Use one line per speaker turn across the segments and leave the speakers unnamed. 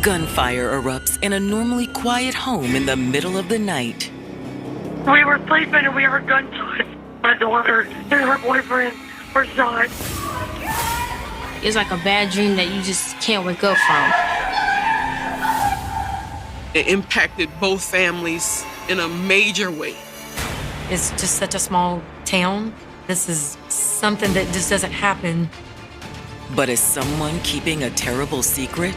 Gunfire erupts in a normally quiet home in the middle of the night.
We were sleeping and we heard gunshots. My daughter and her boyfriend were shot.
It's like a bad dream that you just can't wake up from.
It impacted both families in a major way.
It's just such a small town. This is something that just doesn't happen.
But is someone keeping a terrible secret?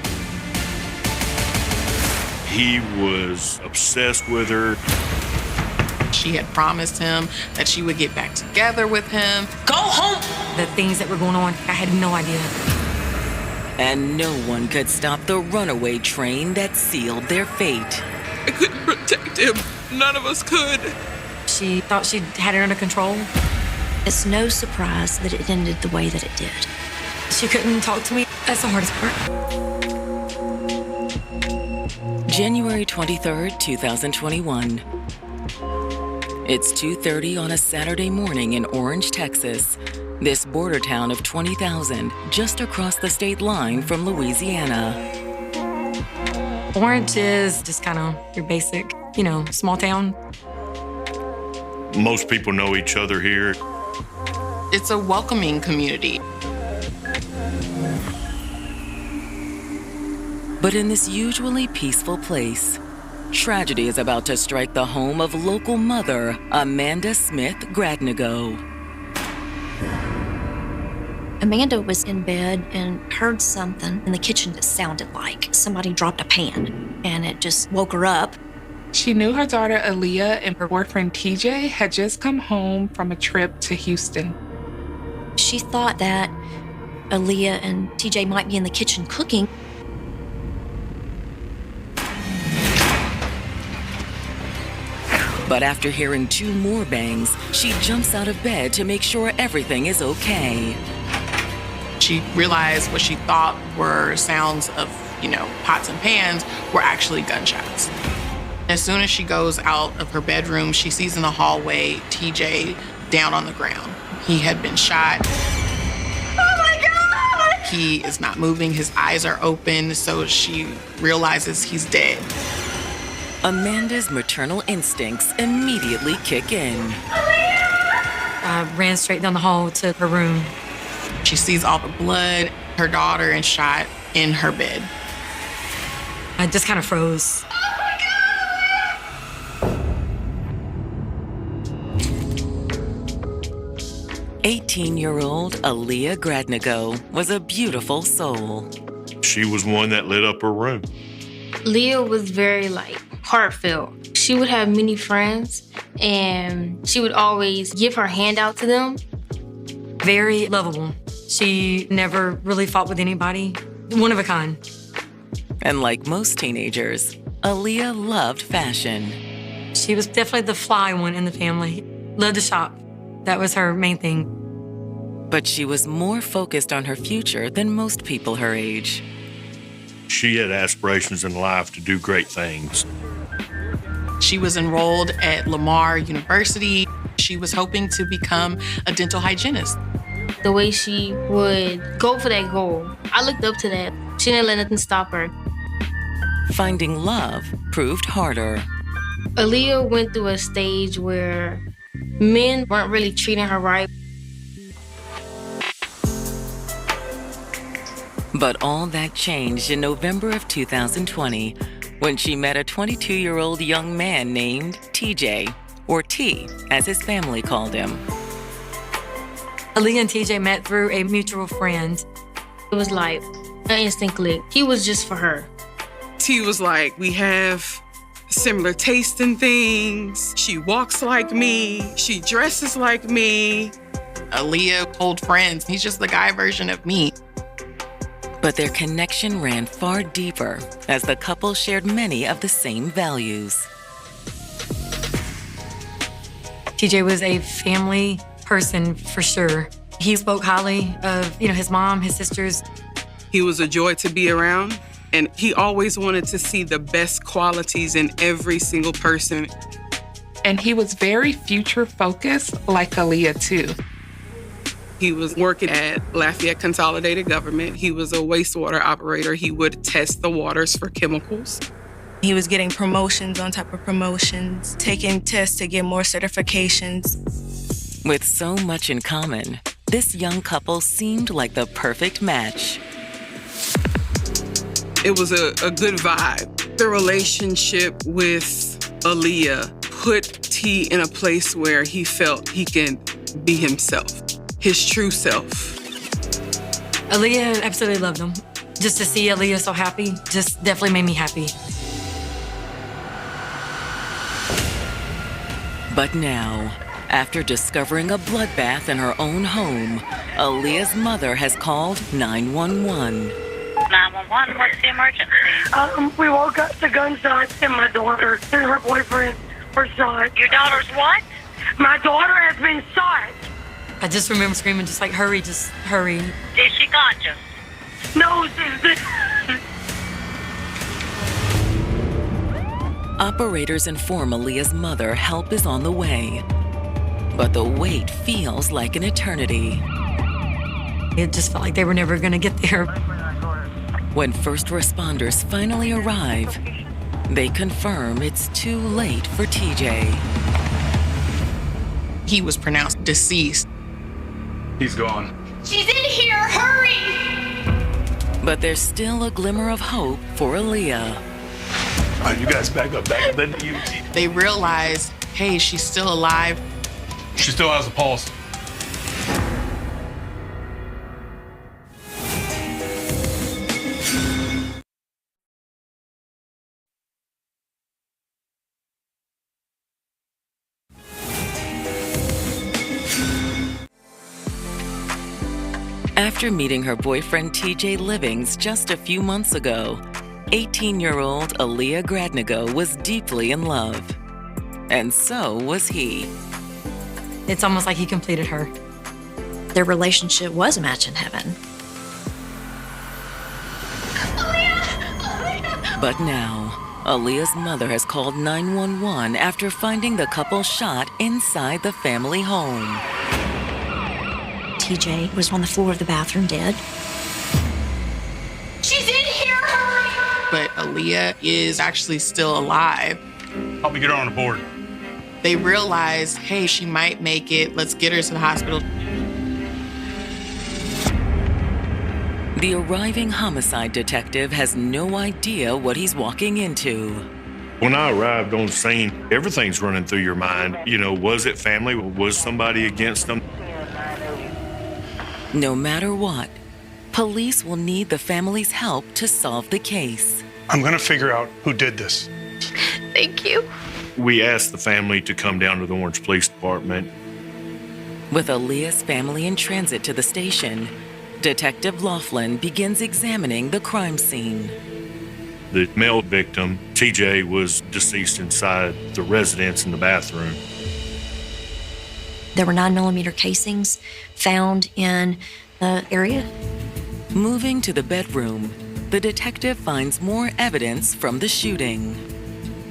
He was obsessed with her.
She had promised him that she would get back together with him.
Go home! The things that were going on, I had no idea.
And no one could stop the runaway train that sealed their fate.
I couldn't protect him. None of us could.
She thought she had it under control.
It's no surprise that it ended the way that it did.
She couldn't talk to me. That's the hardest part.
January 23rd, 2021. It's 2:30 on a Saturday morning in Orange, Texas. This border town of 20,000, just across the state line from Louisiana.
Orange is just kind of your basic, small town.
Most people know each other here.
It's a welcoming community.
But in this usually peaceful place, tragedy is about to strike the home of local mother Amanda Smith Gradnigo.
Amanda was in bed and heard something in the kitchen that sounded like somebody dropped a pan, and it just woke her up.
She knew her daughter Aaliyah and her boyfriend TJ had just come home from a trip to Houston.
She thought that Aaliyah and TJ might be in the kitchen cooking.
But after hearing 2 more bangs, she jumps out of bed to make sure everything is okay.
She realized what she thought were sounds of, pots and pans were actually gunshots. As soon as she goes out of her bedroom, she sees in the hallway TJ down on the ground. He had been shot. Oh my God! He is not moving, his eyes are open, so she realizes he's dead.
Amanda's maternal instincts immediately kick in.
I ran straight down the hall to her room.
She sees all the blood, her daughter is shot in her bed.
I just kind of froze.
18-year-old Aaliyah Gradnigo was a beautiful soul.
She was one that lit up her room.
Leah was very heartfelt. She would have many friends and she would always give her hand out to them.
Very lovable. She never really fought with anybody. One of a kind.
And like most teenagers, Aaliyah loved fashion.
She was definitely the fly one in the family. Loved to shop. That was her main thing.
But she was more focused on her future than most people her age.
She had aspirations in life to do great things.
She was enrolled at Lamar University. She was hoping to become a dental hygienist.
The way she would go for that goal, I looked up to that. She didn't let nothing stop her.
Finding love proved harder.
Aaliyah went through a stage where men weren't really treating her right.
But all that changed in November of 2020 when she met a 22-year-old young man named TJ, or T, as his family called him.
Aaliyah and TJ met through a mutual friend.
It was like an instant click. He was just for her.
T was like, we have similar taste in things. She walks like me. She dresses like me.
Aaliyah, old friends. He's just the guy version of me.
But their connection ran far deeper as the couple shared many of the same values.
TJ was a family person for sure. He spoke highly of, his mom, his sisters.
He was a joy to be around, and he always wanted to see the best qualities in every single person.
And he was very future-focused, like Aaliyah, too.
He was working at Lafayette Consolidated Government. He was a wastewater operator. He would test the waters for chemicals.
He was getting promotions on top of promotions, taking tests to get more certifications.
With so much in common, this young couple seemed like the perfect match.
It was a good vibe. The relationship with Aaliyah put T in a place where he felt he can be himself, his true self.
Aaliyah absolutely loved him. Just to see Aaliyah so happy just definitely made me happy.
But now, after discovering a bloodbath in her own home, Aaliyah's mother has called 911.
911, what's the emergency? We woke up to gunshots and my daughter and her boyfriend were shot. Your daughter's what? My daughter has been shot.
I just remember screaming, just like, hurry, just hurry.
Is she conscious? No, she's...
Operators inform Aaliyah's mother help is on the way. But the wait feels like an eternity.
It just felt like they were never going to get there.
When first responders finally arrive, they confirm it's too late for TJ.
He was pronounced deceased.
He's gone.
She's in here, hurry!
But there's still a glimmer of hope for Aaliyah.
All right, you guys back up then you.
They realized, hey, she's still alive.
She still has a pulse.
After meeting her boyfriend TJ Livings just a few months ago, 18-year-old Aaliyah Gradnigo was deeply in love. And so was he.
It's almost like he completed her.
Their relationship was a match in heaven.
But now, Aaliyah's mother has called 911 after finding the couple shot inside the family home.
TJ was on the floor of the bathroom dead.
She's in here, hurry!
But Aaliyah is actually still alive.
Help me get her on the board.
They realized, hey, she might make it. Let's get her to the hospital.
The arriving homicide detective has no idea what he's walking into.
When I arrived on the scene, everything's running through your mind. You know, was it family? Was somebody against them?
No matter what, police will need the family's help to solve the case.
I'm gonna figure out who did this.
Thank you.
We asked the family to come down to the Orange Police Department.
With Aaliyah's family in transit to the station, Detective Laughlin begins examining the crime scene.
The male victim, TJ, was deceased inside the residence in the bathroom.
There were 9mm casings found in the area.
Moving to the bedroom, the detective finds more evidence from the shooting.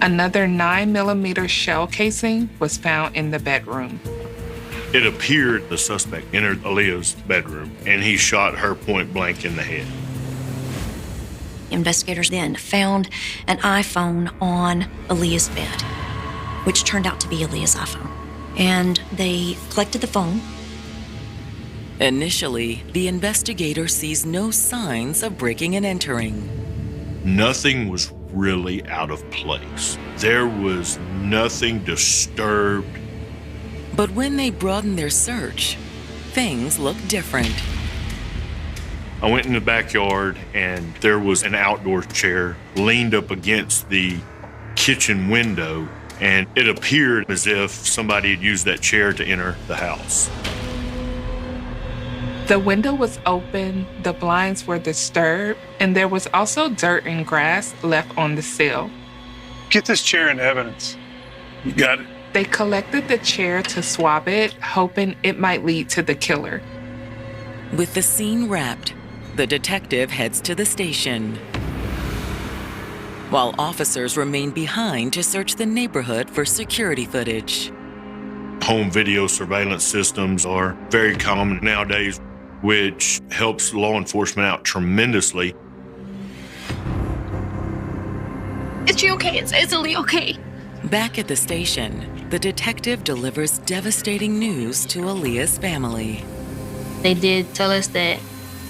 Another 9mm shell casing was found in the bedroom.
It appeared the suspect entered Aaliyah's bedroom and he shot her point blank in the head.
Investigators then found an iPhone on Aaliyah's bed, which turned out to be Aaliyah's iPhone. And they collected the phone.
Initially, the investigator sees no signs of breaking and entering.
Nothing was really out of place. There was nothing disturbed.
But when they broadened their search, things looked different.
I went in the backyard and there was an outdoor chair leaned up against the kitchen window, and it appeared as if somebody had used that chair to enter the house.
The window was open, the blinds were disturbed, and there was also dirt and grass left on the sill.
Get this chair into evidence. You got it.
They collected the chair to swab it, hoping it might lead to the killer.
With the scene wrapped, the detective heads to the station, while officers remain behind to search the neighborhood for security footage.
Home video surveillance systems are very common nowadays, which helps law enforcement out tremendously.
Is she okay? Is Aaliyah okay?
Back at the station, the detective delivers devastating news to Aaliyah's family.
They did tell us that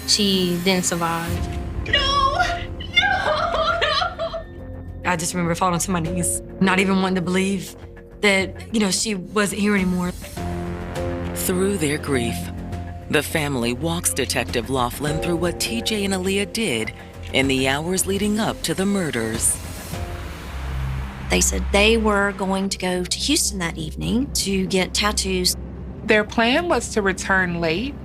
she didn't survive.
No!
I just remember falling to my knees, not even wanting to believe that, she wasn't here anymore.
Through their grief, the family walks Detective Laughlin through what TJ and Aaliyah did in the hours leading up to the murders.
They said they were going to go to Houston that evening to get tattoos.
Their plan was to return late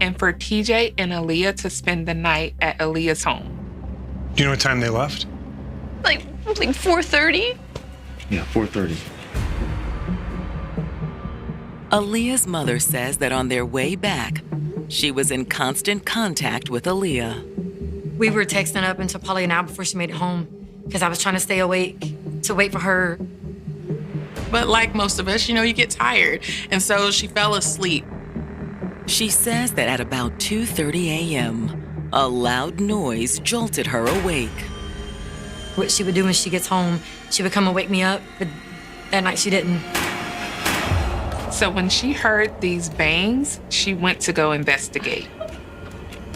and for TJ and Aaliyah to spend the night at Aaliyah's home.
Do you know what time they left?
Like 4:30?
Yeah, 4:30.
Aaliyah's mother says that on their way back, she was in constant contact with Aaliyah.
We were texting up until probably an hour before she made it home because I was trying to stay awake to wait for her.
But like most of us, you get tired. And so she fell asleep.
She says that at about 2:30 a.m., a loud noise jolted her awake.
What she would do when she gets home, she would come and wake me up, but that night she didn't.
So when she heard these bangs, she went to go investigate.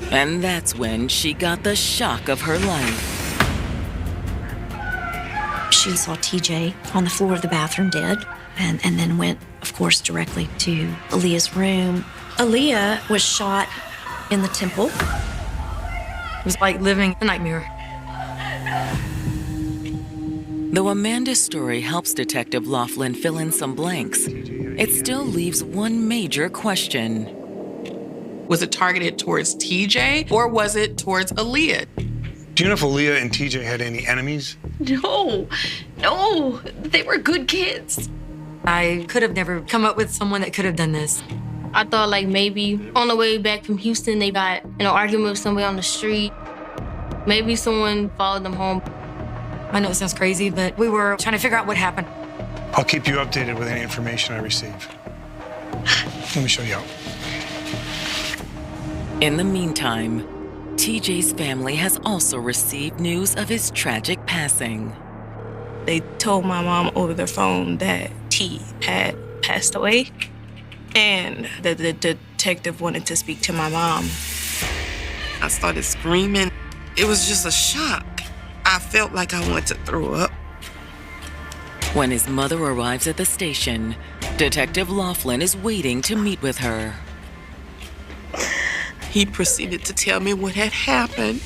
And that's when she got the shock of her life.
She saw TJ on the floor of the bathroom dead, and then went, of course, directly to Aaliyah's room. Aaliyah was shot in the temple.
It was like living a nightmare.
Though Amanda's story helps Detective Laughlin fill in some blanks, it still leaves one major question.
Was it targeted towards TJ or was it towards Aaliyah?
Do you know if Aaliyah and TJ had any enemies?
No, they were good kids.
I could have never come up with someone that could have done this.
I thought like maybe on the way back from Houston, they got in an argument with somebody on the street. Maybe someone followed them home.
I know it sounds crazy, but we were trying to figure out what happened.
I'll keep you updated with any information I receive. Let me show you out.
In the meantime, TJ's family has also received news of his tragic passing.
They told my mom over the phone that T had passed away, and the detective wanted to speak to my mom.
I started screaming. It was just a shock. I felt like I wanted to throw up.
When his mother arrives at the station, Detective Laughlin is waiting to meet with her.
He proceeded to tell me what had happened.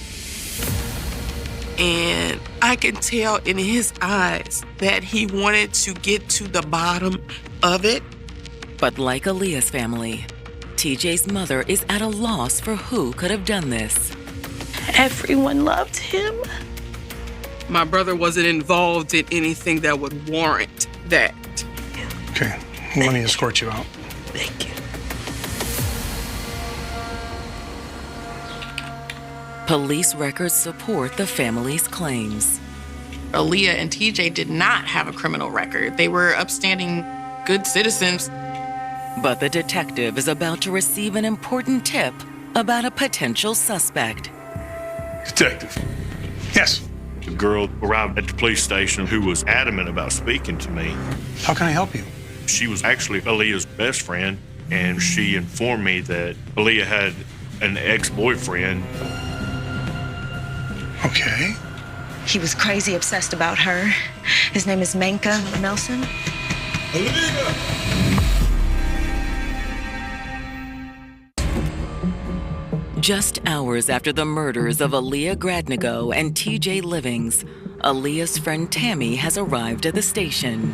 And I can tell in his eyes that he wanted to get to the bottom of it.
But like Aaliyah's family, TJ's mother is at a loss for who could have done this.
Everyone loved him.
My brother wasn't involved in anything that would warrant that.
Okay, let me escort you out.
Thank you.
Police records support the family's claims.
Aaliyah and TJ did not have a criminal record. They were upstanding, good citizens.
But the detective is about to receive an important tip about a potential suspect.
Detective. Yes.
The girl arrived at the police station who was adamant about speaking to me.
How can I help you?
She was actually Aaliyah's best friend, and she informed me that Aaliyah had an ex-boyfriend.
Okay.
He was crazy obsessed about her. His name is Menka Melson.
Just hours after the murders of Aaliyah Gradnigo and TJ Livings, Aaliyah's friend Tammy has arrived at the station.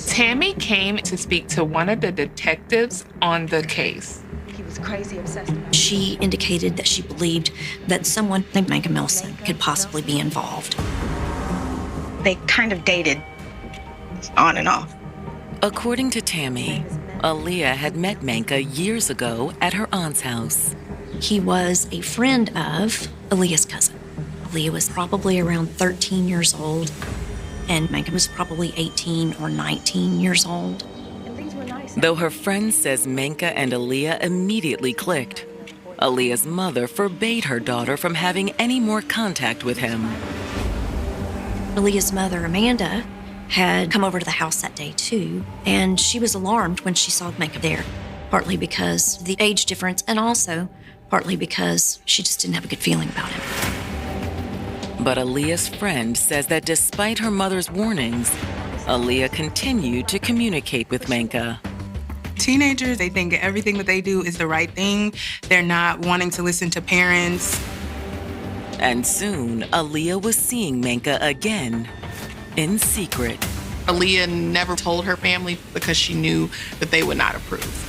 Tammy came to speak to one of the detectives on the case.
He was crazy obsessed.
She indicated that she believed that someone named Menka Melson could possibly be involved.
They kind of dated on and off.
According to Tammy, Aaliyah had met Menka years ago at her aunt's house.
He was a friend of Aaliyah's cousin. Aaliyah was probably around 13 years old, and Menka was probably 18 or 19 years old.
Though her friend says Menka and Aaliyah immediately clicked, Aaliyah's mother forbade her daughter from having any more contact with him.
Aaliyah's mother, Amanda, had come over to the house that day too, and she was alarmed when she saw Menka there, partly because of the age difference and also partly because she just didn't have a good feeling about him.
But Aaliyah's friend says that despite her mother's warnings, Aaliyah continued to communicate with Menka.
Teenagers, they think everything that they do is the right thing. They're not wanting to listen to parents.
And soon, Aaliyah was seeing Menka again, in secret.
Aaliyah never told her family because she knew that they would not approve.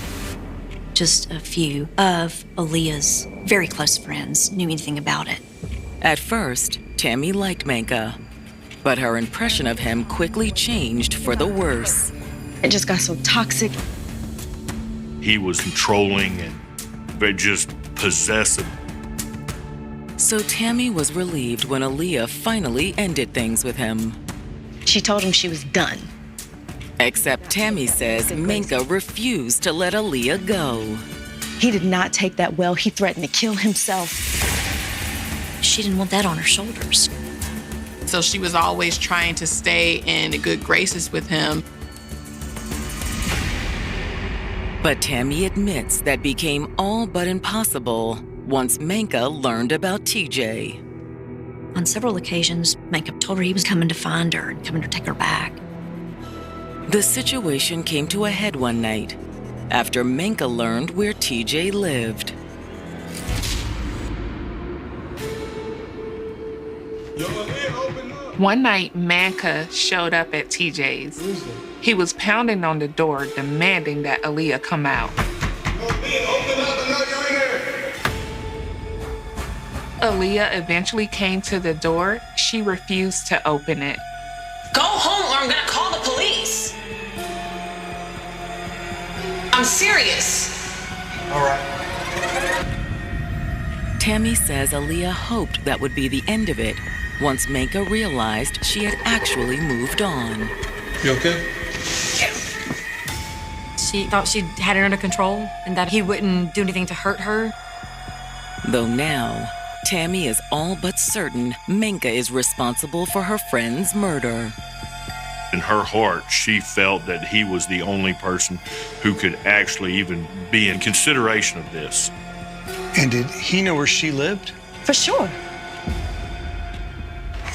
Just a few of Aaliyah's very close friends knew anything about it.
At first, Tammy liked Menka, but her impression of him quickly changed for the worse.
It just got so toxic.
He was controlling and just possessive.
So Tammy was relieved when Aaliyah finally ended things with him.
She told him she was done.
Except Tammy says Menka refused to let Aaliyah go.
He did not take that well. He threatened to kill himself.
She didn't want that on her shoulders.
So she was always trying to stay in good graces with him.
But Tammy admits that became all but impossible once Menka learned about TJ.
On several occasions, Menka told her he was coming to find her and coming to take her back.
The situation came to a head one night after Menka learned where TJ lived.
One night, Menka showed up at TJ's. He was pounding on the door, demanding that Aaliyah come out. Aaliyah eventually came to the door. She refused to open it.
Go home or I'm gonna call the police. I'm serious.
All right.
Tammy says Aaliyah hoped that would be the end of it once Menka realized she had actually moved on.
You okay?
She thought she had it under control and that he wouldn't do anything to hurt her.
Though now, Tammy is all but certain Menka is responsible for her friend's murder.
In her heart, she felt that he was the only person who could actually even be in consideration of this.
And did he know where she lived?
For sure.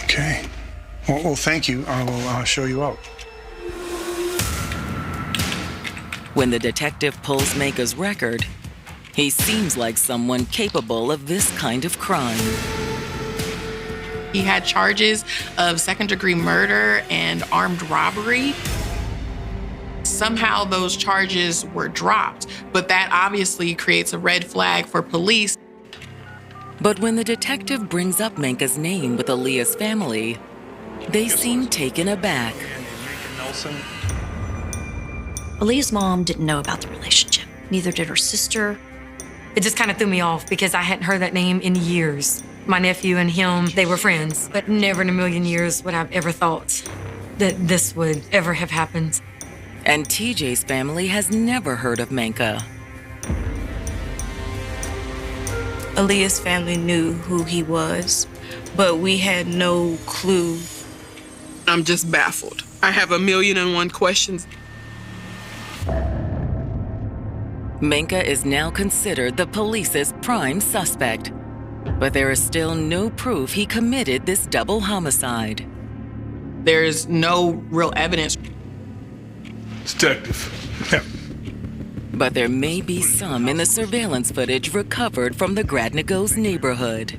Okay. Well, thank you. I will show you out.
When the detective pulls Menka's record, he seems like someone capable of this kind of crime.
He had charges of second-degree murder and armed robbery. Somehow those charges were dropped, but that obviously creates a red flag for police.
But when the detective brings up Menka's name with Aaliyah's family, they seem taken aback.
Aaliyah's mom didn't know about the relationship. Neither did her sister.
It just kind of threw me off because I hadn't heard that name in years. My nephew and him, they were friends, but never in a million years would I've ever thought that this would ever have happened.
And TJ's family has never heard of Menka.
Aaliyah's family knew who he was, but we had no clue.
I'm just baffled. I have 1,000,001 questions.
Menka is now considered the police's prime suspect, but there is still no proof he committed this double homicide.
There's no real evidence.
Detective. Yeah.
But there may be some in the surveillance footage recovered from the Gradnagos neighborhood.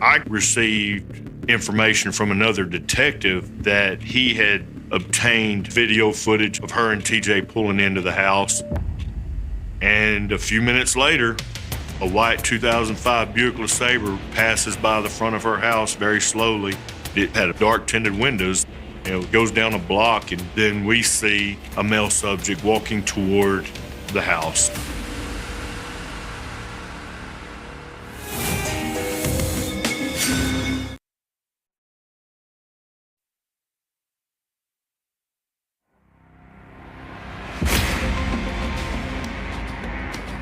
I received information from another detective that he had obtained video footage of her and TJ pulling into the house. And a few minutes later, a white 2005 Buick LeSabre passes by the front of her house very slowly. It had dark tinted windows. It goes down a block, and then we see a male subject walking toward the house.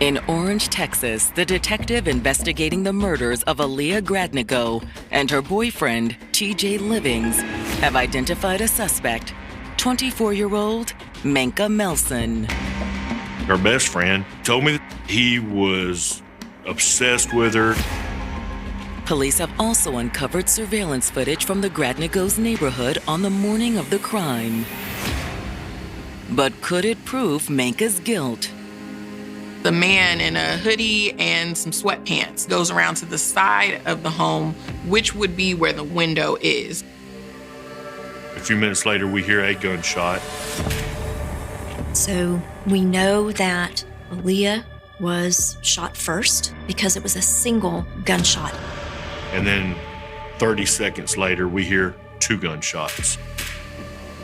In Orange, Texas, the detective investigating the murders of Aaliyah Gradnigo and her boyfriend, TJ Livings, have identified a suspect, 24-year-old Manka Melson.
Her best friend told me that he was obsessed with her.
Police have also uncovered surveillance footage from the Gradnigos' neighborhood on the morning of the crime. But could it prove Manka's guilt?
The man in a hoodie and some sweatpants goes around to the side of the home, which would be where the window is.
A few minutes later, we hear a gunshot.
So we know that Aaliyah was shot first because it was a single gunshot.
And then 30 seconds later, we hear 2 gunshots.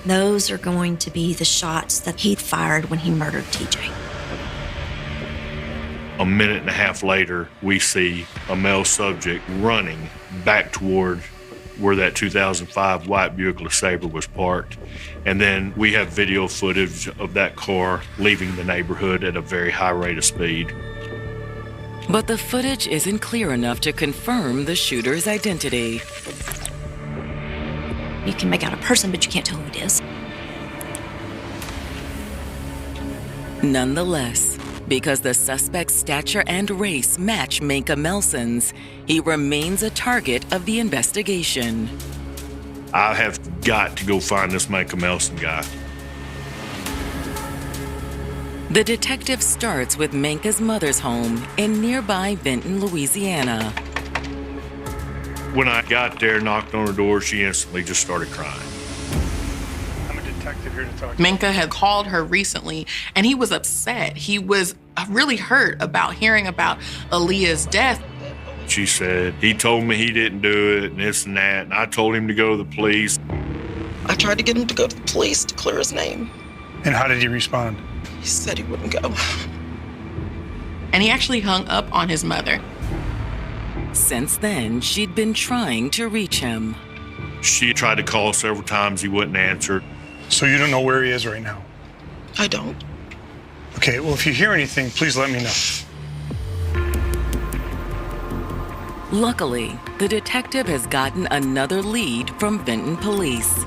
Those are going to be the shots that he fired when he murdered TJ.
A minute and a half later, we see a male subject running back toward where that 2005 white Buick LeSabre was parked. And then we have video footage of that car leaving the neighborhood at a very high rate of speed.
But the footage isn't clear enough to confirm the shooter's identity.
You can make out a person, but you can't tell who it is.
Nonetheless, because the suspect's stature and race match Manka Melson's, he remains a target of the investigation.
I have got to go find this Manka Melson guy.
The detective starts with Manka's mother's home in nearby Benton, Louisiana.
When I got there, knocked on her door, she instantly just started crying.
I'm a detective here to talk to you.
Manka had called her recently, and he was upset. He was really hurt about hearing about Aaliyah's death.
She said, he told me he didn't do it and this and that, and I told him to go to the police.
I tried to get him to go to the police to clear his name.
And how did he respond?
He said he wouldn't go.
And he actually hung up on his mother.
Since then, she'd been trying to reach him.
She tried to call several times, he wouldn't answer.
So you don't know where he is right now?
I don't.
Okay, well, if you hear anything, please let me know.
Luckily, the detective has gotten another lead from Benton police.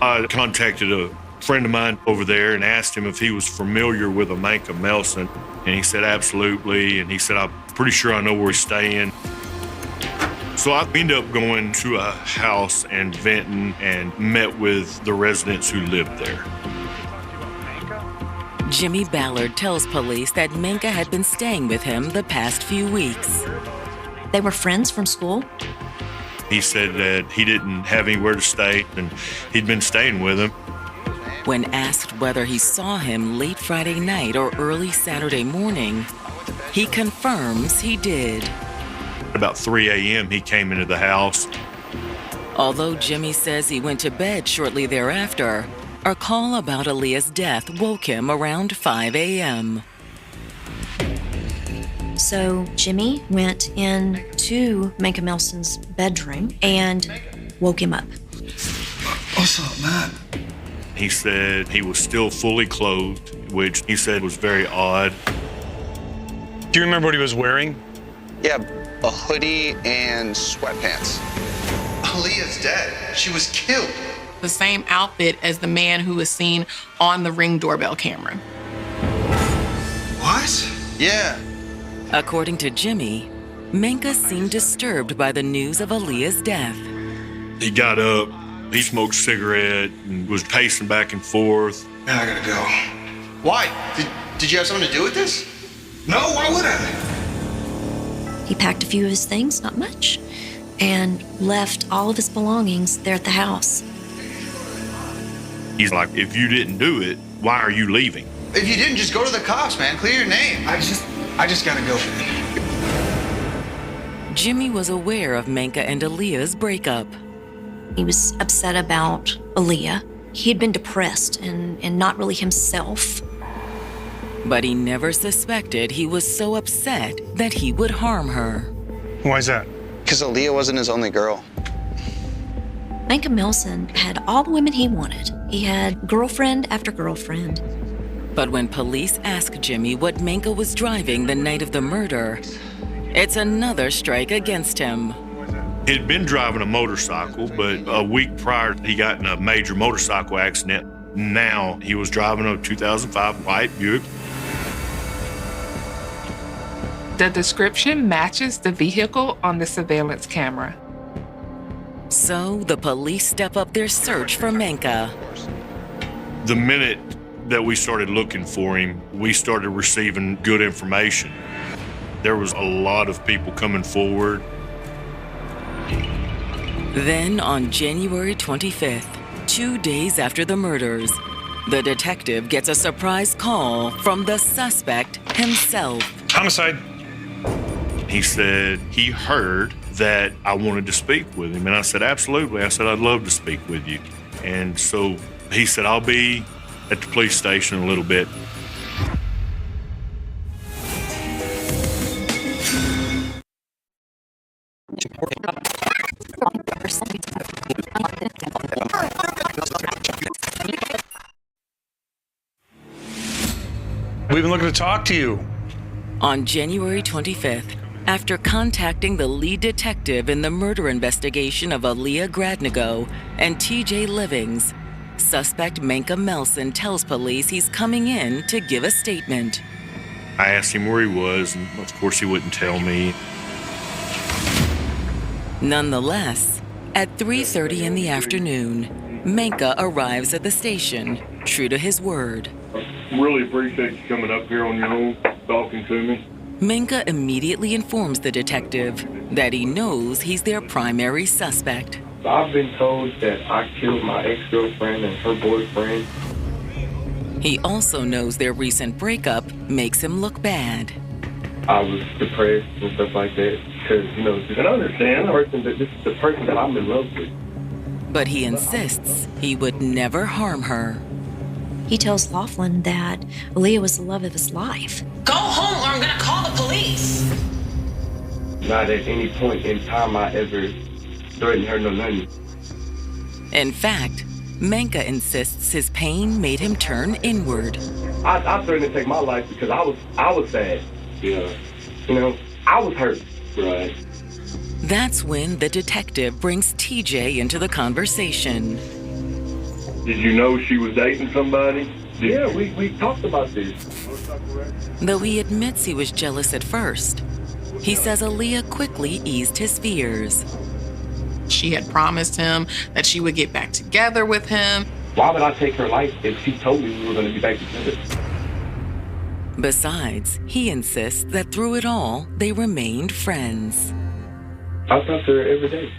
I contacted a friend of mine over there and asked him if he was familiar with a Manka Melson, and he said absolutely, and he said, I'm pretty sure I know where he's staying. So I ended up going to a house in Benton and met with the residents who lived there.
Jimmy Ballard tells police that Manka had been staying with him the past few weeks.
They were friends from school.
He said that he didn't have anywhere to stay and he'd been staying with him.
When asked whether he saw him late Friday night or early Saturday morning, he confirms he did.
About 3 a.m. he came into the house.
Although Jimmy says he went to bed shortly thereafter, a call about Aaliyah's death woke him around 5 a.m.
So Jimmy went into Manka Melson's bedroom and woke him up.
What's up, man?
He said he was still fully clothed, which he said was very odd.
Do you remember what he was wearing?
Yeah, a hoodie and sweatpants.
Aaliyah's dead. She was killed.
The same outfit as the man who was seen on the Ring doorbell camera.
What? Yeah.
According to Jimmy, Manka seemed disturbed by the news of Aaliyah's death.
He got up, he smoked a cigarette, and was pacing back and forth.
Man, I gotta go. Why? Did you have something to do with this? No, why would I?
He packed a few of his things, not much, and left all of his belongings there at the house.
He's like, if you didn't do it, why are you leaving?
If you didn't, just go to the cops, man. Clear your name. I just gotta go.
Jimmy was aware of Manka and Aaliyah's breakup.
He was upset about Aaliyah. He had been depressed and not really himself.
But he never suspected he was so upset that he would harm her.
Why is that?
Because Aaliyah wasn't his only girl.
Manka Melson had all the women he wanted. He had girlfriend after girlfriend.
But when police ask Jimmy what Menka was driving the night of the murder, it's another strike against him.
He'd been driving a motorcycle, but a week prior, he got in a major motorcycle accident. Now he was driving a 2005 white Buick.
The description matches the vehicle on the surveillance camera.
So the police step up their search for Menka.
The minute that we started looking for him, we started receiving good information. There was a lot of people coming forward.
Then on January 25th, 2 days after the murders, the detective gets a surprise call from the suspect himself.
Homicide.
He said he heard that I wanted to speak with him. And I said, absolutely. I said, I'd love to speak with you. And so he said, I'll be at the police station in a little bit.
We've been looking to talk to you.
On January 25th, after contacting the lead detective in the murder investigation of Aaliyah Gradnigo and TJ Livings, suspect Menka Melson tells police he's coming in to give a statement.
I asked him where he was, and of course he wouldn't tell me.
Nonetheless, at 3:30 in the afternoon, Menka arrives at the station, true to his word.
Really appreciate you coming up here on your own, talking to me.
Menka immediately informs the detective that he knows he's their primary suspect.
I've been told that I killed my ex-girlfriend and her boyfriend.
He also knows their recent breakup makes him look bad.
I was depressed and stuff like that because, and I understand this is the person that I'm in love with.
But he insists he would never harm her.
He tells Laughlin that Aaliyah was the love of his life.
Go home or I'm gonna call the police.
Not at any point in time I ever threatened her, no nothing.
In fact, Menka insists his pain made him turn inward.
I threatened to take my life because I was sad. Yeah. I was hurt. Right.
That's when the detective brings TJ into the conversation.
Did you know she was dating somebody?
Yeah, we talked about this.
Though he admits he was jealous at first, he says Aaliyah quickly eased his fears.
She had promised him that she would get back together with him.
Why would I take her life if she told me we were going to be back together?
Besides, he insists that through it all, they remained friends.
I talk to her every day.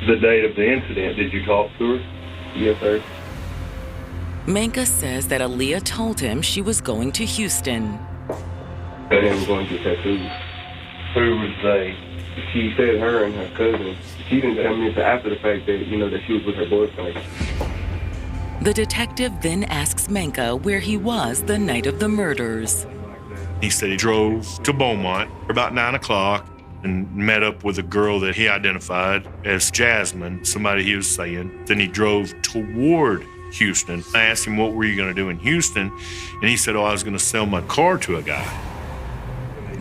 The date of the incident, did you talk to her?
Yes, sir.
Menka says that Aaliyah told him she was going to Houston.
That they were going to get tattoos.
Who was they?
She said her and her cousin. She didn't tell me until after the fact that, that she was with her boyfriend.
The detective then asks Menka where he was the night of the murders.
He said he drove to Beaumont about 9 o'clock and met up with a girl that he identified as Jasmine, somebody he was saying. Then he drove toward Houston. I asked him, what were you going to do in Houston? And he said, I was going to sell my car to a guy.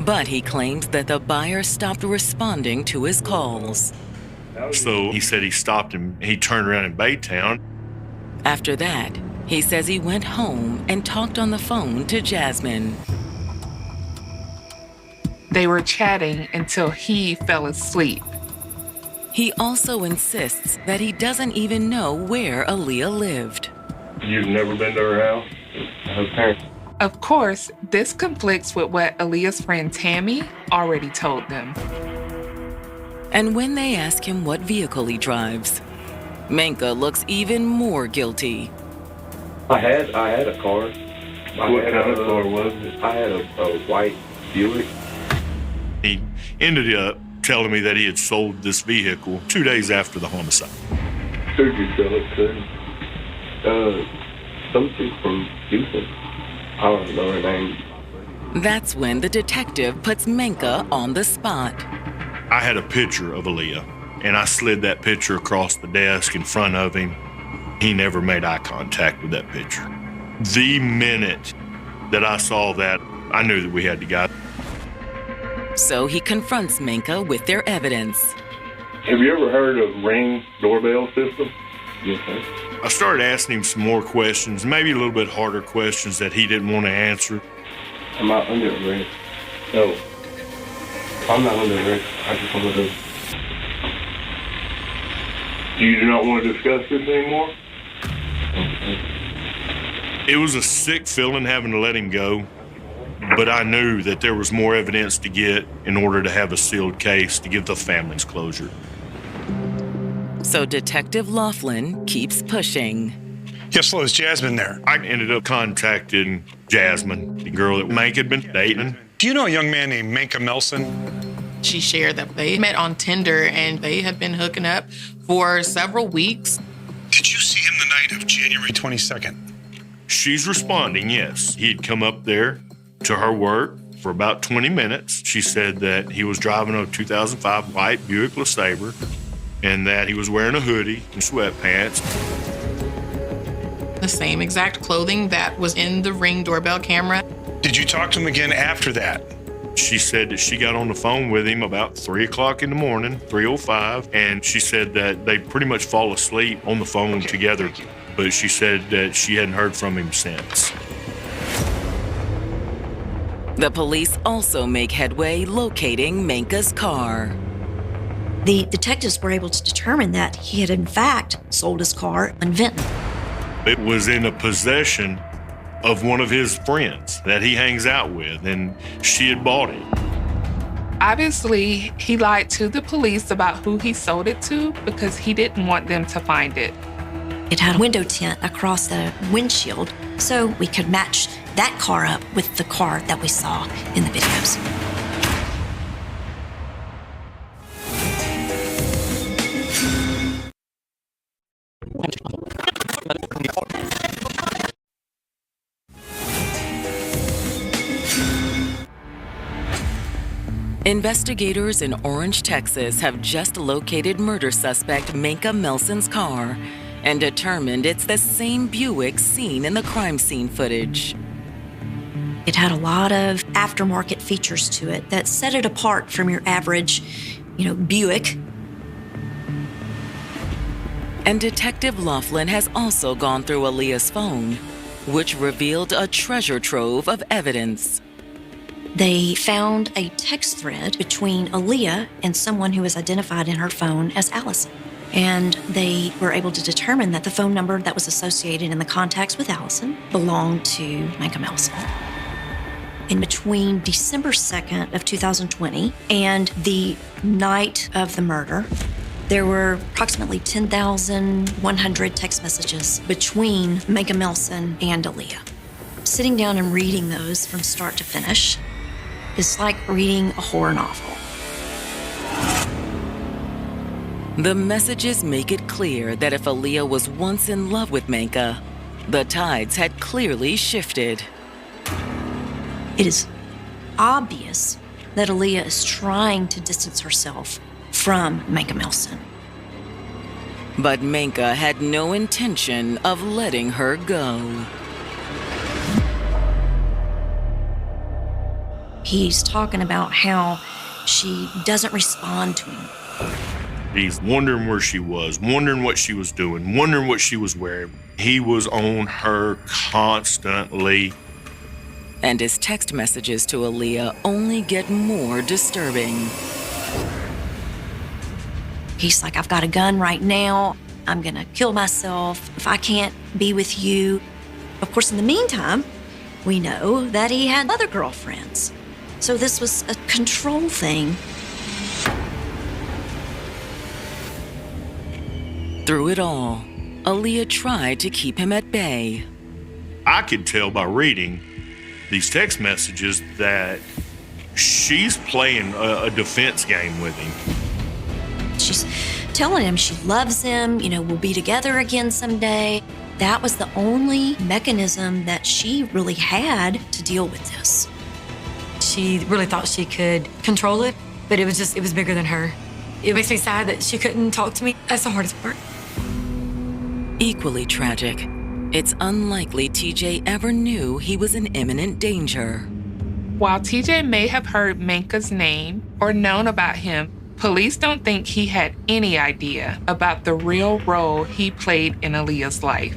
But he claims that the buyer stopped responding to his calls.
So he said he stopped him. He turned around in Baytown.
After that, he says he went home and talked on the phone to Jasmine.
They were chatting until he fell asleep.
He also insists that he doesn't even know where Aaliyah lived.
You've never been to her house?
Her parents.
Of course, this conflicts with what Aaliyah's friend Tammy already told them.
And when they ask him what vehicle he drives, Menka looks even more guilty.
I had a car.
What kind of car was it?
I had a white Buick.
He ended up telling me that he had sold this vehicle 2 days after the homicide.
Who'd you sell it to? Some chick from Houston. I don't know her name.
That's when the detective puts Menka on the spot.
I had a picture of Aaliyah, and I slid that picture across the desk in front of him. He never made eye contact with that picture. The minute that I saw that, I knew that we had the guy.
So he confronts Menka with their evidence.
Have you ever heard of Ring doorbell system? Yes, sir.
I started asking him some more questions, maybe a little bit harder questions that he didn't want to answer.
Am I under arrest? No. I'm not under arrest. I just want to... You do not want to discuss this anymore?
It was a sick feeling having to let him go, but I knew that there was more evidence to get in order to have a sealed case to give the families closure.
So Detective Laughlin keeps pushing.
Yes, hello, is Jasmine there?
I ended up contacting Jasmine, the girl that Mank had been dating.
Do you know a young man named Menka Melson?
She shared that they met on Tinder and they had been hooking up for several weeks.
Did you see him the night of January 22nd?
She's responding, yes. He'd come up there to her work for about 20 minutes. She said that he was driving a 2005 white Buick LeSabre and that he was wearing a hoodie and sweatpants.
The same exact clothing that was in the Ring doorbell camera.
Did you talk to him again after that?
She said that she got on the phone with him about 3 o'clock in the morning, 3:05, and she said that they pretty much fall asleep on the phone together. But she said that she hadn't heard from him since.
The police also make headway locating Menka's car.
The detectives were able to determine that he had in fact sold his car in Vinton.
It was in a possession of one of his friends that he hangs out with, and she had bought it.
Obviously, he lied to the police about who he sold it to because he didn't want them to find it.
It had a window tint across the windshield, so we could match that car up with the car that we saw in the videos.
Investigators in Orange, Texas have just located murder suspect Menka Melson's car and determined it's the same Buick seen in the crime scene footage.
It had a lot of aftermarket features to it that set it apart from your average, Buick.
And Detective Laughlin has also gone through Aaliyah's phone, which revealed a treasure trove of evidence.
They found a text thread between Aaliyah and someone who was identified in her phone as Allison. And they were able to determine that the phone number that was associated in the contacts with Allison belonged to Menka Melson. In between December 2nd of 2020 and the night of the murder, there were approximately 10,100 text messages between Menka Melson and Aaliyah. Sitting down and reading those from start to finish is like reading a horror novel.
The messages make it clear that if Aaliyah was once in love with Menka, the tides had clearly shifted.
It is obvious that Aaliyah is trying to distance herself from Menka Melson.
But Menka had no intention of letting her go.
He's talking about how she doesn't respond to him.
He's wondering where she was, wondering what she was doing, wondering what she was wearing. He was on her constantly.
And his text messages to Aaliyah only get more disturbing.
He's like, I've got a gun right now. I'm gonna kill myself if I can't be with you. Of course, in the meantime, we know that he had other girlfriends. So this was a control thing.
Through it all, Aaliyah tried to keep him at bay.
I could tell by reading these text messages that she's playing a defense game with him.
She's telling him she loves him, we'll be together again someday. That was the only mechanism that she really had to deal with this.
She really thought she could control it, but it was bigger than her. It makes me sad that she couldn't talk to me. That's the hardest part.
Equally tragic it's unlikely TJ ever knew he was in imminent danger.
While TJ may have heard Menka's name or known about him, police don't think he had any idea about the real role he played in Aaliyah's life.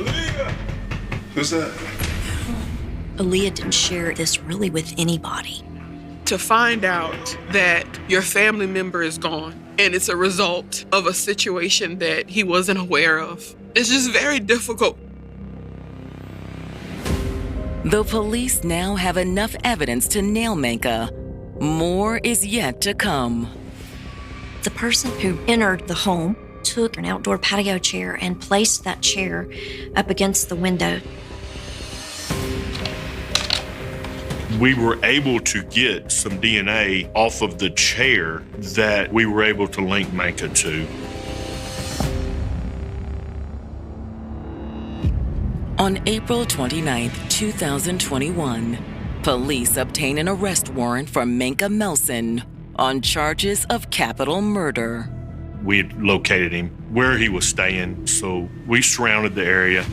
Who's that?
Aaliyah didn't share this really with anybody.
To find out that your family member is gone and it's a result of a situation that he wasn't aware of, it's just very difficult.
Though police now have enough evidence to nail Menka, more is yet to come.
The person who entered the home took an outdoor patio chair and placed that chair up against the window.
We were able to get some DNA off of the chair that we were able to link Menka to.
On April 29, 2021, police obtain an arrest warrant for Menka Melson on charges of capital murder.
We had located him where he was staying, so we surrounded the area.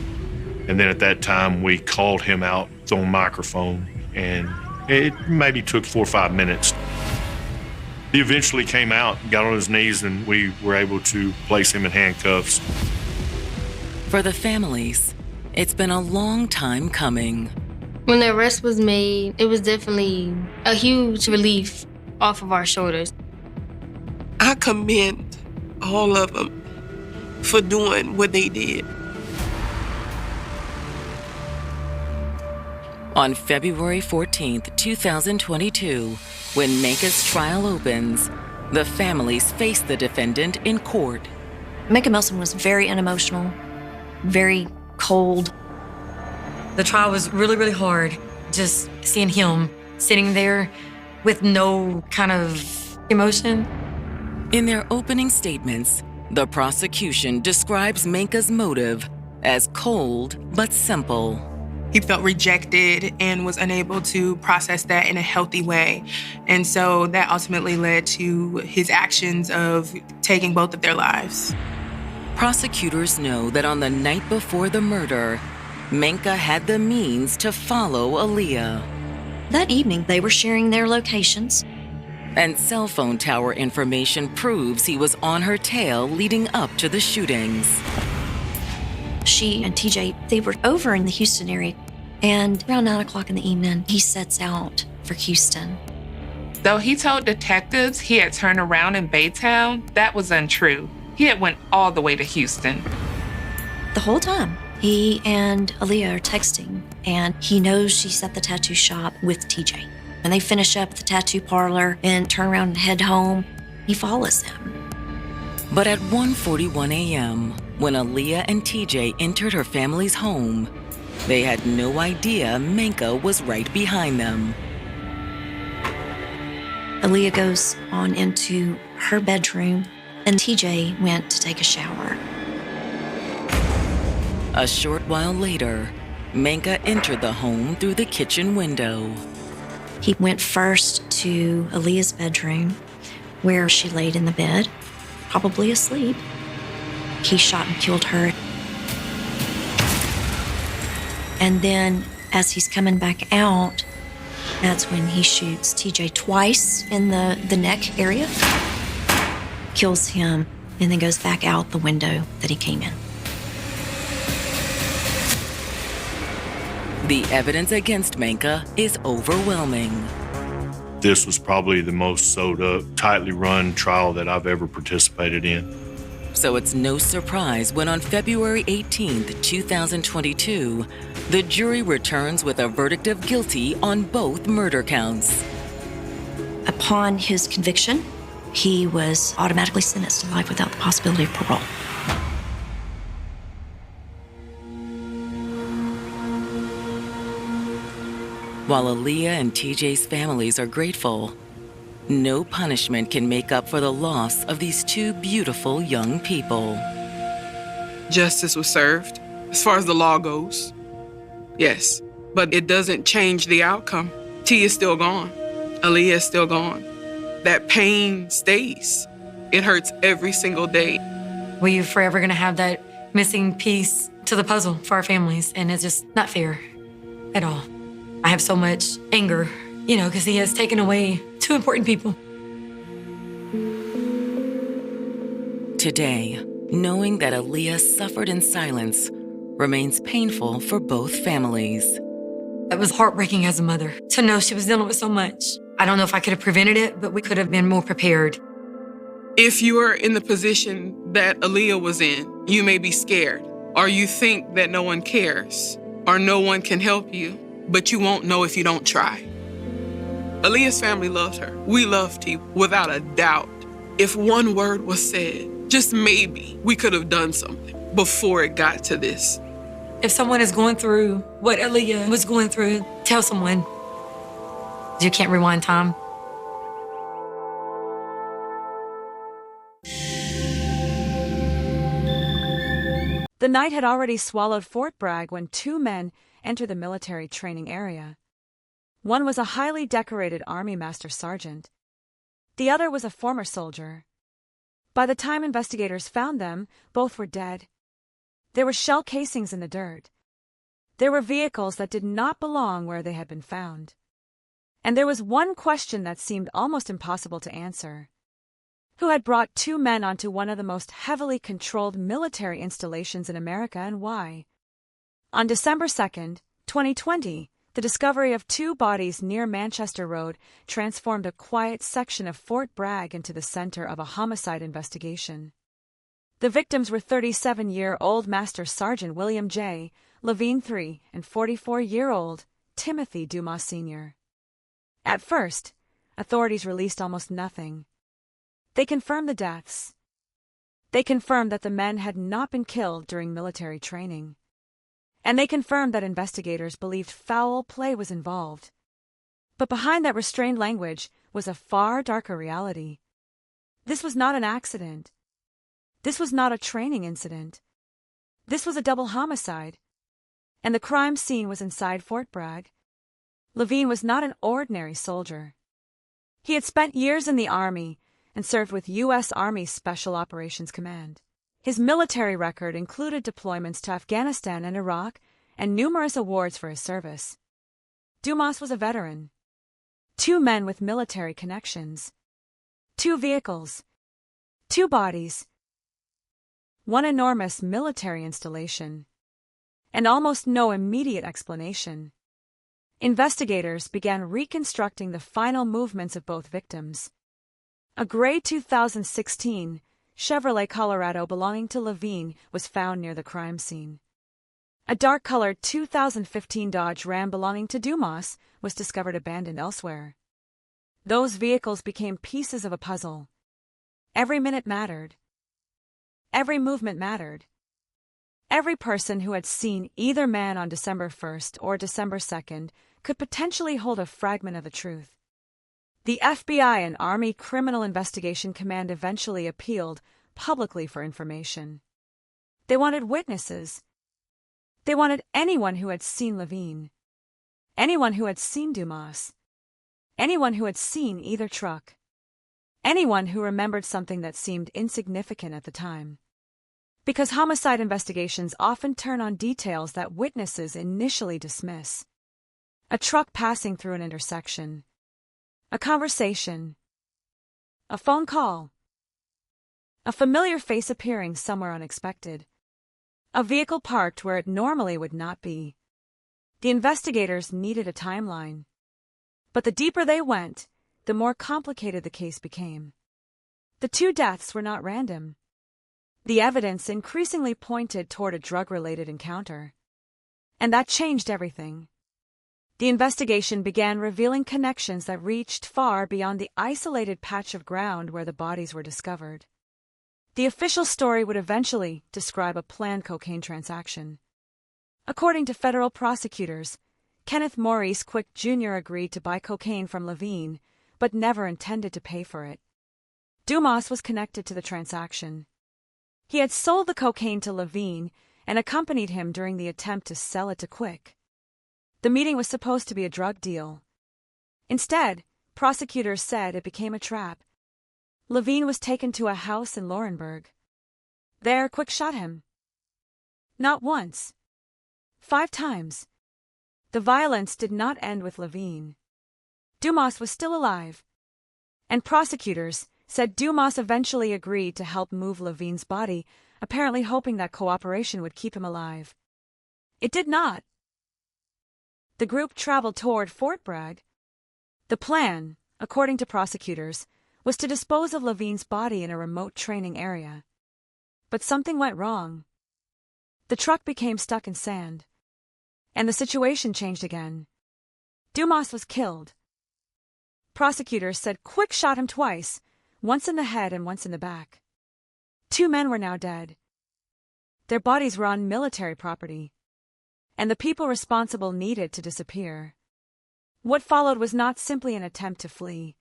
And then at that time, we called him out on microphone, and it maybe took 4 or 5 minutes. He eventually came out, got on his knees, and we were able to place him in handcuffs.
For the families, it's been a long time coming.
When the arrest was made, it was definitely a huge relief off of our shoulders.
I commend all of them for doing what they did.
On February 14th, 2022, when Menka's trial opens, the families face the defendant in court.
Menka Melson was very unemotional, very cold.
The trial was really, really hard. Just seeing him sitting there with no kind of emotion.
In their opening statements, the prosecution describes Menka's motive as cold but simple.
He felt rejected and was unable to process that in a healthy way. And so that ultimately led to his actions of taking both of their lives.
Prosecutors know that on the night before the murder, Menka had the means to follow Aaliyah.
That evening, they were sharing their locations.
And cell phone tower information proves he was on her tail leading up to the shootings.
She and TJ, they were over in the Houston area, and around 9 o'clock in the evening, he sets out for Houston.
Though he told detectives he had turned around in Baytown, that was untrue. He had went all the way to Houston.
The whole time, he and Aaliyah are texting, and he knows she's at the tattoo shop with TJ. And they finish up at the tattoo parlor and turn around and head home. He follows them.
But at 1:41 a.m., when Aaliyah and TJ entered her family's home, they had no idea Menka was right behind them.
Aaliyah goes on into her bedroom, and TJ went to take a shower.
A short while later, Menka entered the home through the kitchen window.
He went first to Aaliyah's bedroom, where she laid in the bed, probably asleep. He shot and killed her. And then, as he's coming back out, that's when he shoots TJ twice in the neck area, kills him, and then goes back out the window that he came in.
The evidence against Menka is overwhelming.
This was probably the most sewed up, tightly run trial that I've ever participated in.
So it's no surprise when on February 18th, 2022, the jury returns with a verdict of guilty on both murder counts.
Upon his conviction, he was automatically sentenced to life without the possibility of parole.
While Aaliyah and TJ's families are grateful, no punishment can make up for the loss of these two beautiful young people.
Justice was served, as far as the law goes. Yes, but it doesn't change the outcome. T is still gone. Aaliyah is still gone. That pain stays. It hurts every single day.
Were you forever going to have that missing piece to the puzzle for our families, and it's just not fair at all. I have so much anger, because he has taken away two important people.
Today, knowing that Aaliyah suffered in silence remains painful for both families.
It was heartbreaking as a mother to know she was dealing with so much. I don't know if I could have prevented it, but we could have been more prepared.
If you are in the position that Aaliyah was in, you may be scared, or you think that no one cares, or no one can help you, but you won't know if you don't try. Aaliyah's family loved her. We loved T without a doubt. If one word was said, just maybe we could have done something before it got to this.
If someone is going through what Aaliyah was going through, tell someone. You can't rewind time.
The night had already swallowed Fort Bragg when two men entered the military training area. One was a highly decorated Army Master Sergeant. The other was a former soldier. By the time investigators found them, both were dead. There were shell casings in the dirt. There were vehicles that did not belong where they had been found. And there was one question that seemed almost impossible to answer. Who had brought two men onto one of the most heavily controlled military installations in America, and why? On December 2nd, 2020, the discovery of two bodies near Manchester Road transformed a quiet section of Fort Bragg into the center of a homicide investigation. The victims were 37-year-old Master Sergeant William J. Levine III and 44-year-old Timothy Dumas Sr. At first, authorities released almost nothing. They confirmed the deaths. They confirmed that the men had not been killed during military training. And they confirmed that investigators believed foul play was involved. But behind that restrained language was a far darker reality. This was not an accident. This was not a training incident. This was a double homicide. And the crime scene was inside Fort Bragg. Levine was not an ordinary soldier. He had spent years in the Army and served with U.S. Army Special Operations Command. His military record included deployments to Afghanistan and Iraq and numerous awards for his service. Dumas was a veteran. Two men with military connections. Two vehicles. Two bodies. One enormous military installation. And almost no immediate explanation. Investigators began reconstructing the final movements of both victims. A gray 2016 Chevrolet Colorado belonging to Levine was found near the crime scene. A dark-colored 2015 Dodge Ram belonging to Dumas was discovered abandoned elsewhere. Those vehicles became pieces of a puzzle. Every minute mattered. Every movement mattered. Every person who had seen either man on December 1st or December 2nd could potentially hold a fragment of the truth. The FBI and Army Criminal Investigation Command eventually appealed publicly for information. They wanted witnesses. They wanted anyone who had seen Levine. Anyone who had seen Dumas. Anyone who had seen either truck. Anyone who remembered something that seemed insignificant at the time. Because homicide investigations often turn on details that witnesses initially dismiss. A truck passing through an intersection. A conversation. A phone call. A familiar face appearing somewhere unexpected. A vehicle parked where it normally would not be. The investigators needed a timeline. But the deeper they went, the more complicated the case became. The two deaths were not random. The evidence increasingly pointed toward a drug-related encounter. And that changed everything. The investigation began revealing connections that reached far beyond the isolated patch of ground where the bodies were discovered. The official story would eventually describe a planned cocaine transaction. According to federal prosecutors, Kenneth Maurice Quick Jr. agreed to buy cocaine from Levine, but never intended to pay for it. Dumas was connected to the transaction. He had sold the cocaine to Levine and accompanied him during the attempt to sell it to Quick. The meeting was supposed to be a drug deal. Instead, prosecutors said it became a trap. Levine was taken to a house in Laurenburg. There, Quick shot him. Not once. 5 times. The violence did not end with Levine. Dumas was still alive, and prosecutors said Dumas eventually agreed to help move Levine's body, apparently hoping that cooperation would keep him alive. It did not. The group traveled toward Fort Bragg. The plan, according to prosecutors, was to dispose of Levine's body in a remote training area. But something went wrong. The truck became stuck in sand, and the situation changed again. Dumas was killed. Prosecutors said Quick shot him twice, once in the head and once in the back. 2 men were now dead. Their bodies were on military property, and the people responsible needed to disappear. What followed was not simply an attempt to flee.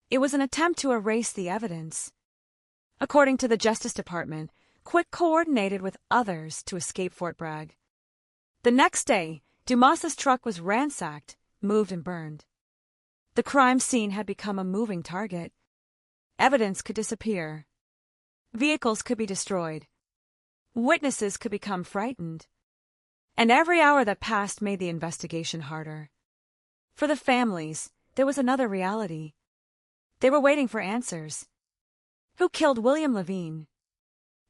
It was an attempt to erase the evidence. According to the Justice Department, Quick coordinated with others to escape Fort Bragg. The next day, Dumas's truck was ransacked, moved and burned. The crime scene had become a moving target. Evidence could disappear. Vehicles could be destroyed. Witnesses could become frightened. And every hour that passed made the investigation harder. For the families, there was another reality. They were waiting for answers. Who killed William Levine?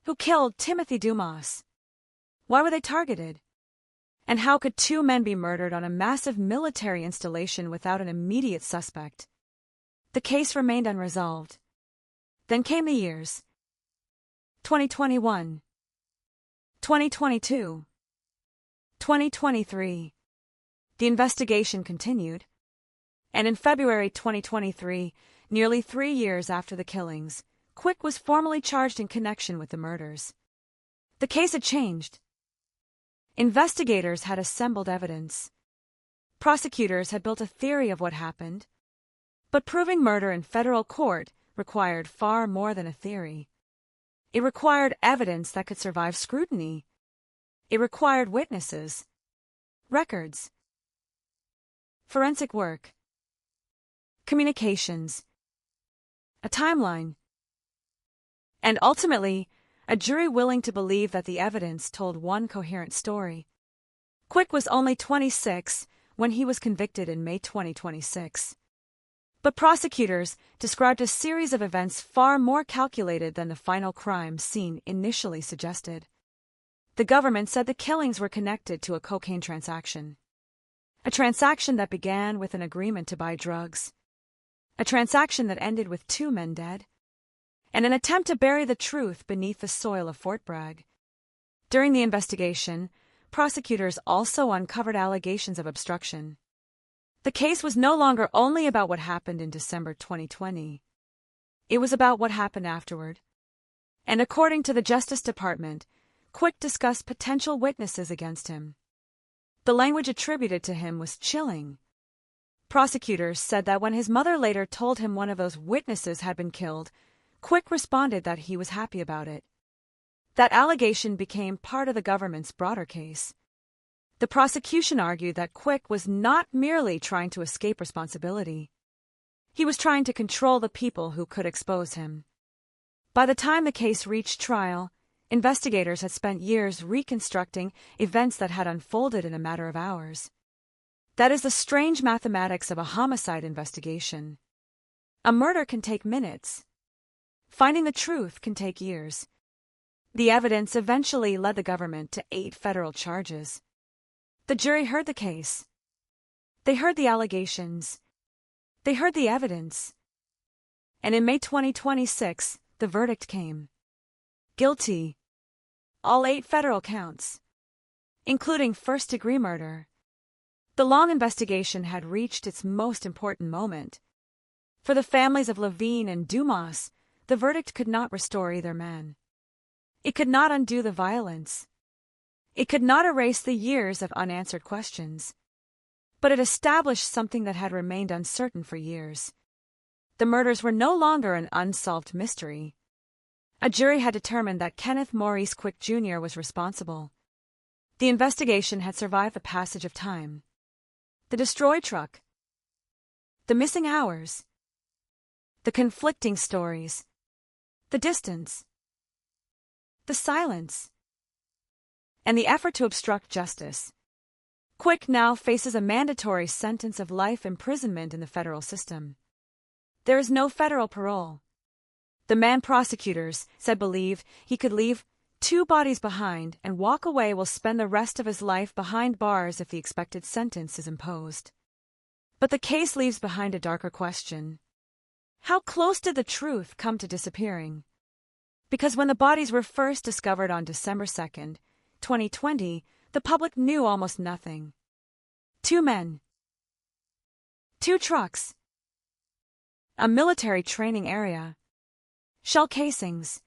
Who killed Timothy Dumas? Why were they targeted? And how could 2 men be murdered on a massive military installation without an immediate suspect? The case remained unresolved. Then came the years. 2021. 2022. 2023. The investigation continued. And in February 2023, nearly 3 years after the killings, Quick was formally charged in connection with the murders. The case had changed. Investigators had assembled evidence. Prosecutors had built a theory of what happened. But proving murder in federal court required far more than a theory. It required evidence that could survive scrutiny. It required witnesses, records, forensic work, communications, a timeline, and ultimately, a jury willing to believe that the evidence told one coherent story. Quick was only 26 when he was convicted in May 2026. But prosecutors described a series of events far more calculated than the final crime scene initially suggested. The government said the killings were connected to a cocaine transaction. A transaction that began with an agreement to buy drugs. A transaction that ended with 2 men dead. And an attempt to bury the truth beneath the soil of Fort Bragg. During the investigation, prosecutors also uncovered allegations of obstruction. The case was no longer only about what happened in December 2020. It was about what happened afterward. And according to the Justice Department, Quick discussed potential witnesses against him. The language attributed to him was chilling. Prosecutors said that when his mother later told him one of those witnesses had been killed, Quick responded that he was happy about it. That allegation became part of the government's broader case. The prosecution argued that Quick was not merely trying to escape responsibility. He was trying to control the people who could expose him. By the time the case reached trial, investigators had spent years reconstructing events that had unfolded in a matter of hours. That is the strange mathematics of a homicide investigation. A murder can take minutes. Finding the truth can take years. The evidence eventually led the government to 8 federal charges. The jury heard the case. They heard the allegations. They heard the evidence. And in May 2026, the verdict came. Guilty. All 8 federal counts, including first-degree murder. The long investigation had reached its most important moment. For the families of Levine and Dumas, the verdict could not restore either man. It could not undo the violence. It could not erase the years of unanswered questions. But it established something that had remained uncertain for years. The murders were no longer an unsolved mystery. A jury had determined that Kenneth Maurice Quick Jr. was responsible. The investigation had survived the passage of time. The destroyed truck. The missing hours. The conflicting stories. The distance. The silence. and the effort to obstruct justice. Quick now faces a mandatory sentence of life imprisonment in the federal system. There is no federal parole. The man prosecutors said believe he could leave 2 bodies behind and walk away will spend the rest of his life behind bars if the expected sentence is imposed. But the case leaves behind a darker question. How close did the truth come to disappearing? Because when the bodies were first discovered on December 2nd, 2020, the public knew almost nothing. 2 men. 2 trucks. A military training area. Shell casings.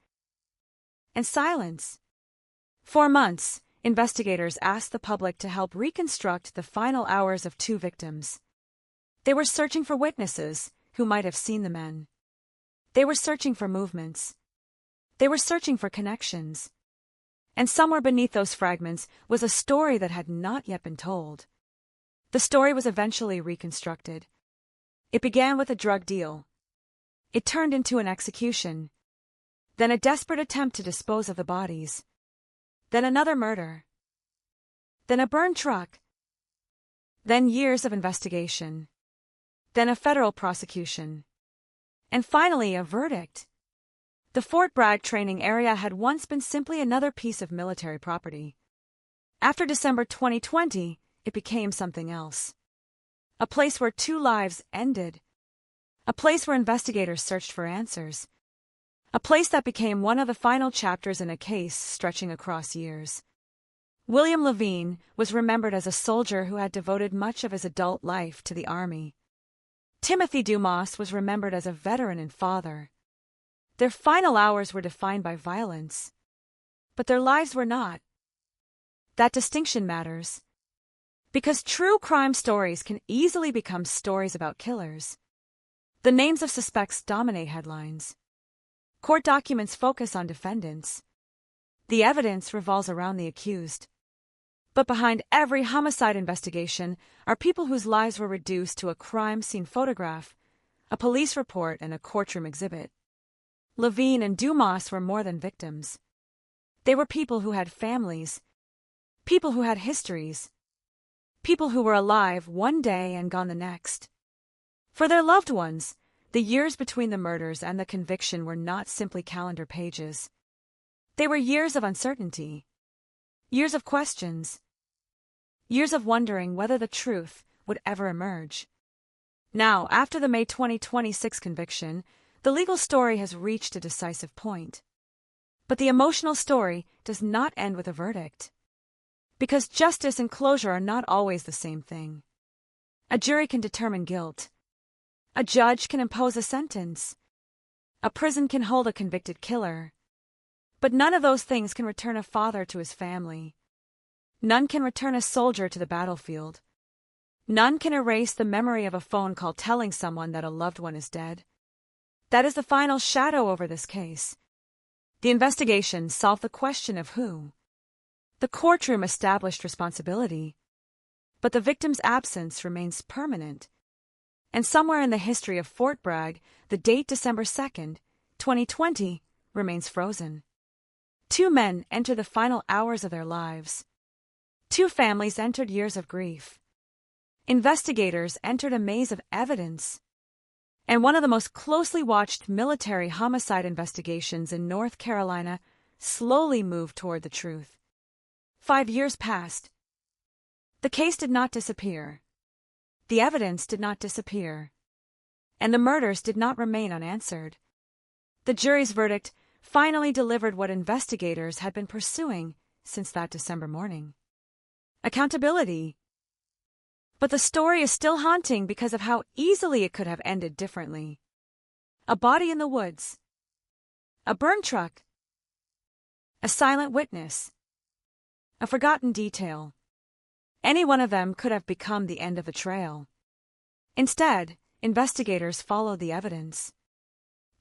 And silence. For months, investigators asked the public to help reconstruct the final hours of 2 victims. They were searching for witnesses who might have seen the men. They were searching for movements. They were searching for connections. And somewhere beneath those fragments was a story that had not yet been told. The story was eventually reconstructed. It began with a drug deal. It turned into an execution. Then a desperate attempt to dispose of the bodies. Then another murder. Then a burned truck. Then years of investigation. Then a federal prosecution. And finally a verdict. The Fort Bragg training area had once been simply another piece of military property. After December 2020, it became something else. A place where 2 lives ended. A place where investigators searched for answers. A place that became one of the final chapters in a case stretching across years. William Levine was remembered as a soldier who had devoted much of his adult life to the Army. Timothy Dumas was remembered as a veteran and father. Their final hours were defined by violence, but their lives were not. That distinction matters, because true crime stories can easily become stories about killers. The names of suspects dominate headlines. Court documents focus on defendants. The evidence revolves around the accused. But behind every homicide investigation are people whose lives were reduced to a crime scene photograph, a police report, and a courtroom exhibit. Levine and Dumas were more than victims. They were people who had families, people who had histories, people who were alive one day and gone the next. For their loved ones, the years between the murders and the conviction were not simply calendar pages. They were years of uncertainty, years of questions, years of wondering whether the truth would ever emerge. Now, after the May 2026 conviction, the legal story has reached a decisive point. But the emotional story does not end with a verdict. Because justice and closure are not always the same thing. A jury can determine guilt. A judge can impose a sentence. A prison can hold a convicted killer. But none of those things can return a father to his family. None can return a soldier to the battlefield. None can erase the memory of a phone call telling someone that a loved one is dead. That is the final shadow over this case. The investigation solved the question of who. The courtroom established responsibility. But the victim's absence remains permanent. And somewhere in the history of Fort Bragg, the date December 2nd, 2020, remains frozen. 2 men enter the final hours of their lives. 2 families entered years of grief. Investigators entered a maze of evidence. And one of the most closely watched military homicide investigations in North Carolina slowly moved toward the truth. 5 years passed. The case did not disappear. The evidence did not disappear. And the murders did not remain unanswered. The jury's verdict finally delivered what investigators had been pursuing since that December morning. Accountability. But the story is still haunting because of how easily it could have ended differently. A body in the woods. A burned truck. A silent witness. A forgotten detail. Any one of them could have become the end of the trail. Instead, investigators followed the evidence.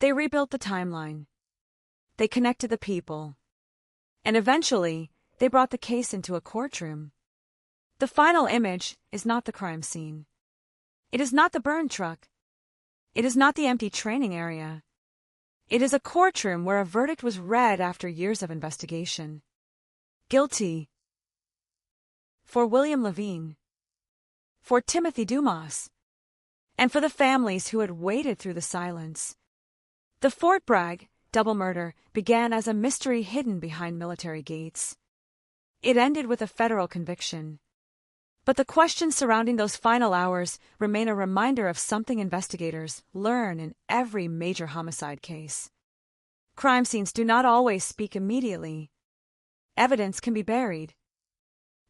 They rebuilt the timeline. They connected the people. And eventually, they brought the case into a courtroom. The final image is not the crime scene. It is not the burned truck. It is not the empty training area. It is a courtroom where a verdict was read after years of investigation. Guilty for William Levine, for Timothy Dumas, and for the families who had waited through the silence. The Fort Bragg double murder began as a mystery hidden behind military gates. It ended with a federal conviction. But the questions surrounding those final hours remain a reminder of something investigators learn in every major homicide case. Crime scenes do not always speak immediately. Evidence can be buried.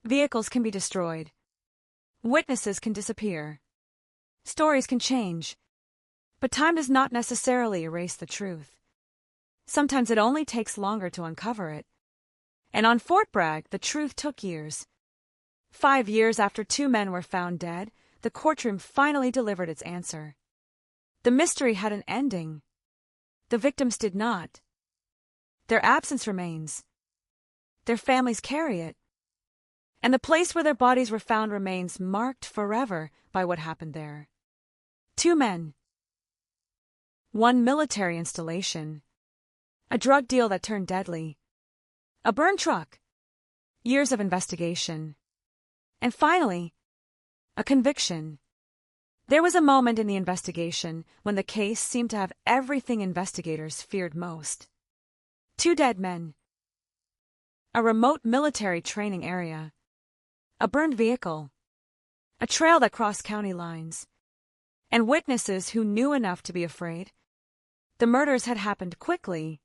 Vehicles can be destroyed. Witnesses can disappear. Stories can change. But time does not necessarily erase the truth. Sometimes it only takes longer to uncover it. And on Fort Bragg, the truth took years. 5 years after 2 men were found dead, the courtroom finally delivered its answer. The mystery had an ending. The victims did not. Their absence remains. Their families carry it. And the place where their bodies were found remains marked forever by what happened there. 2 men. 1 military installation. A drug deal that turned deadly. A burned truck. Years of investigation. And finally, a conviction. There was a moment in the investigation when the case seemed to have everything investigators feared most. 2 dead men. A remote military training area. A burned vehicle. A trail that crossed county lines. And witnesses who knew enough to be afraid. The murders had happened quickly.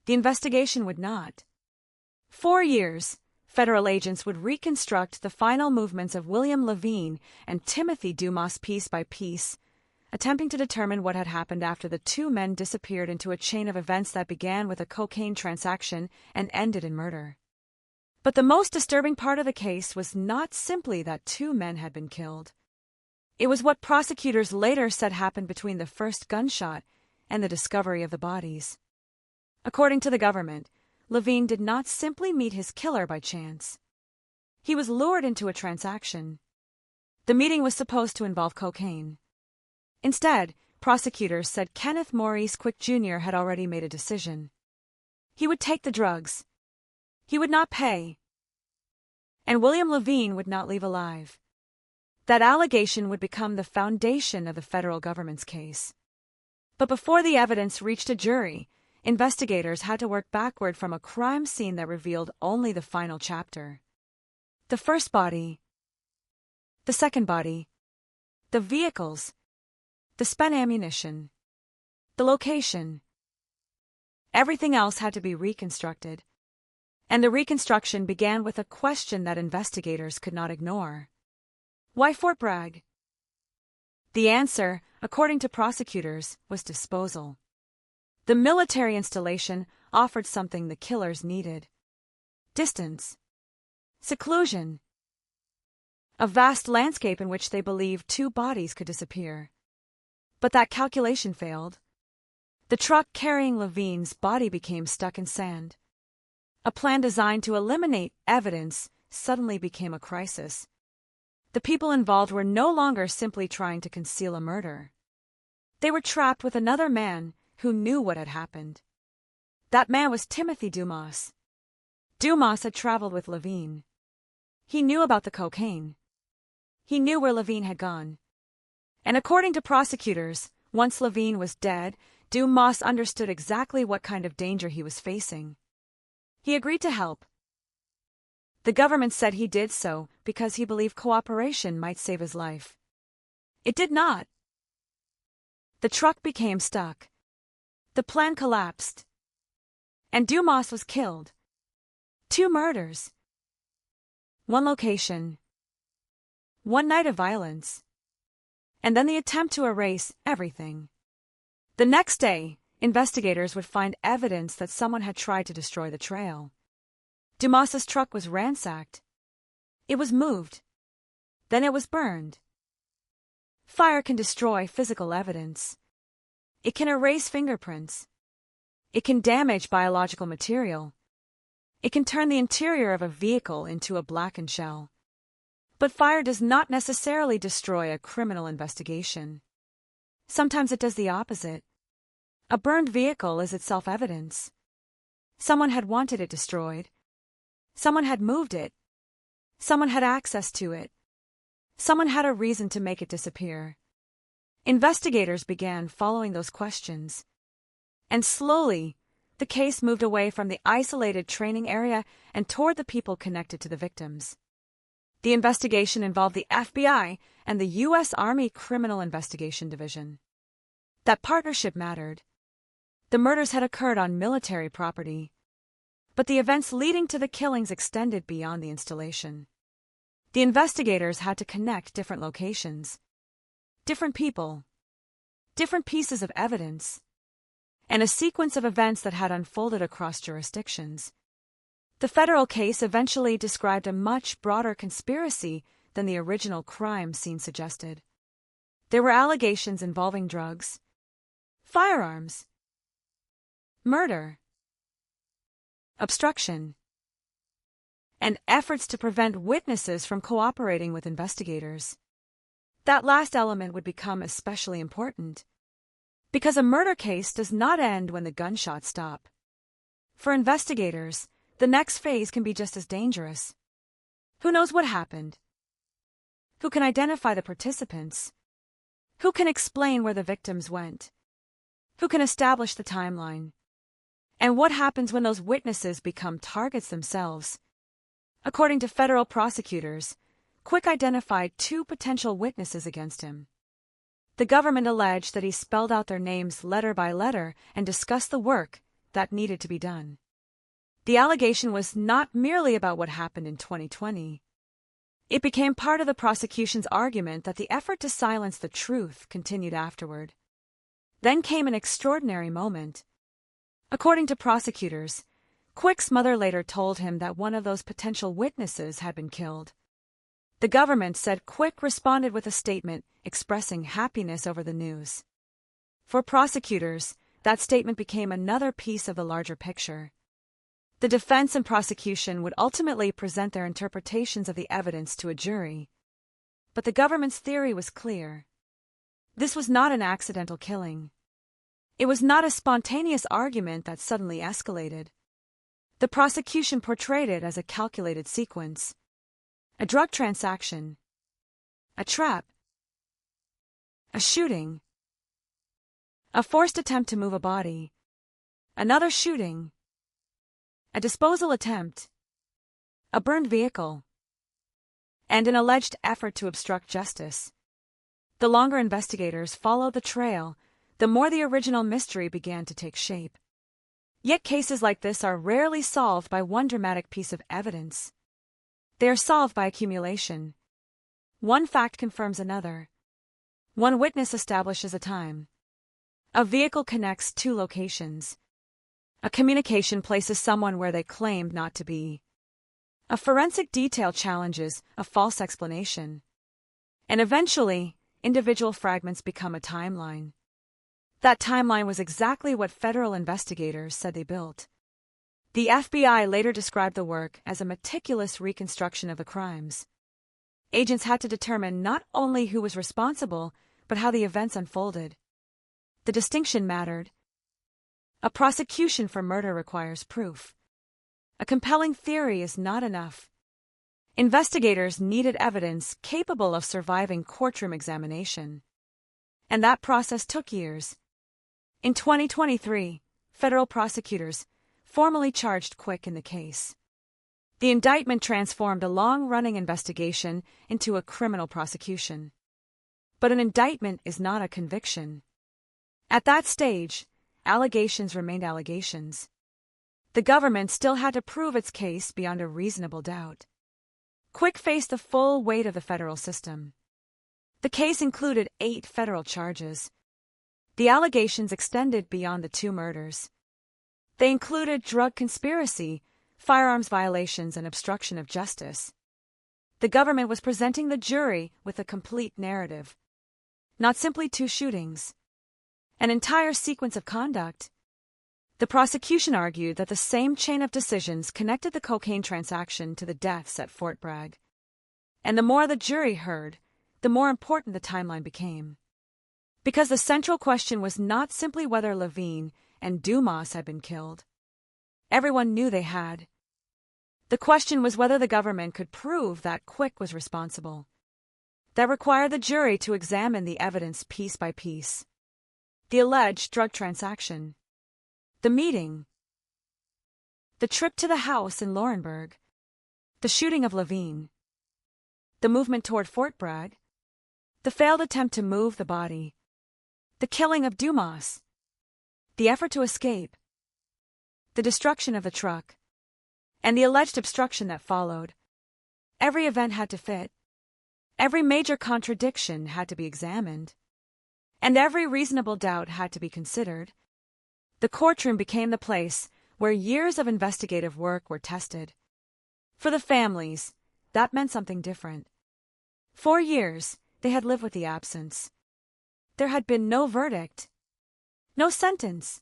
The investigation would not. 4 years. Federal agents would reconstruct the final movements of William Levine and Timothy Dumas piece by piece, attempting to determine what had happened after the 2 men disappeared into a chain of events that began with a cocaine transaction and ended in murder. But the most disturbing part of the case was not simply that 2 men had been killed. It was what prosecutors later said happened between the first gunshot and the discovery of the bodies. According to the government, Levine did not simply meet his killer by chance. He was lured into a transaction. The meeting was supposed to involve cocaine. Instead, prosecutors said Kenneth Maurice Quick Jr. had already made a decision. He would take the drugs. He would not pay. And William Levine would not leave alive. That allegation would become the foundation of the federal government's case. But before the evidence reached a jury, investigators had to work backward from a crime scene that revealed only the final chapter. The first body, the second body, the vehicles, the spent ammunition, the location. Everything else had to be reconstructed. And the reconstruction began with a question that investigators could not ignore. Why Fort Bragg? The answer, according to prosecutors, was disposal. The military installation offered something the killers needed. Distance. Seclusion. A vast landscape in which they believed 2 bodies could disappear. But that calculation failed. The truck carrying Levine's body became stuck in sand. A plan designed to eliminate evidence suddenly became a crisis. The people involved were no longer simply trying to conceal a murder. They were trapped with another man who knew what had happened. That man was Timothy Dumas. Dumas had traveled with Levine. He knew about the cocaine. He knew where Levine had gone. And according to prosecutors, once Levine was dead, Dumas understood exactly what kind of danger he was facing. He agreed to help. The government said he did so because he believed cooperation might save his life. It did not. The truck became stuck. The plan collapsed. And Dumas was killed. 2 murders. 1 location. 1 night of violence. And then the attempt to erase everything. The next day, investigators would find evidence that someone had tried to destroy the trail. Dumas's truck was ransacked. It was moved. Then it was burned. Fire can destroy physical evidence. It can erase fingerprints. It can damage biological material. It can turn the interior of a vehicle into a blackened shell. But fire does not necessarily destroy a criminal investigation. Sometimes it does the opposite. A burned vehicle is itself evidence. Someone had wanted it destroyed. Someone had moved it. Someone had access to it. Someone had a reason to make it disappear. Investigators began following those questions. And slowly, the case moved away from the isolated training area and toward the people connected to the victims. The investigation involved the FBI and the U.S. Army Criminal Investigation Division. That partnership mattered. The murders had occurred on military property, but the events leading to the killings extended beyond the installation. The investigators had to connect different locations, different people, different pieces of evidence, and a sequence of events that had unfolded across jurisdictions. The federal case eventually described a much broader conspiracy than the original crime scene suggested. There were allegations involving drugs, firearms, murder, obstruction, and efforts to prevent witnesses from cooperating with investigators. That last element would become especially important, because a murder case does not end when the gunshots stop. For investigators, the next phase can be just as dangerous. Who knows what happened? Who can identify the participants? Who can explain where the victims went? Who can establish the timeline? And what happens when those witnesses become targets themselves? According to federal prosecutors, Quick identified 2 potential witnesses against him. The government alleged that he spelled out their names letter by letter and discussed the work that needed to be done. The allegation was not merely about what happened in 2020. It became part of the prosecution's argument that the effort to silence the truth continued afterward. Then came an extraordinary moment. According to prosecutors, Quick's mother later told him that one of those potential witnesses had been killed. The government said Quick responded with a statement expressing happiness over the news. For prosecutors, that statement became another piece of the larger picture. The defense and prosecution would ultimately present their interpretations of the evidence to a jury. But the government's theory was clear. This was not an accidental killing. It was not a spontaneous argument that suddenly escalated. The prosecution portrayed it as a calculated sequence. A drug transaction, a trap, a shooting, a forced attempt to move a body, another shooting, a disposal attempt, a burned vehicle, and an alleged effort to obstruct justice. The longer investigators followed the trail, the more the original mystery began to take shape. Yet cases like this are rarely solved by one dramatic piece of evidence. They are solved by accumulation. One fact confirms another. One witness establishes a time. A vehicle connects 2 locations. A communication places someone where they claimed not to be. A forensic detail challenges a false explanation. And eventually, individual fragments become a timeline. That timeline was exactly what federal investigators said they built. The FBI later described the work as a meticulous reconstruction of the crimes. Agents had to determine not only who was responsible, but how the events unfolded. The distinction mattered. A prosecution for murder requires proof. A compelling theory is not enough. Investigators needed evidence capable of surviving courtroom examination. And that process took years. In 2023, federal prosecutors formally charged Quick in the case. The indictment transformed a long-running investigation into a criminal prosecution. But an indictment is not a conviction. At that stage, allegations remained allegations. The government still had to prove its case beyond a reasonable doubt. Quick faced the full weight of the federal system. The case included 8 federal charges. The allegations extended beyond the 2 murders. They included drug conspiracy, firearms violations, and obstruction of justice. The government was presenting the jury with a complete narrative. Not simply 2 shootings. An entire sequence of conduct. The prosecution argued that the same chain of decisions connected the cocaine transaction to the deaths at Fort Bragg. And the more the jury heard, the more important the timeline became. Because the central question was not simply whether Levine and Dumas had been killed. Everyone knew they had. The question was whether the government could prove that Quick was responsible. That required the jury to examine the evidence piece by piece. The alleged drug transaction. The meeting. The trip to the house in Laurenburg. The shooting of Levine. The movement toward Fort Bragg. The failed attempt to move the body. The killing of Dumas. The effort to escape. The destruction of the truck. And the alleged obstruction that followed. Every event had to fit. Every major contradiction had to be examined. And every reasonable doubt had to be considered. The courtroom became the place where years of investigative work were tested. For the families, that meant something different. 4 years, they had lived with the absence. There had been no verdict, no sentence,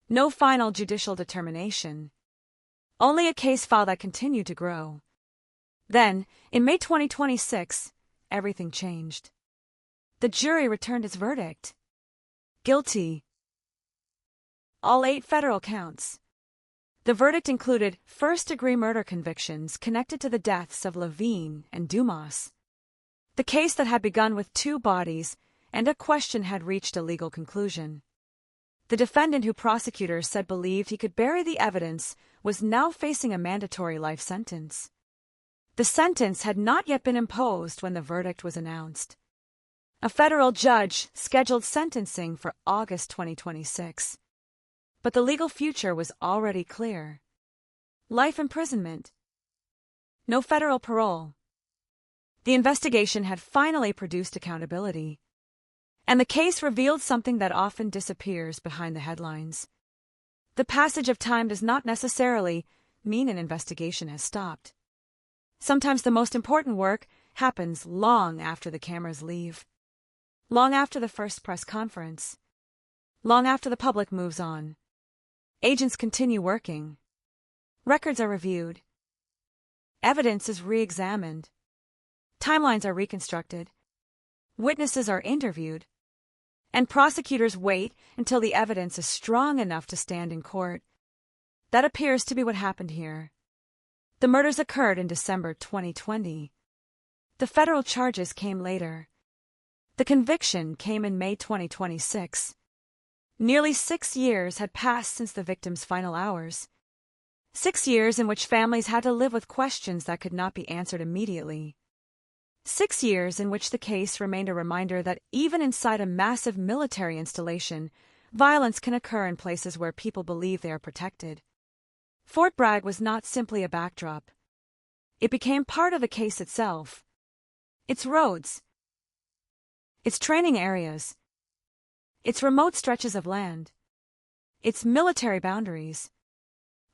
no final judicial determination. Only a case file that continued to grow. Then, in May 2026, everything changed. The jury returned its verdict. Guilty. All 8 federal counts. The verdict included first-degree murder convictions connected to the deaths of Levine and Dumas. The case that had begun with 2 bodies and a question had reached a legal conclusion. The defendant, who prosecutors said believed he could bury the evidence, was now facing a mandatory life sentence. The sentence had not yet been imposed when the verdict was announced. A federal judge scheduled sentencing for August 2026. But the legal future was already clear. Life imprisonment. No federal parole. The investigation had finally produced accountability. And the case revealed something that often disappears behind the headlines. The passage of time does not necessarily mean an investigation has stopped. Sometimes the most important work happens long after the cameras leave. Long after the first press conference. Long after the public moves on. Agents continue working. Records are reviewed. Evidence is re-examined. Timelines are reconstructed. Witnesses are interviewed. And prosecutors wait until the evidence is strong enough to stand in court. That appears to be what happened here. The murders occurred in December 2020. The federal charges came later. The conviction came in May 2026. Nearly 6 years had passed since the victim's final hours. 6 years in which families had to live with questions that could not be answered immediately. 6 years in which the case remained a reminder that even inside a massive military installation, violence can occur in places where people believe they are protected. Fort Bragg was not simply a backdrop. It became part of the case itself. Its roads, its training areas, its remote stretches of land, its military boundaries,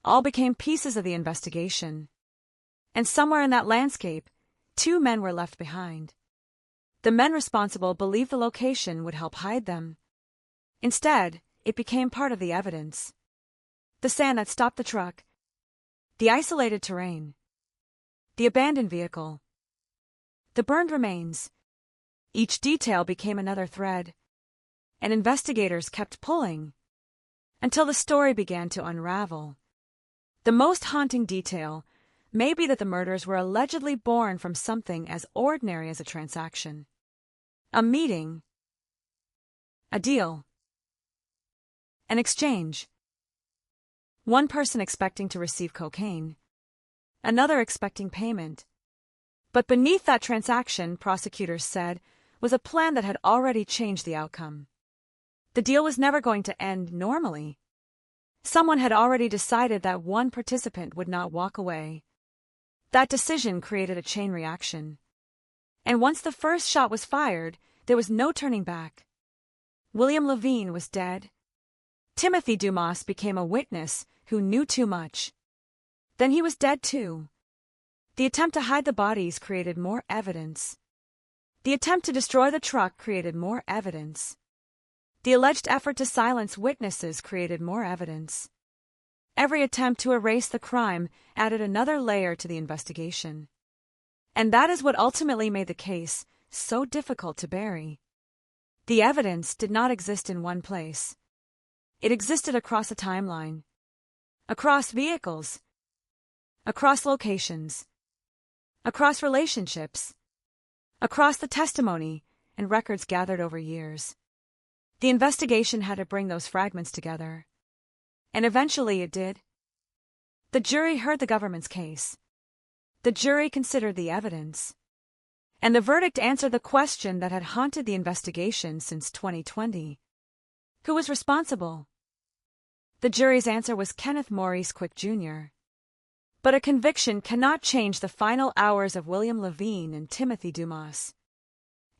all became pieces of the investigation. And somewhere in that landscape, 2 men were left behind. The men responsible believed the location would help hide them. Instead, it became part of the evidence. The sand that stopped the truck, the isolated terrain, the abandoned vehicle, the burned remains. Each detail became another thread, and investigators kept pulling until the story began to unravel. The most haunting detail may be that the murders were allegedly born from something as ordinary as a transaction. A meeting, a deal, an exchange. One person expecting to receive cocaine, another expecting payment. But beneath that transaction, prosecutors said, was a plan that had already changed the outcome. The deal was never going to end normally. Someone had already decided that one participant would not walk away. That decision created a chain reaction. And once the first shot was fired, there was no turning back. William Levine was dead. Timothy Dumas became a witness who knew too much. Then he was dead too. The attempt to hide the bodies created more evidence. The attempt to destroy the truck created more evidence. The alleged effort to silence witnesses created more evidence. Every attempt to erase the crime added another layer to the investigation. And that is what ultimately made the case so difficult to bury. The evidence did not exist in one place. It existed across a timeline, across vehicles, across locations, across relationships, across the testimony and records gathered over years. The investigation had to bring those fragments together. And eventually it did. The jury heard the government's case. The jury considered the evidence. And the verdict answered the question that had haunted the investigation since 2020. Who was responsible? The jury's answer was Kenneth Maurice Quick Jr. But a conviction cannot change the final hours of William Levine and Timothy Dumas.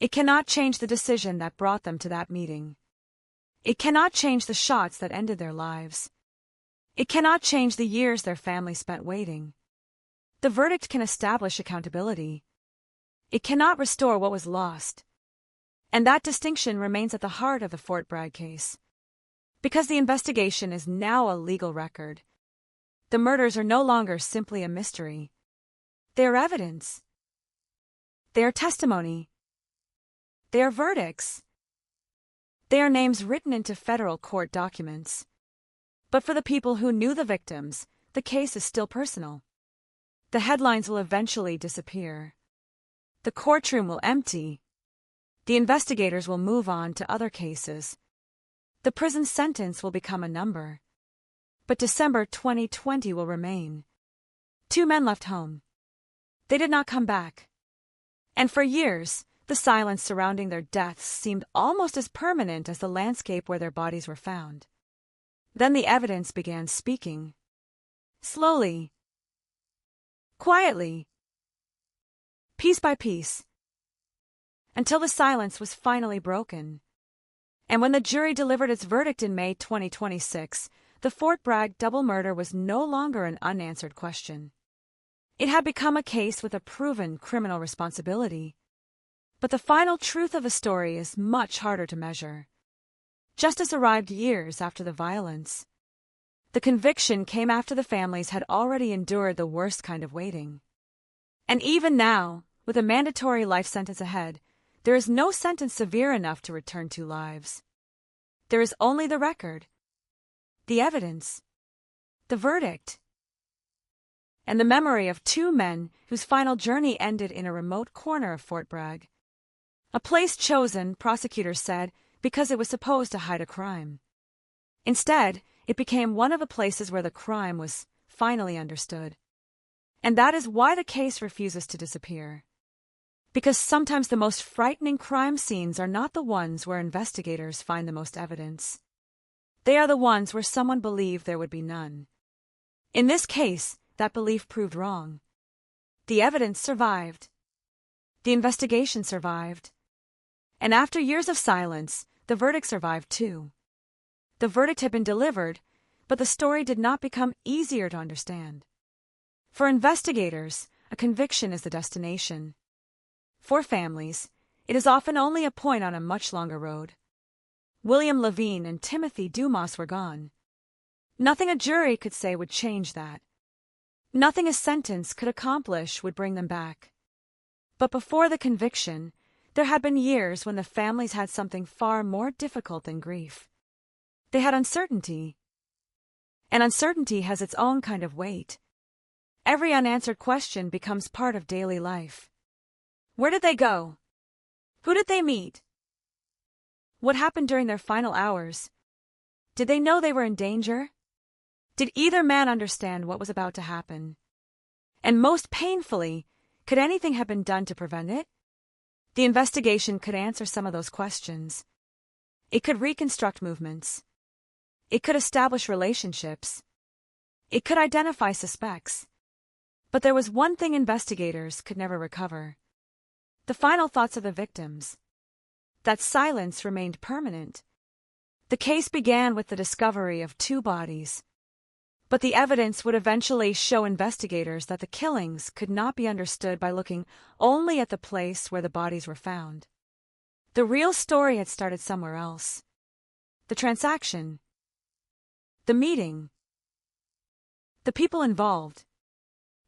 It cannot change the decision that brought them to that meeting. It cannot change the shots that ended their lives. It cannot change the years their family spent waiting. The verdict can establish accountability. It cannot restore what was lost. And that distinction remains at the heart of the Fort Bragg case. Because the investigation is now a legal record, the murders are no longer simply a mystery. They are evidence. They are testimony. They are verdicts. They are names written into federal court documents. But for the people who knew the victims, the case is still personal. The headlines will eventually disappear. The courtroom will empty. The investigators will move on to other cases. The prison sentence will become a number. But December 2020 will remain. 2 men left home. They did not come back. And for years, the silence surrounding their deaths seemed almost as permanent as the landscape where their bodies were found. Then the evidence began speaking. Slowly. Quietly. Piece by piece. Until the silence was finally broken. And when the jury delivered its verdict in May 2026, the Fort Bragg double murder was no longer an unanswered question. It had become a case with a proven criminal responsibility. But the final truth of a story is much harder to measure. Justice arrived years after the violence. The conviction came after the families had already endured the worst kind of waiting. And even now, with a mandatory life sentence ahead, there is no sentence severe enough to return 2 lives. There is only the record, the evidence, the verdict, and the memory of 2 men whose final journey ended in a remote corner of Fort Bragg. A place chosen, prosecutors said, because it was supposed to hide a crime. Instead, it became one of the places where the crime was finally understood. And that is why the case refuses to disappear. Because sometimes the most frightening crime scenes are not the ones where investigators find the most evidence. They are the ones where someone believed there would be none. In this case, that belief proved wrong. The evidence survived. The investigation survived. And after years of silence, the verdict survived too. The verdict had been delivered, but the story did not become easier to understand. For investigators, a conviction is the destination. For families, it is often only a point on a much longer road. William Levine and Timothy Dumas were gone. Nothing a jury could say would change that. Nothing a sentence could accomplish would bring them back. But before the conviction, there had been years when the families had something far more difficult than grief. They had uncertainty. And uncertainty has its own kind of weight. Every unanswered question becomes part of daily life. Where did they go? Who did they meet? What happened during their final hours? Did they know they were in danger? Did either man understand what was about to happen? And most painfully, could anything have been done to prevent it? The investigation could answer some of those questions. It could reconstruct movements. It could establish relationships. It could identify suspects. But there was one thing investigators could never recover. The final thoughts of the victims. That silence remained permanent. The case began with the discovery of 2 bodies. But the evidence would eventually show investigators that the killings could not be understood by looking only at the place where the bodies were found. The real story had started somewhere else. The transaction. The meeting. The people involved.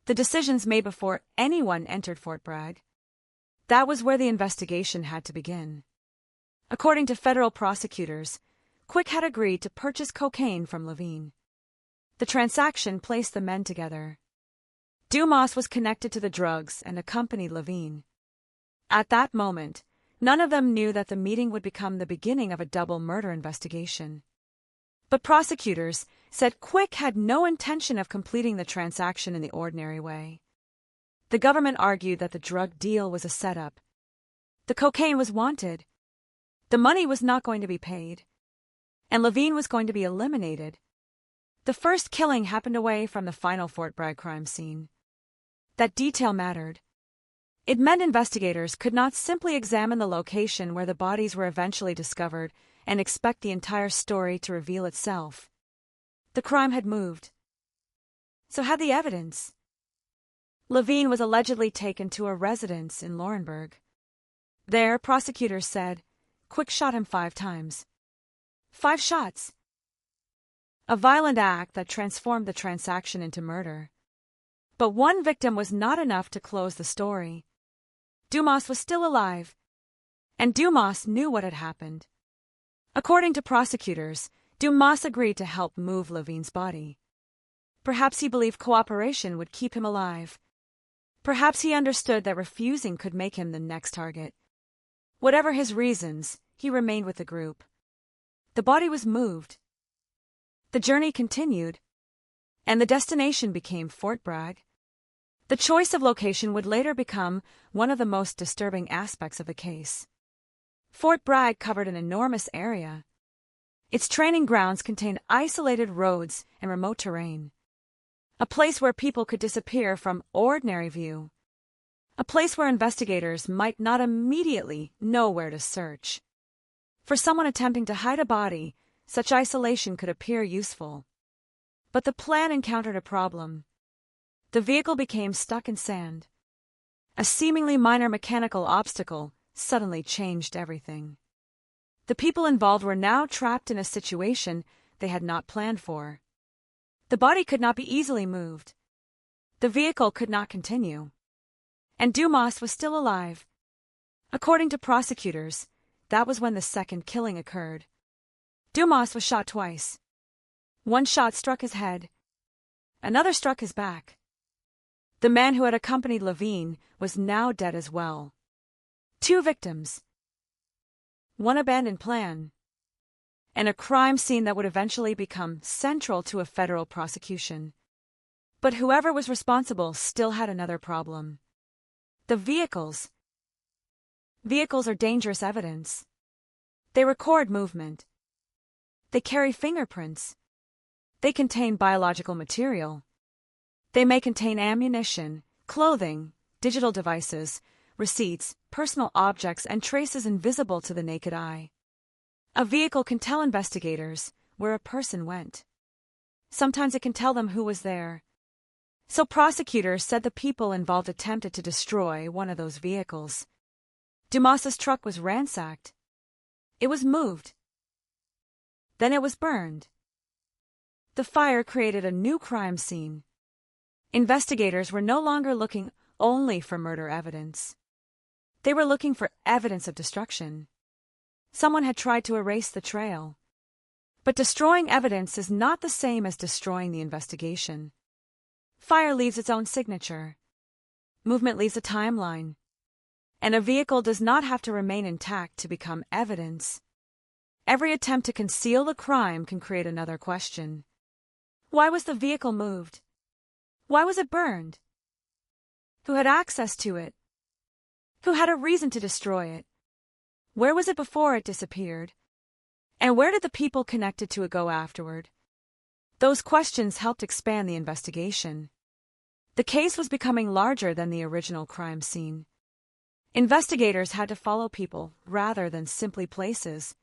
The decisions made before anyone entered Fort Bragg. That was where the investigation had to begin. According to federal prosecutors, Quick had agreed to purchase cocaine from Levine. The transaction placed the men together. Dumas was connected to the drugs and accompanied Levine. At that moment, none of them knew that the meeting would become the beginning of a double murder investigation. But prosecutors said Quick had no intention of completing the transaction in the ordinary way. The government argued that the drug deal was a setup. The cocaine was wanted. The money was not going to be paid. And Levine was going to be eliminated. The first killing happened away from the final Fort Bragg crime scene. That detail mattered. It meant investigators could not simply examine the location where the bodies were eventually discovered and expect the entire story to reveal itself. The crime had moved. So had the evidence. Levine was allegedly taken to a residence in Laurenburg. There, prosecutors said, Quick shot him 5 times. 5 shots. A violent act that transformed the transaction into murder. But one victim was not enough to close the story. Dumas was still alive, and Dumas knew what had happened. According to prosecutors, Dumas agreed to help move Levine's body. Perhaps he believed cooperation would keep him alive. Perhaps he understood that refusing could make him the next target. Whatever his reasons, he remained with the group. The body was moved. The journey continued, and the destination became Fort Bragg. The choice of location would later become one of the most disturbing aspects of the case. Fort Bragg covered an enormous area. Its training grounds contained isolated roads and remote terrain. A place where people could disappear from ordinary view. A place where investigators might not immediately know where to search. For someone attempting to hide a body, such isolation could appear useful. But the plan encountered a problem. The vehicle became stuck in sand. A seemingly minor mechanical obstacle suddenly changed everything. The people involved were now trapped in a situation they had not planned for. The body could not be easily moved. The vehicle could not continue. And Dumas was still alive. According to prosecutors, that was when the second killing occurred. Dumas was shot twice. One shot struck his head. Another struck his back. The man who had accompanied Levine was now dead as well. 2 victims. One abandoned plan. And a crime scene that would eventually become central to a federal prosecution. But whoever was responsible still had another problem. The vehicles. Vehicles are dangerous evidence. They record movement. They carry fingerprints. They contain biological material. They may contain ammunition, clothing, digital devices, receipts, personal objects, and traces invisible to the naked eye. A vehicle can tell investigators where a person went. Sometimes it can tell them who was there. So prosecutors said the people involved attempted to destroy one of those vehicles. Dumas's truck was ransacked. It was moved. Then it was burned. The fire created a new crime scene. Investigators were no longer looking only for murder evidence. They were looking for evidence of destruction. Someone had tried to erase the trail. But destroying evidence is not the same as destroying the investigation. Fire leaves its own signature. Movement leaves a timeline. And a vehicle does not have to remain intact to become evidence. Every attempt to conceal the crime can create another question. Why was the vehicle moved? Why was it burned? Who had access to it? Who had a reason to destroy it? Where was it before it disappeared? And where did the people connected to it go afterward? Those questions helped expand the investigation. The case was becoming larger than the original crime scene. Investigators had to follow people rather than simply places.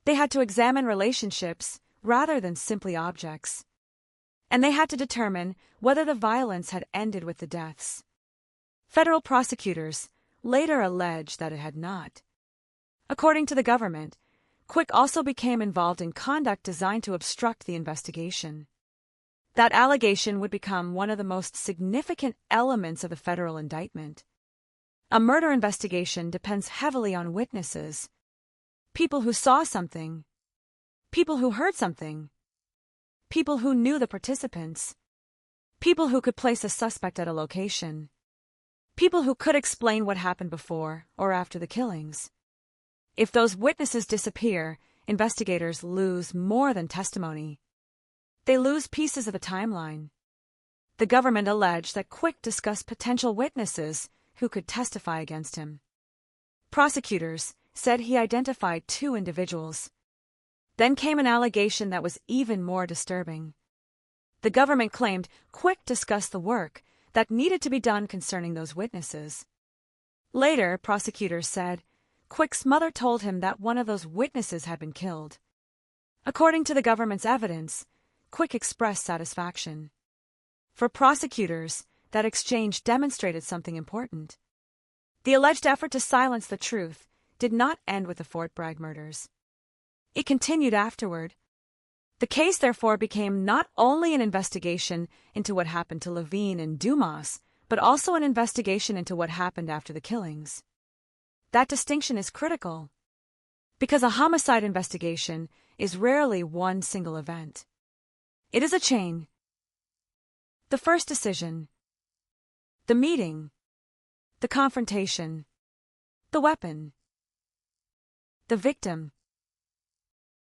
They had to examine relationships rather than simply objects. And they had to determine whether the violence had ended with the deaths. Federal prosecutors later alleged that it had not. According to the government, Quick also became involved in conduct designed to obstruct the investigation. That allegation would become one of the most significant elements of the federal indictment. A murder investigation depends heavily on witnesses. People who saw something. People who heard something. People who knew the participants. People who could place a suspect at a location. People who could explain what happened before or after the killings. If those witnesses disappear, investigators lose more than testimony. They lose pieces of a timeline. The government alleged that Quick discussed potential witnesses who could testify against him. Prosecutors said he identified 2 individuals. Then came an allegation that was even more disturbing. The government claimed Quick discussed the work that needed to be done concerning those witnesses. Later, prosecutors said Quick's mother told him that one of those witnesses had been killed. According to the government's evidence, Quick expressed satisfaction. For prosecutors, that exchange demonstrated something important. The alleged effort to silence the truth did not end with the Fort Bragg murders. It continued afterward. The case, therefore, became not only an investigation into what happened to Levine and Dumas, but also an investigation into what happened after the killings. That distinction is critical, because a homicide investigation is rarely one single event. It is a chain. The first decision, the meeting, the confrontation, the weapon, the victim,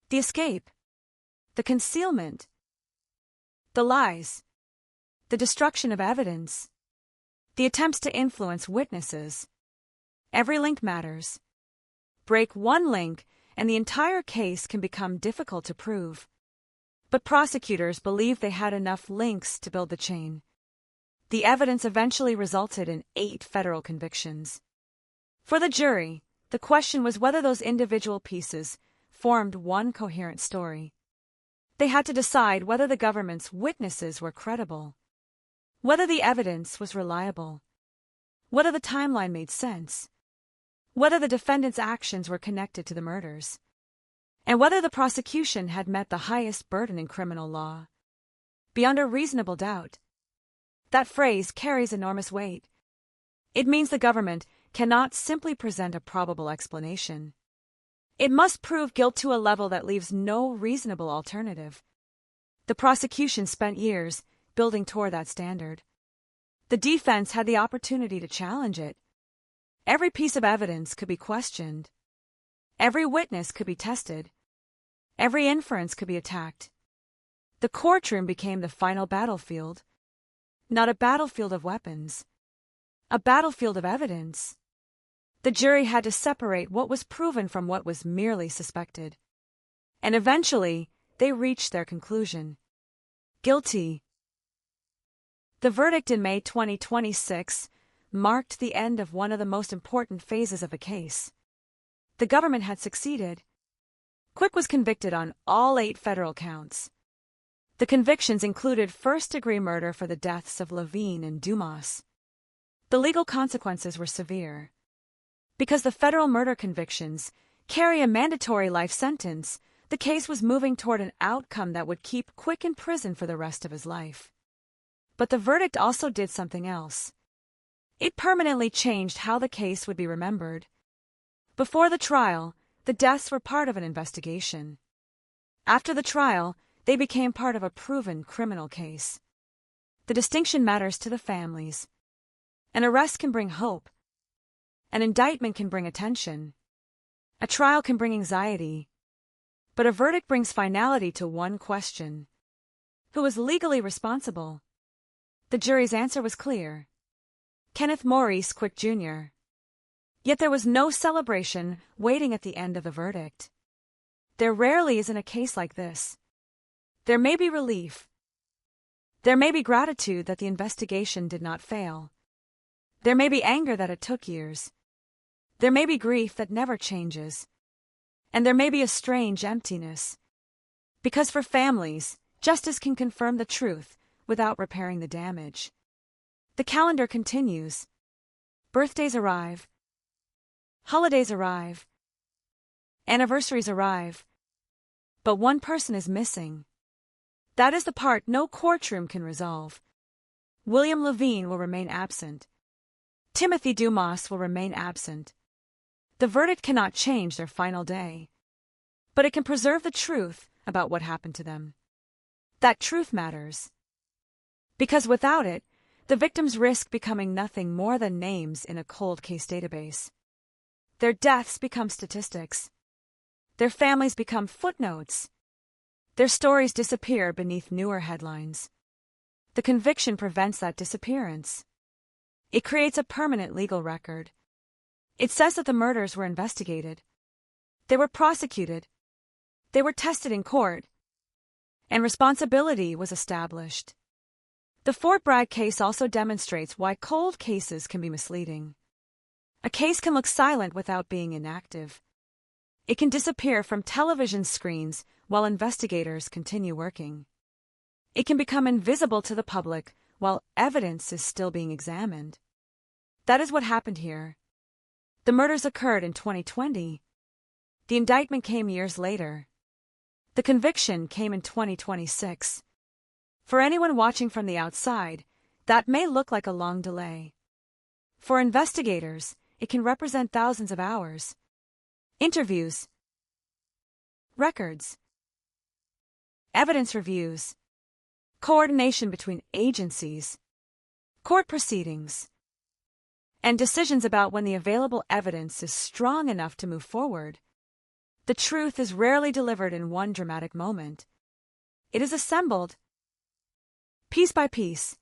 the escape, the concealment, the lies, the destruction of evidence, the attempts to influence witnesses. Every link matters. Break one link, and the entire case can become difficult to prove. But prosecutors believed they had enough links to build the chain. The evidence eventually resulted in 8 federal convictions. For the jury, the question was whether those individual pieces formed one coherent story. They had to decide whether the government's witnesses were credible, whether the evidence was reliable, whether the timeline made sense, whether the defendant's actions were connected to the murders, and whether the prosecution had met the highest burden in criminal law. Beyond a reasonable doubt. That phrase carries enormous weight. It means the government cannot simply present a probable explanation. It must prove guilt to a level that leaves no reasonable alternative. The prosecution spent years building toward that standard. The defense had the opportunity to challenge it. Every piece of evidence could be questioned. Every witness could be tested. Every inference could be attacked. The courtroom became the final battlefield. Not a battlefield of weapons. A battlefield of evidence. The jury had to separate what was proven from what was merely suspected. And eventually, they reached their conclusion. Guilty. The verdict in May 2026 marked the end of one of the most important phases of the case. The government had succeeded. Quick was convicted on all 8 federal counts. The convictions included first-degree murder for the deaths of Levine and Dumas. The legal consequences were severe. Because the federal murder convictions carry a mandatory life sentence, the case was moving toward an outcome that would keep Quick in prison for the rest of his life. But the verdict also did something else. It permanently changed how the case would be remembered. Before the trial, the deaths were part of an investigation. After the trial, they became part of a proven criminal case. The distinction matters to the families. An arrest can bring hope. An indictment can bring attention. A trial can bring anxiety. But a verdict brings finality to one question. Who was legally responsible? The jury's answer was clear. Kenneth Maurice Quick Jr. Yet there was no celebration waiting at the end of the verdict. There rarely is in a case like this. There may be relief. There may be gratitude that the investigation did not fail. There may be anger that it took years. There may be grief that never changes. And there may be a strange emptiness. Because for families, justice can confirm the truth without repairing the damage. The calendar continues. Birthdays arrive. Holidays arrive. Anniversaries arrive. But one person is missing. That is the part no courtroom can resolve. William Levine will remain absent. Timothy Dumas will remain absent. The verdict cannot change their final day, but it can preserve the truth about what happened to them. That truth matters. Because without it, the victims risk becoming nothing more than names in a cold case database. Their deaths become statistics. Their families become footnotes. Their stories disappear beneath newer headlines. The conviction prevents that disappearance. It creates a permanent legal record. It says that the murders were investigated. They were prosecuted. They were tested in court. And responsibility was established. The Fort Bragg case also demonstrates why cold cases can be misleading. A case can look silent without being inactive. It can disappear from television screens while investigators continue working. It can become invisible to the public while evidence is still being examined. That is what happened here. The murders occurred in 2020. The indictment came years later. The conviction came in 2026. For anyone watching from the outside, that may look like a long delay. For investigators, it can represent thousands of hours. Interviews, records, evidence reviews, coordination between agencies, court proceedings, and decisions about when the available evidence is strong enough to move forward. The truth is rarely delivered in one dramatic moment. It is assembled piece by piece.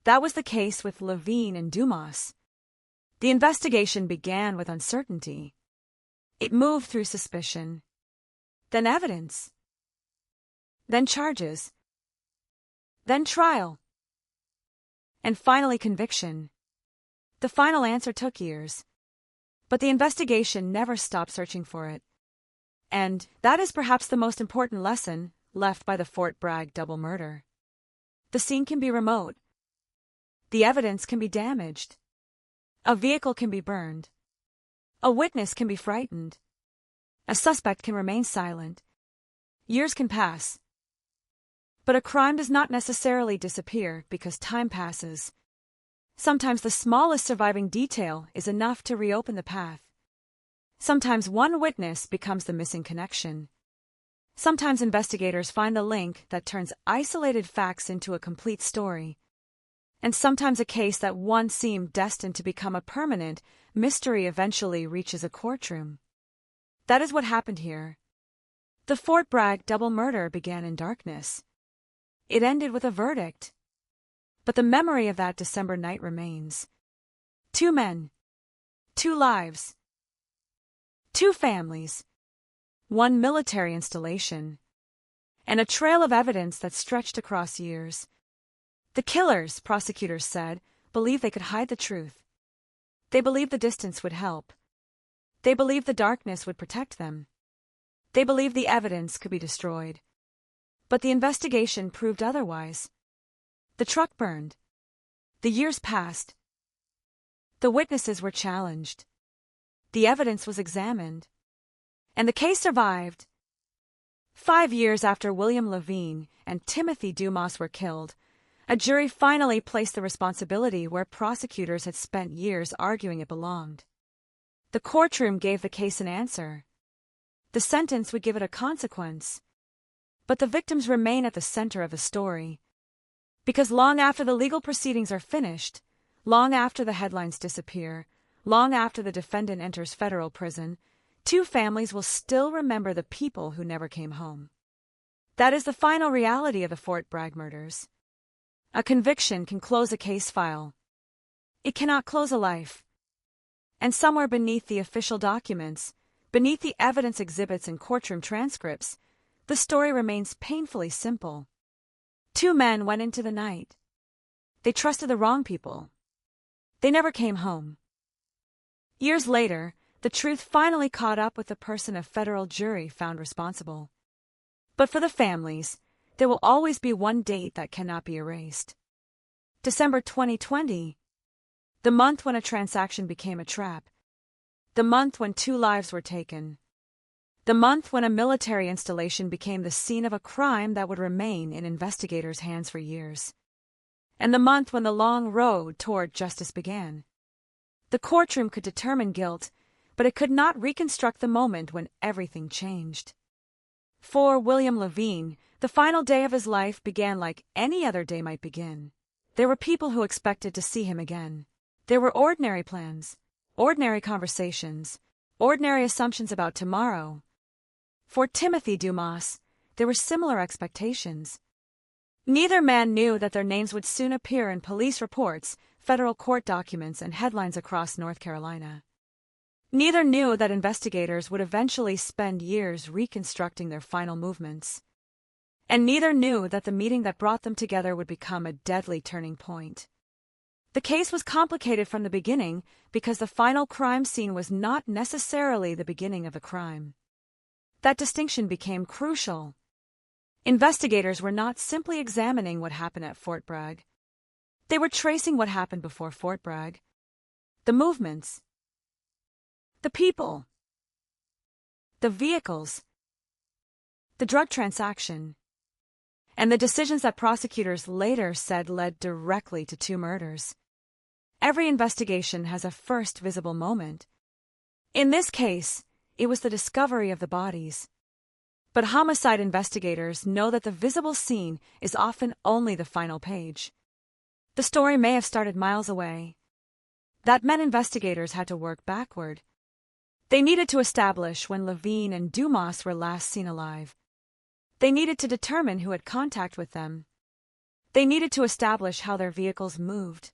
That was the case with Levine and Dumas. The investigation began with uncertainty. It moved through suspicion, then evidence, then charges, then trial, and finally conviction. The final answer took years, but the investigation never stopped searching for it. And that is perhaps the most important lesson left by the Fort Bragg double murder. The scene can be remote. The evidence can be damaged. A vehicle can be burned. A witness can be frightened. A suspect can remain silent. Years can pass. But a crime does not necessarily disappear because time passes. Sometimes the smallest surviving detail is enough to reopen the path. Sometimes one witness becomes the missing connection. Sometimes investigators find the link that turns isolated facts into a complete story. And sometimes a case that once seemed destined to become a permanent mystery eventually reaches a courtroom. That is what happened here. The Fort Bragg double murder began in darkness. It ended with a verdict. But the memory of that December night remains. 2 men, 2 lives, 2 families, 1 military installation, and a trail of evidence that stretched across years. The killers, prosecutors said, believed they could hide the truth. They believed the distance would help. They believed the darkness would protect them. They believed the evidence could be destroyed. But the investigation proved otherwise. The truck burned. The years passed. The witnesses were challenged. The evidence was examined. And the case survived. 5 years after William Levine and Timothy Dumas were killed, a jury finally placed the responsibility where prosecutors had spent years arguing it belonged. The courtroom gave the case an answer. The sentence would give it a consequence. But the victims remain at the center of the story. Because long after the legal proceedings are finished, long after the headlines disappear, long after the defendant enters federal prison, 2 families will still remember the people who never came home. That is the final reality of the Fort Bragg murders. A conviction can close a case file. It cannot close a life. And somewhere beneath the official documents, beneath the evidence exhibits and courtroom transcripts, the story remains painfully simple. 2 men went into the night. They trusted the wrong people. They never came home. Years later, the truth finally caught up with the person a federal jury found responsible. But for the families, there will always be one date that cannot be erased. December 2020, the month when a transaction became a trap. The month when 2 lives were taken. The month when a military installation became the scene of a crime that would remain in investigators' hands for years. And the month when the long road toward justice began. The courtroom could determine guilt, but it could not reconstruct the moment when everything changed. For William Levine, The final day of his life began like any other day might begin. There were people who expected to see him again. There were ordinary plans, ordinary conversations, ordinary assumptions about tomorrow. For Timothy Dumas, there were similar expectations. Neither man knew that their names would soon appear in police reports, federal court documents, and headlines across North Carolina. Neither knew that investigators would eventually spend years reconstructing their final movements. And neither knew that the meeting that brought them together would become a deadly turning point. The case was complicated from the beginning because the final crime scene was not necessarily the beginning of a crime. That distinction became crucial. Investigators were not simply examining what happened at Fort Bragg. They were tracing what happened before Fort Bragg. The movements, the people, the vehicles, the drug transaction, and the decisions that prosecutors later said led directly to 2 murders. Every investigation has a first visible moment. In this case, it was the discovery of the bodies. But homicide investigators know that the visible scene is often only the final page. The story may have started miles away. That meant investigators had to work backward. They needed to establish when Levine and Dumas were last seen alive. They needed to determine who had contact with them. They needed to establish how their vehicles moved.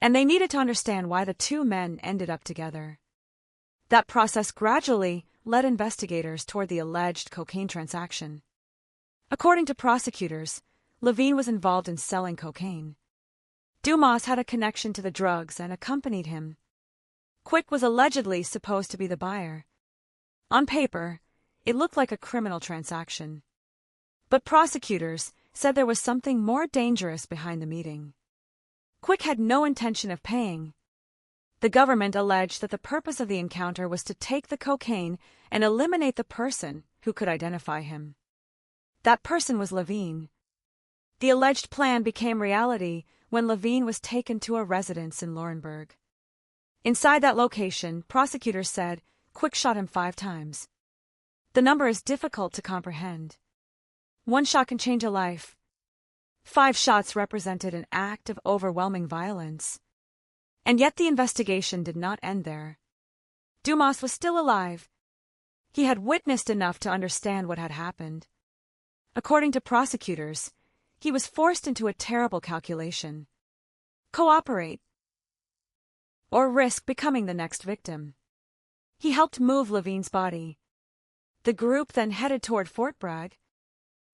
And they needed to understand why the 2 men ended up together. That process gradually led investigators toward the alleged cocaine transaction. According to prosecutors, Levine was involved in selling cocaine. Dumas had a connection to the drugs and accompanied him. Quick was allegedly supposed to be the buyer. On paper, it looked like a criminal transaction. But prosecutors said there was something more dangerous behind the meeting. Quick had no intention of paying. The government alleged that the purpose of the encounter was to take the cocaine and eliminate the person who could identify him. That person was Levine. The alleged plan became reality when Levine was taken to a residence in Laurinburg. Inside that location, prosecutors said Quick shot him 5 times. The number is difficult to comprehend. 1 shot can change a life. 5 shots represented an act of overwhelming violence. And yet the investigation did not end there. Dumas was still alive. He had witnessed enough to understand what had happened. According to prosecutors, he was forced into a terrible calculation. Cooperate, or risk becoming the next victim. He helped move Levine's body. The group then headed toward Fort Bragg.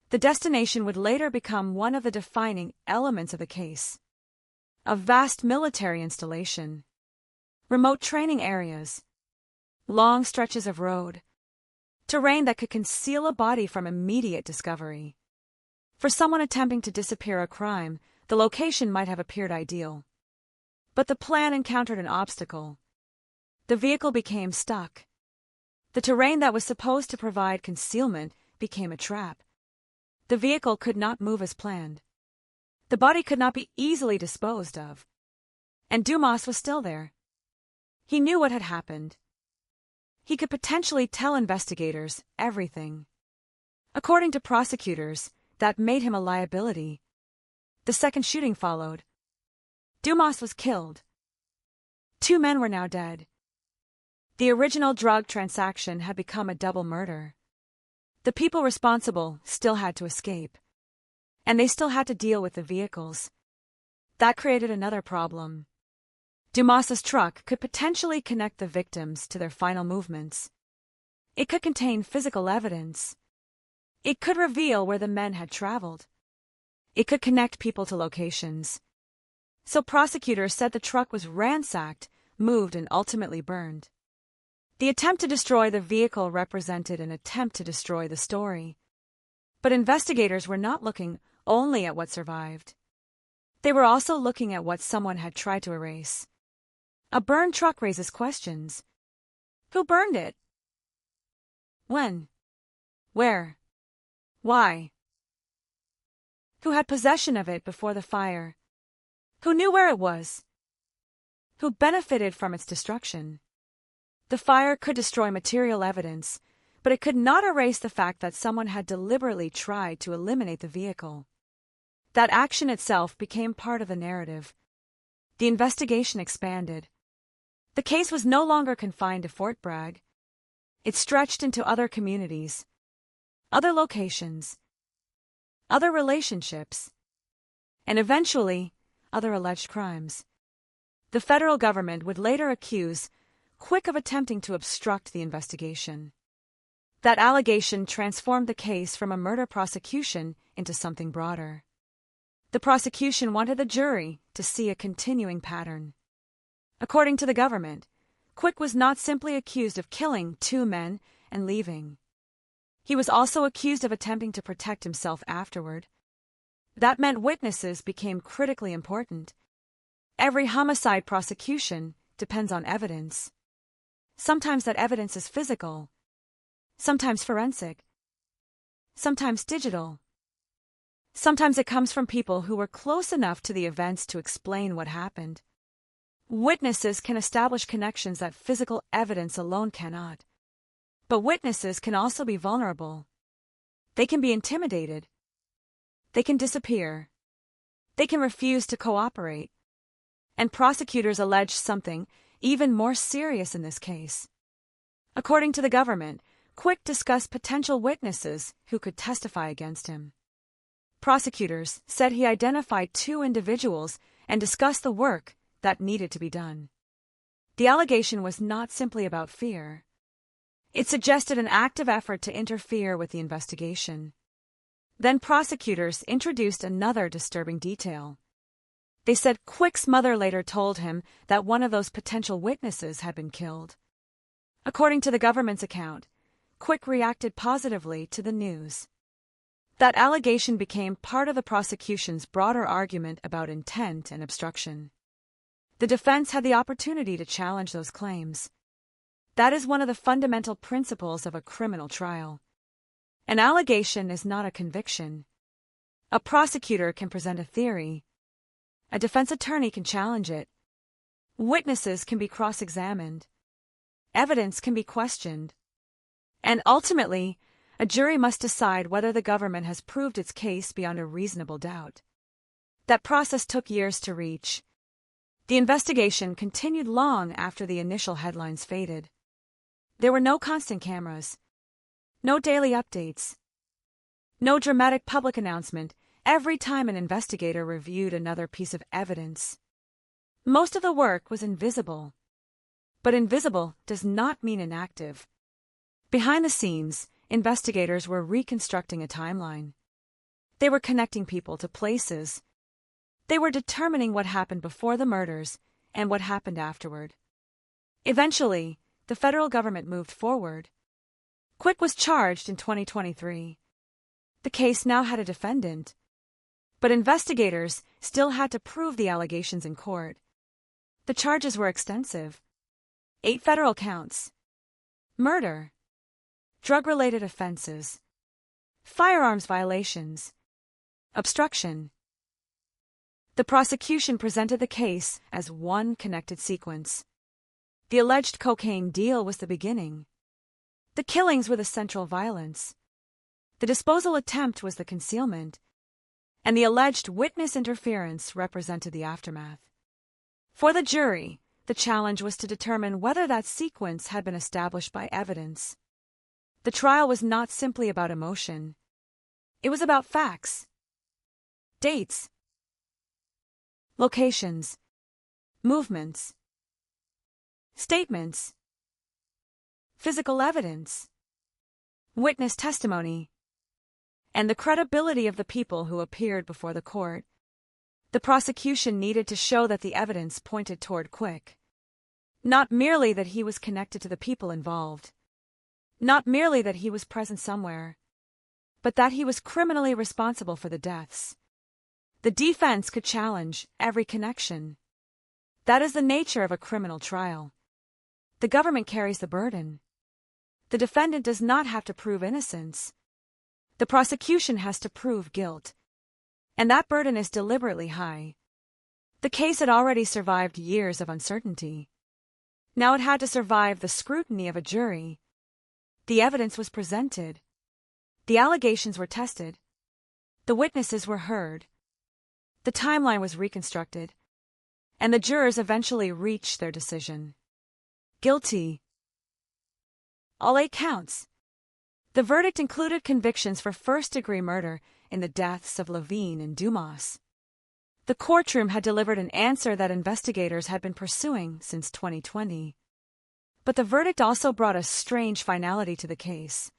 The destination would later become one of the defining elements of the case. A vast military installation, remote training areas, long stretches of road, terrain that could conceal a body from immediate discovery. For someone attempting to disappear a crime, the location might have appeared ideal. But the plan encountered an obstacle. The vehicle became stuck. The terrain that was supposed to provide concealment became a trap. The vehicle could not move as planned. The body could not be easily disposed of. And Dumas was still there. He knew what had happened. He could potentially tell investigators everything. According to prosecutors, that made him a liability. The second shooting followed. Dumas was killed. 2 men were now dead. The original drug transaction had become a double murder. The people responsible still had to escape. And they still had to deal with the vehicles. That created another problem. Dumas's truck could potentially connect the victims to their final movements. It could contain physical evidence. It could reveal where the men had traveled. It could connect people to locations. So prosecutors said the truck was ransacked, moved, and ultimately burned. The attempt to destroy the vehicle represented an attempt to destroy the story. But investigators were not looking only at what survived. They were also looking at what someone had tried to erase. A burned truck raises questions. Who burned it? When? Where? Why? Who had possession of it before the fire? Who knew where it was? Who benefited from its destruction? The fire could destroy material evidence, but it could not erase the fact that someone had deliberately tried to eliminate the vehicle. That action itself became part of the narrative. The investigation expanded. The case was no longer confined to Fort Bragg. It stretched into other communities, other locations, other relationships, and eventually, other alleged crimes. The federal government would later accuse Quick of attempting to obstruct the investigation. That allegation transformed the case from a murder prosecution into something broader. The prosecution wanted the jury to see a continuing pattern. According to the government, Quick was not simply accused of killing 2 men and leaving. He was also accused of attempting to protect himself afterward. That meant witnesses became critically important. Every homicide prosecution depends on evidence. Sometimes that evidence is physical, sometimes forensic, sometimes digital. Sometimes it comes from people who were close enough to the events to explain what happened. Witnesses can establish connections that physical evidence alone cannot. But witnesses can also be vulnerable. They can be intimidated. They can disappear. They can refuse to cooperate. And prosecutors allege something even more serious in this case. According to the government, Quick discussed potential witnesses who could testify against him. Prosecutors said he identified 2 individuals and discussed the work that needed to be done. The allegation was not simply about fear. It suggested an active effort to interfere with the investigation. Then prosecutors introduced another disturbing detail. They said Quick's mother later told him that one of those potential witnesses had been killed. According to the government's account, Quick reacted positively to the news. That allegation became part of the prosecution's broader argument about intent and obstruction. The defense had the opportunity to challenge those claims. That is one of the fundamental principles of a criminal trial. An allegation is not a conviction. A prosecutor can present a theory. A defense attorney can challenge it. Witnesses can be cross-examined. Evidence can be questioned. And ultimately, a jury must decide whether the government has proved its case beyond a reasonable doubt. That process took years to reach. The investigation continued long after the initial headlines faded. There were no constant cameras, no daily updates, no dramatic public announcement every time an investigator reviewed another piece of evidence. Most of the work was invisible. But invisible does not mean inactive. Behind the scenes, investigators were reconstructing a timeline. They were connecting people to places. They were determining what happened before the murders and what happened afterward. Eventually, the federal government moved forward. Quick was charged in 2023. The case now had a defendant. But investigators still had to prove the allegations in court. The charges were extensive. 8 federal counts. Murder. Drug-related offenses. Firearms violations. Obstruction. The prosecution presented the case as one connected sequence. The alleged cocaine deal was the beginning. The killings were the central violence. The disposal attempt was the concealment. And the alleged witness interference represented the aftermath. For the jury, the challenge was to determine whether that sequence had been established by evidence. The trial was not simply about emotion. It was about facts, dates, locations, movements, statements, physical evidence, witness testimony, and the credibility of the people who appeared before the court. The prosecution needed to show that the evidence pointed toward Quick. Not merely that he was connected to the people involved. Not merely that he was present somewhere. But that he was criminally responsible for the deaths. The defense could challenge every connection. That is the nature of a criminal trial. The government carries the burden. The defendant does not have to prove innocence. The prosecution has to prove guilt. And that burden is deliberately high. The case had already survived years of uncertainty. Now it had to survive the scrutiny of a jury. The evidence was presented. The allegations were tested. The witnesses were heard. The timeline was reconstructed. And the jurors eventually reached their decision. Guilty. All 8 counts. The verdict included convictions for first-degree murder in the deaths of Levine and Dumas. The courtroom had delivered an answer that investigators had been pursuing since 2020. But the verdict also brought a strange finality to the case.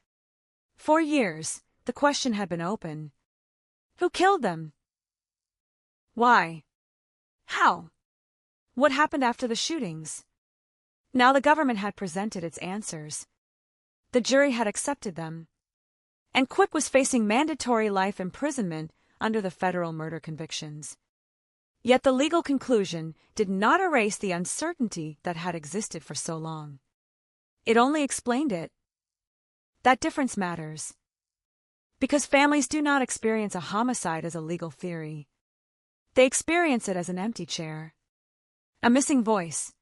For years, the question had been open. Who killed them? Why? How? What happened after the shootings? Now the government had presented its answers. The jury had accepted them. And Quick was facing mandatory life imprisonment under the federal murder convictions. Yet the legal conclusion did not erase the uncertainty that had existed for so long. It only explained it. That difference matters. Because families do not experience a homicide as a legal theory. They experience it as an empty chair. A missing voice.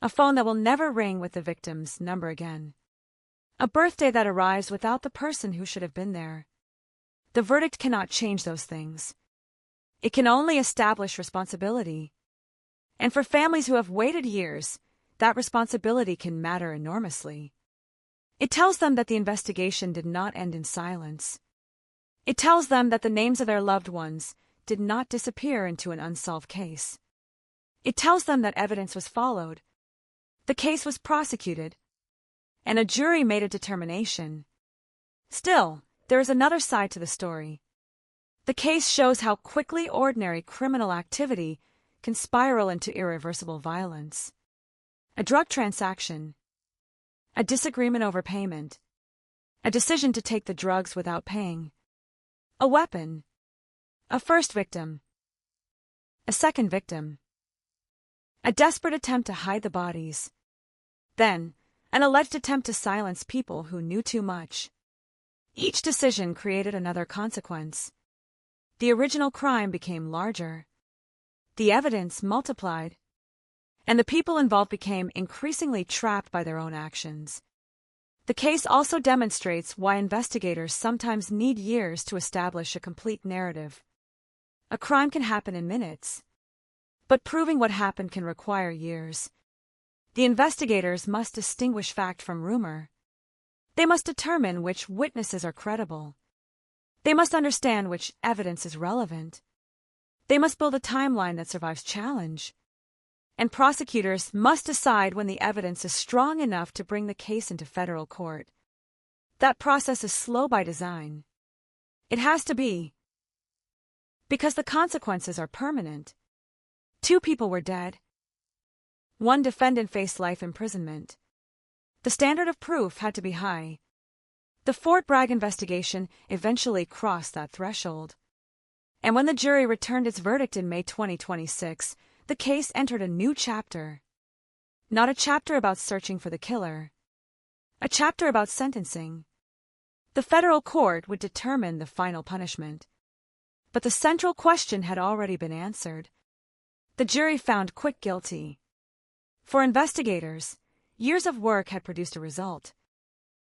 A phone that will never ring with the victim's number again. A birthday that arrives without the person who should have been there. The verdict cannot change those things. It can only establish responsibility. And for families who have waited years, that responsibility can matter enormously. It tells them that the investigation did not end in silence. It tells them that the names of their loved ones did not disappear into an unsolved case. It tells them that evidence was followed. The case was prosecuted. And a jury made a determination. Still, there is another side to the story. The case shows how quickly ordinary criminal activity can spiral into irreversible violence. A drug transaction. A disagreement over payment. A decision to take the drugs without paying. A weapon. A first victim. A second victim. A desperate attempt to hide the bodies. Then, an alleged attempt to silence people who knew too much. Each decision created another consequence. The original crime became larger. The evidence multiplied. And the people involved became increasingly trapped by their own actions. The case also demonstrates why investigators sometimes need years to establish a complete narrative. A crime can happen in minutes. But proving what happened can require years. The investigators must distinguish fact from rumor. They must determine which witnesses are credible. They must understand which evidence is relevant. They must build a timeline that survives challenge. And prosecutors must decide when the evidence is strong enough to bring the case into federal court. That process is slow by design. It has to be. Because the consequences are permanent. 2 people were dead. 1 defendant faced life imprisonment. The standard of proof had to be high. The Fort Bragg investigation eventually crossed that threshold. And when the jury returned its verdict in May 2026, the case entered a new chapter. Not a chapter about searching for the killer. A chapter about sentencing. The federal court would determine the final punishment. But the central question had already been answered. The jury found Quick guilty. For investigators, years of work had produced a result.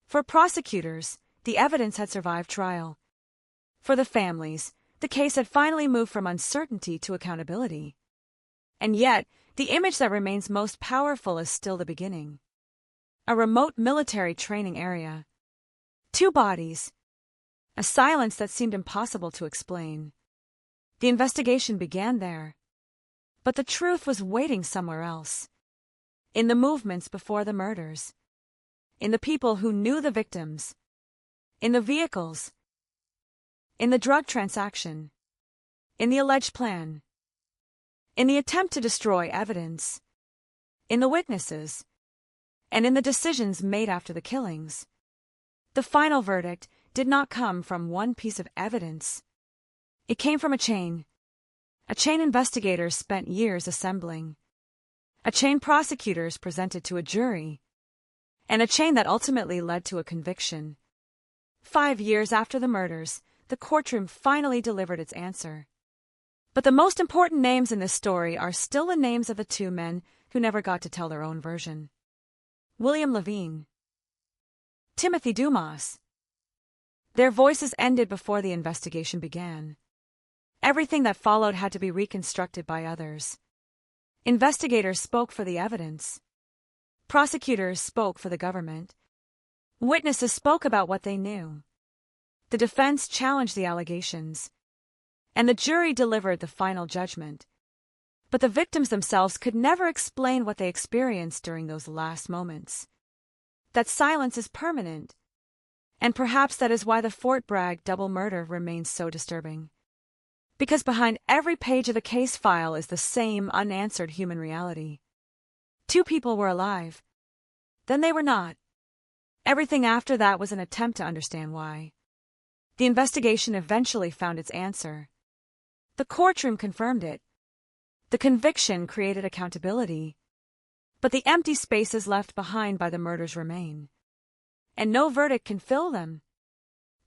For prosecutors, the evidence had survived trial. For the families, the case had finally moved from uncertainty to accountability. And yet, the image that remains most powerful is still the beginning. A remote military training area. 2 bodies. A silence that seemed impossible to explain. The investigation began there. But the truth was waiting somewhere else. In the movements before the murders. In the people who knew the victims. In the vehicles. In the drug transaction. In the alleged plan. In the attempt to destroy evidence. In the witnesses. And in the decisions made after the killings. The final verdict did not come from one piece of evidence. It came from a chain. A chain investigators spent years assembling. A chain prosecutors presented to a jury. And a chain that ultimately led to a conviction. 5 years after the murders, the courtroom finally delivered its answer. But the most important names in this story are still the names of the 2 men who never got to tell their own version. William Levine. Timothy Dumas. Their voices ended before the investigation began. Everything that followed had to be reconstructed by others. Investigators spoke for the evidence. Prosecutors spoke for the government. Witnesses spoke about what they knew. The defense challenged the allegations. And the jury delivered the final judgment. But the victims themselves could never explain what they experienced during those last moments. That silence is permanent. And perhaps that is why the Fort Bragg double murder remains so disturbing. Because behind every page of the case file is the same unanswered human reality. Two people were alive. Then they were not. Everything after that was an attempt to understand why. The investigation eventually found its answer. The courtroom confirmed it. The conviction created accountability. But the empty spaces left behind by the murders remain. And no verdict can fill them.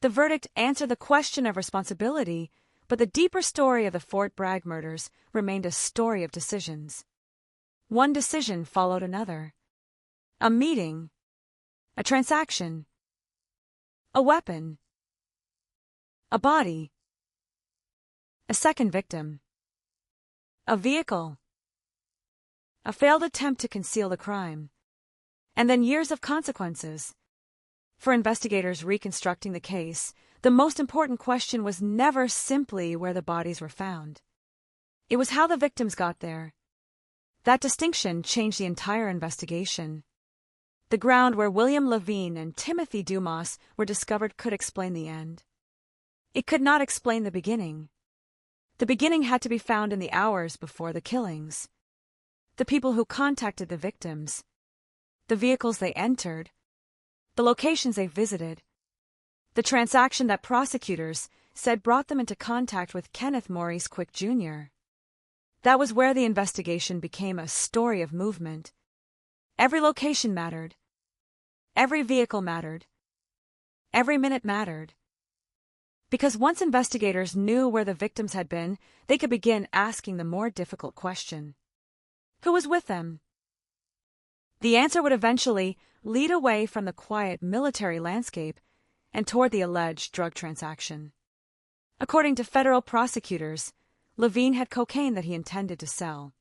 The verdict answered the question of responsibility, but the deeper story of the Fort Bragg murders remained a story of decisions. One decision followed another. A meeting. A transaction. A weapon. A body. A second victim. A vehicle. A failed attempt to conceal the crime. And then years of consequences. For investigators reconstructing the case, the most important question was never simply where the bodies were found. It was how the victims got there. That distinction changed the entire investigation. The ground where William Levine and Timothy Dumas were discovered could explain the end. It could not explain the beginning. The beginning had to be found in the hours before the killings. The people who contacted the victims. The vehicles they entered. The locations they visited. The transaction that prosecutors said brought them into contact with Kenneth Maurice Quick Jr. That was where the investigation became a story of movement. Every location mattered. Every vehicle mattered. Every minute mattered. Because once investigators knew where the victims had been, they could begin asking the more difficult question. Who was with them? The answer would eventually lead away from the quiet military landscape and toward the alleged drug transaction. According to federal prosecutors, Levine had cocaine that he intended to sell.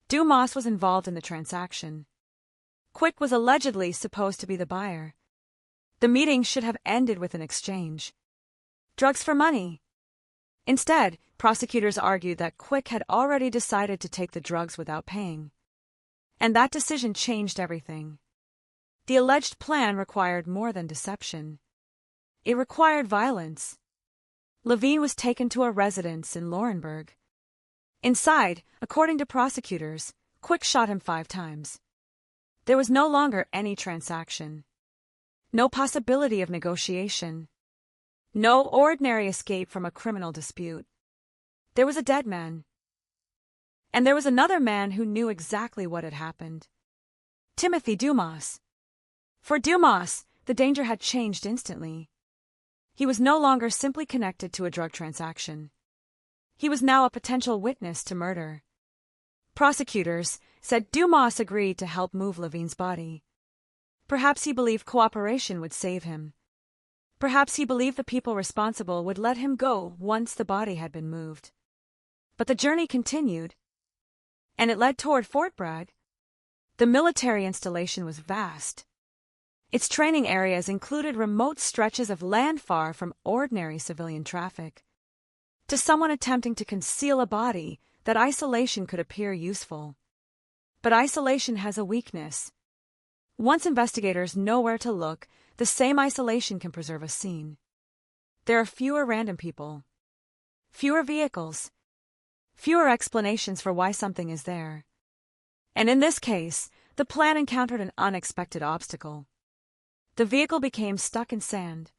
Dumas was involved in the transaction. Quick was allegedly supposed to be the buyer. The meeting should have ended with an exchange. Drugs for money. Instead, prosecutors argued that Quick had already decided to take the drugs without paying. And that decision changed everything. The alleged plan required more than deception. It required violence. Levine was taken to a residence in Laurenburg. Inside, according to prosecutors, Quick shot him 5 times. There was no longer any transaction. No possibility of negotiation. No ordinary escape from a criminal dispute. There was a dead man. And there was another man who knew exactly what had happened. Timothy Dumas. For Dumas, the danger had changed instantly. He was no longer simply connected to a drug transaction. He was now a potential witness to murder. Prosecutors said Dumas agreed to help move Levine's body. Perhaps he believed cooperation would save him. Perhaps he believed the people responsible would let him go once the body had been moved. But the journey continued, and it led toward Fort Bragg. The military installation was vast. Its training areas included remote stretches of land far from ordinary civilian traffic. To someone attempting to conceal a body, that isolation could appear useful. But isolation has a weakness. Once investigators know where to look, the same isolation can preserve a scene. There are fewer random people, fewer vehicles, fewer explanations for why something is there. And in this case, the plan encountered an unexpected obstacle. The vehicle became stuck in sand.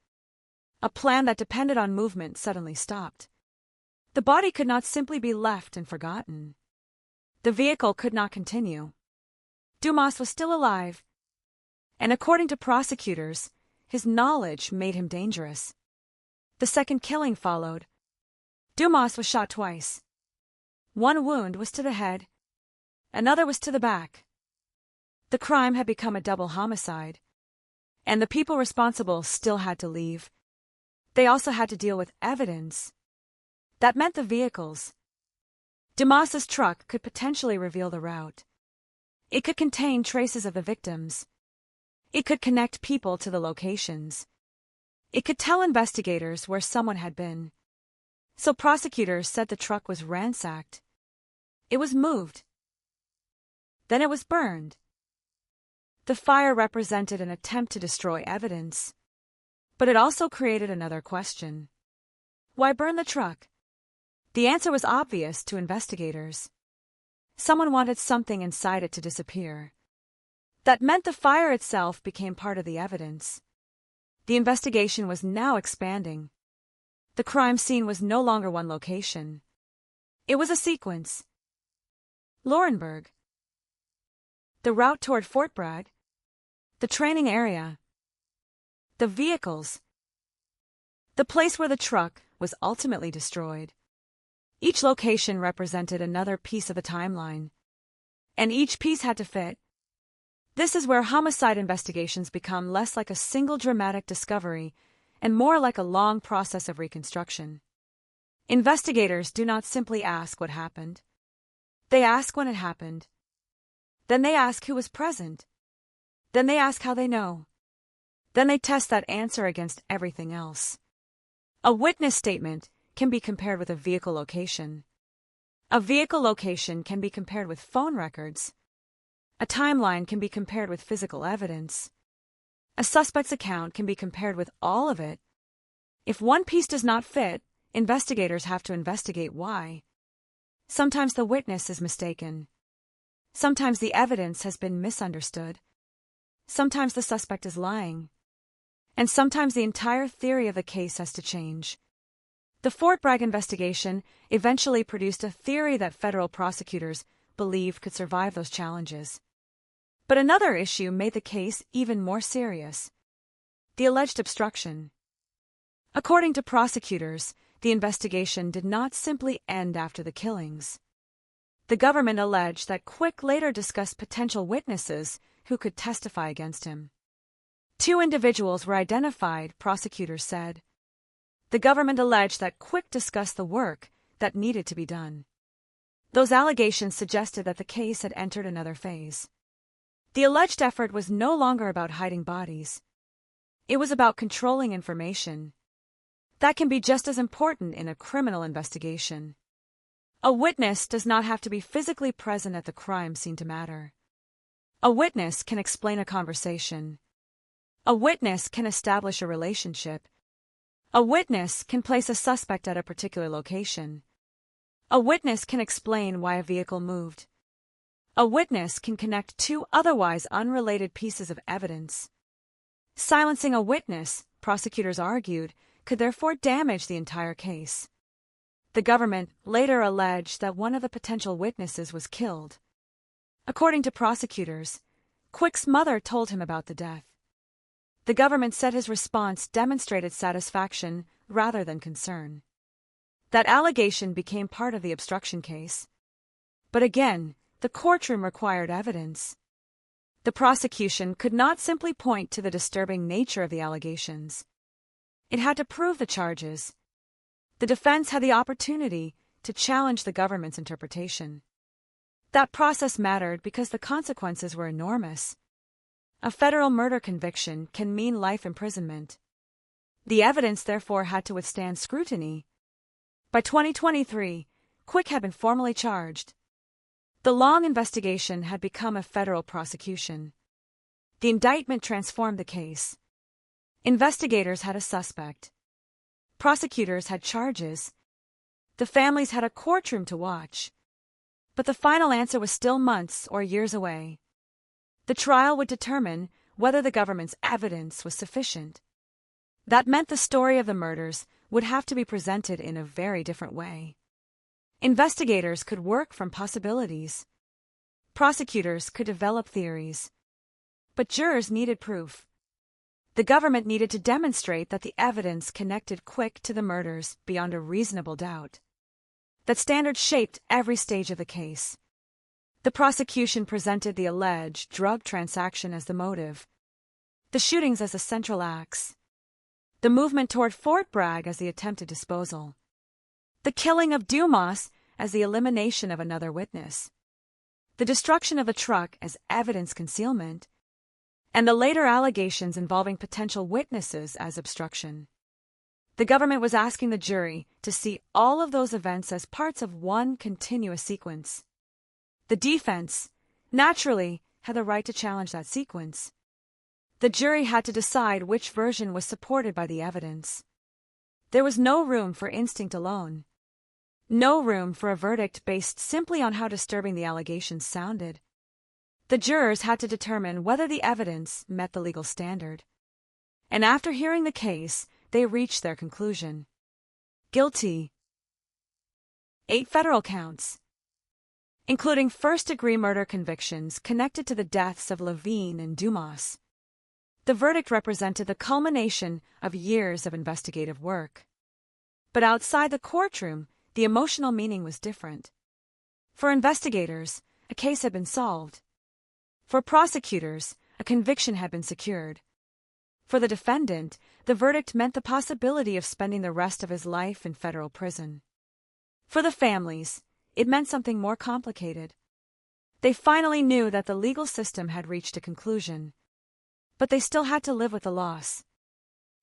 A plan that depended on movement suddenly stopped. The body could not simply be left and forgotten. The vehicle could not continue. Dumas was still alive, and according to prosecutors, his knowledge made him dangerous. The second killing followed. Dumas was shot twice. One wound was to the head, another was to the back. The crime had become a double homicide, And the people responsible still had to leave. They also had to deal with evidence. That meant the vehicles. Dumas's truck could potentially reveal the route. It could contain traces of the victims. It could connect people to the locations. It could tell investigators where someone had been. So prosecutors said the truck was ransacked. It was moved. Then it was burned. The fire represented an attempt to destroy evidence. But it also created another question. Why burn the truck? The answer was obvious to investigators. Someone wanted something inside it to disappear. That meant the fire itself became part of the evidence. The investigation was now expanding. The crime scene was no longer one location. It was a sequence. Laurenburg. The route toward Fort Bragg. The training area. The vehicles. The place where the truck was ultimately destroyed. Each location represented another piece of the timeline. And each piece had to fit. This is where homicide investigations become less like a single dramatic discovery and more like a long process of reconstruction. Investigators do not simply ask what happened. They ask when it happened. Then they ask who was present. Then they ask how they know. Then they test that answer against everything else. A witness statement can be compared with a vehicle location. A vehicle location can be compared with phone records. A timeline can be compared with physical evidence. A suspect's account can be compared with all of it. If one piece does not fit, investigators have to investigate why. Sometimes the witness is mistaken. Sometimes the evidence has been misunderstood. Sometimes the suspect is lying. And sometimes the entire theory of the case has to change. The Fort Bragg investigation eventually produced a theory that federal prosecutors believed could survive those challenges. But another issue made the case even more serious: the alleged obstruction. According to prosecutors, the investigation did not simply end after the killings. The government alleged that Quick later discussed potential witnesses who could testify against him. 2 individuals were identified, prosecutors said. The government alleged that Quick discussed the work that needed to be done. Those allegations suggested that the case had entered another phase. The alleged effort was no longer about hiding bodies. It was about controlling information. That can be just as important in a criminal investigation. A witness does not have to be physically present at the crime scene to matter. A witness can explain a conversation. A witness can establish a relationship. A witness can place a suspect at a particular location. A witness can explain why a vehicle moved. A witness can connect 2 otherwise unrelated pieces of evidence. Silencing a witness, prosecutors argued, could therefore damage the entire case. The government later alleged that one of the potential witnesses was killed. According to prosecutors, Quick's mother told him about the death. The government said his response demonstrated satisfaction rather than concern. That allegation became part of the obstruction case. But again, the courtroom required evidence. The prosecution could not simply point to the disturbing nature of the allegations. It had to prove the charges. The defense had the opportunity to challenge the government's interpretation. That process mattered because the consequences were enormous. A federal murder conviction can mean life imprisonment. The evidence, therefore, had to withstand scrutiny. By 2023, Quick had been formally charged. The long investigation had become a federal prosecution. The indictment transformed the case. Investigators had a suspect. Prosecutors had charges. The families had a courtroom to watch. But the final answer was still months or years away. The trial would determine whether the government's evidence was sufficient. That meant the story of the murders would have to be presented in a very different way. Investigators could work from possibilities. Prosecutors could develop theories. But jurors needed proof. The government needed to demonstrate that the evidence connected Quick to the murders beyond a reasonable doubt. That standard shaped every stage of the case. The prosecution presented the alleged drug transaction as the motive. the shootings as the central acts, the movement toward Fort Bragg as the attempted disposal, the killing of Dumas as the elimination of another witness, the destruction of the truck as evidence concealment, and the later allegations involving potential witnesses as obstruction. The government was asking the jury to see all of those events as parts of one continuous sequence. The defense, naturally, had the right to challenge that sequence. The jury had to decide which version was supported by the evidence. There was no room for instinct alone. No room for a verdict based simply on how disturbing the allegations sounded. The jurors had to determine whether the evidence met the legal standard. And after hearing the case, they reached their conclusion. Guilty. 8 federal counts, including first-degree murder convictions connected to the deaths of Levine and Dumas. The verdict represented the culmination of years of investigative work. But outside the courtroom, the emotional meaning was different. For investigators, a case had been solved. For prosecutors, a conviction had been secured. For the defendant, the verdict meant the possibility of spending the rest of his life in federal prison. For the families, it meant something more complicated. They finally knew that the legal system had reached a conclusion. But they still had to live with the loss.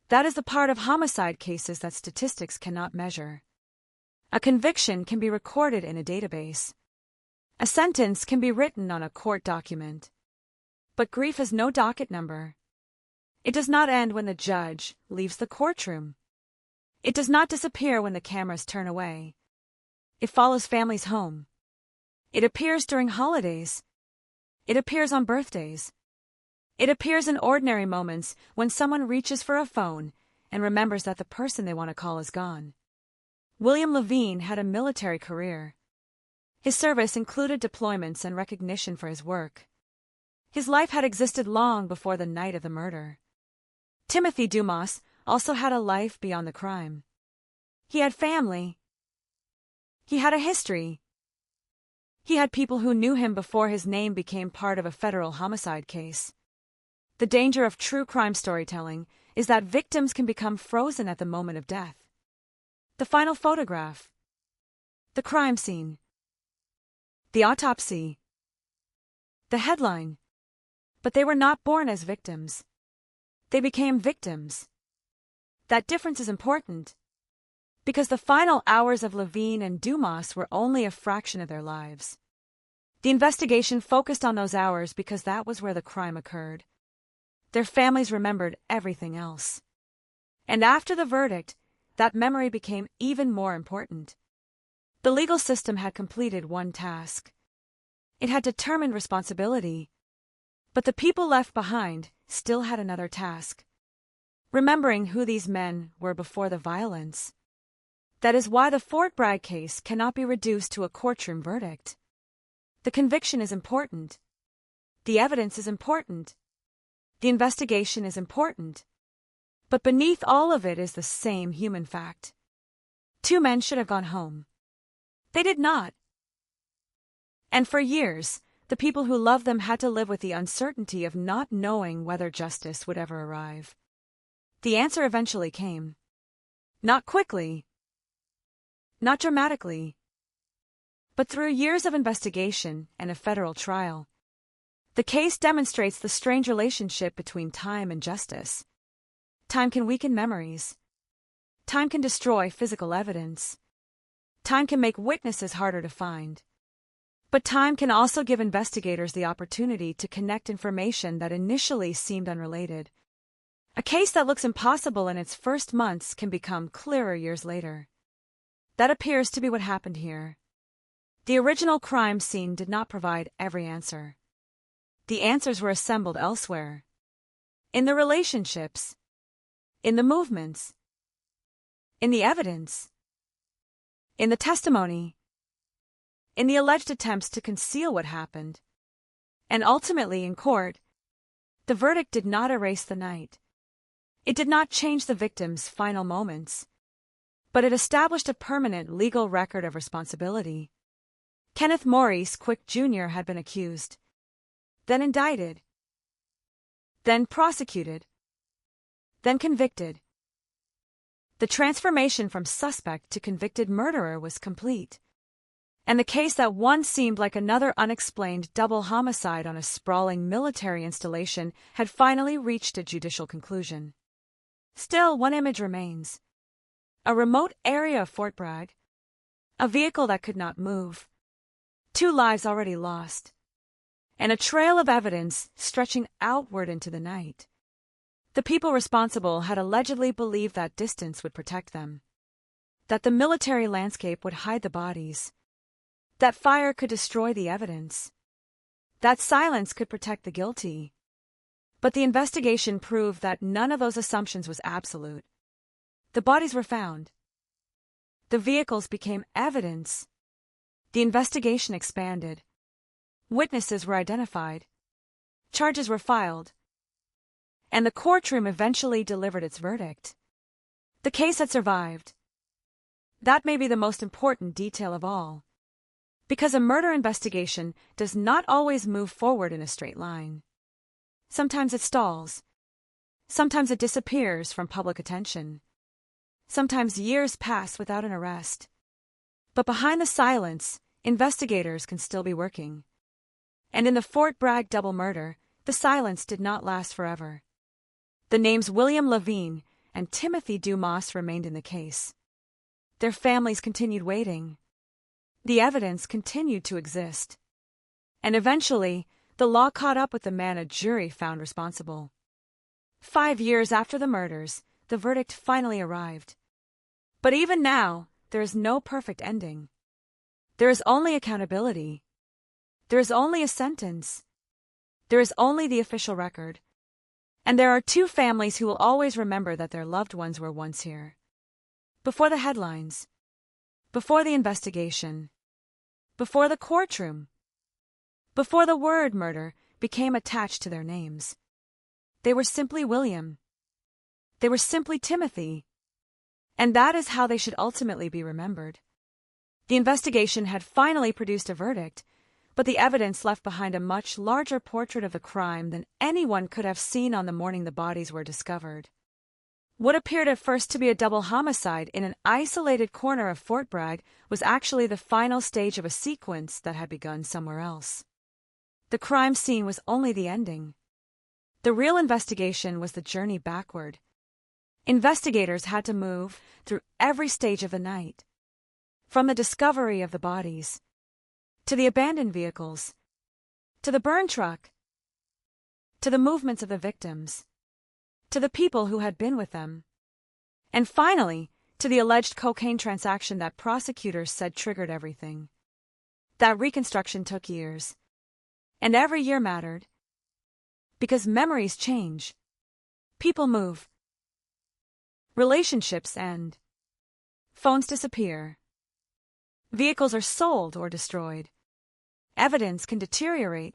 That is the part of homicide cases that statistics cannot measure. A conviction can be recorded in a database. A sentence can be written on a court document. But grief has no docket number. It does not end when the judge leaves the courtroom. It does not disappear when the cameras turn away. It follows families home. It appears during holidays. It appears on birthdays. It appears in ordinary moments when someone reaches for a phone and remembers that the person they want to call is gone. William Levine had a military career. His service included deployments and recognition for his work. His life had existed long before the night of the murder. Timothy Dumas also had a life beyond the crime. He had family. He had a history. He had people who knew him before his name became part of a federal homicide case. The danger of true crime storytelling is that victims can become frozen at the moment of death. The final photograph. The crime scene. The autopsy. The headline. But they were not born as victims. They became victims. That difference is important, because the final hours of Levine and Dumas were only a fraction of their lives. The investigation focused on those hours because that was where the crime occurred. Their families remembered everything else. And after the verdict, that memory became even more important. The legal system had completed one task. It had determined responsibility. But the people left behind still had another task. Remembering who these men were before the violence. That is why the Fort Bragg case cannot be reduced to a courtroom verdict. The conviction is important. The evidence is important. The investigation is important. But beneath all of it is the same human fact. 2 men should have gone home. They did not. And for years, the people who loved them had to live with the uncertainty of not knowing whether justice would ever arrive. The answer eventually came. Not quickly. Not dramatically. But through years of investigation and a federal trial. The case demonstrates the strange relationship between time and justice. Time can weaken memories. Time can destroy physical evidence. Time can make witnesses harder to find. But time can also give investigators the opportunity to connect information that initially seemed unrelated. A case that looks impossible in its first months can become clearer years later. That appears to be what happened here. The original crime scene did not provide every answer. The answers were assembled elsewhere. In the relationships. In the movements. In the evidence. In the testimony. In the alleged attempts to conceal what happened. And ultimately in court, the verdict did not erase the night. It did not change the victim's final moments. But it established a permanent legal record of responsibility. Kenneth Maurice Quick Jr. had been accused, then indicted, then prosecuted, then convicted. The transformation from suspect to convicted murderer was complete, and the case that once seemed like another unexplained double homicide on a sprawling military installation had finally reached a judicial conclusion. Still, one image remains. A remote area of Fort Bragg, a vehicle that could not move, 2 lives already lost, and a trail of evidence stretching outward into the night. The people responsible had allegedly believed that distance would protect them, that the military landscape would hide the bodies, that fire could destroy the evidence, that silence could protect the guilty. But the investigation proved that none of those assumptions was absolute. The bodies were found. The vehicles became evidence. The investigation expanded. Witnesses were identified. Charges were filed. And the courtroom eventually delivered its verdict. The case had survived. That may be the most important detail of all, because a murder investigation does not always move forward in a straight line. Sometimes it stalls. Sometimes it disappears from public attention. Sometimes years pass without an arrest. But behind the silence, investigators can still be working. And in the Fort Bragg double murder, the silence did not last forever. The names William Levine and Timothy Dumas remained in the case. Their families continued waiting. The evidence continued to exist. And eventually, the law caught up with the man a jury found responsible. 5 years after the murders, the verdict finally arrived. But even now, there is no perfect ending. There is only accountability. There is only a sentence. There is only the official record. And there are 2 families who will always remember that their loved ones were once here. Before the headlines, before the investigation, before the courtroom, before the word murder became attached to their names. They were simply William. They were simply Timothy. And that is how they should ultimately be remembered. The investigation had finally produced a verdict, but the evidence left behind a much larger portrait of the crime than anyone could have seen on the morning the bodies were discovered. What appeared at first to be a double homicide in an isolated corner of Fort Bragg was actually the final stage of a sequence that had begun somewhere else. The crime scene was only the ending. The real investigation was the journey backward. Investigators had to move through every stage of the night, from the discovery of the bodies, to the abandoned vehicles, to the burn truck, to the movements of the victims, to the people who had been with them, and finally, to the alleged cocaine transaction that prosecutors said triggered everything. That reconstruction took years, and every year mattered, because memories change, people move, relationships end, phones disappear, vehicles are sold or destroyed, evidence can deteriorate.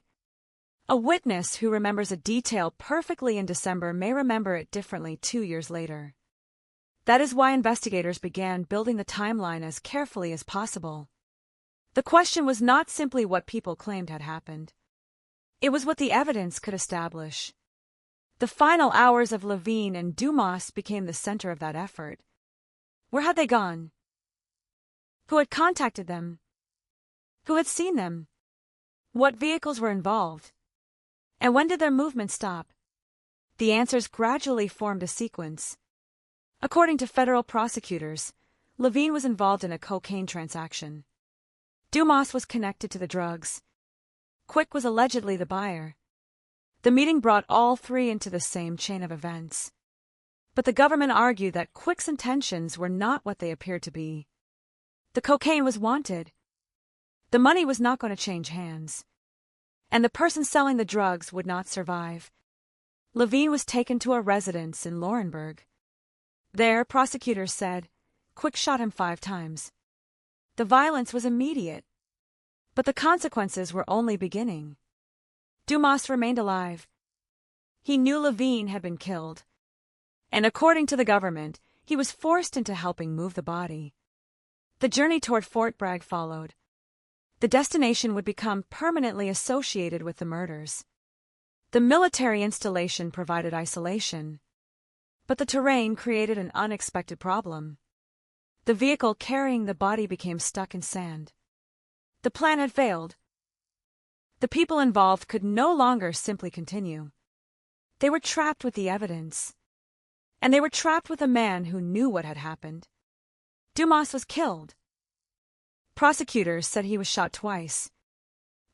A witness who remembers a detail perfectly in December may remember it differently 2 years later. That is why investigators began building the timeline as carefully as possible. The question was not simply what people claimed had happened. It was what the evidence could establish. The final hours of Levine and Dumas became the center of that effort. Where had they gone? Who had contacted them? Who had seen them? What vehicles were involved? And when did their movement stop? The answers gradually formed a sequence. According to federal prosecutors, Levine was involved in a cocaine transaction. Dumas was connected to the drugs. Quick was allegedly the buyer. The meeting brought all 3 into the same chain of events. But the government argued that Quick's intentions were not what they appeared to be. The cocaine was wanted. The money was not going to change hands. And the person selling the drugs would not survive. Levine was taken to a residence in Laurenburg. There, prosecutors said, Quick shot him 5 times. The violence was immediate, but the consequences were only beginning. Dumas remained alive. He knew Levine had been killed, and according to the government, he was forced into helping move the body. The journey toward Fort Bragg followed. The destination would become permanently associated with the murders. The military installation provided isolation, but the terrain created an unexpected problem. The vehicle carrying the body became stuck in sand. The plan had failed. The people involved could no longer simply continue. They were trapped with the evidence. And they were trapped with a man who knew what had happened. Dumas was killed. Prosecutors said he was shot twice.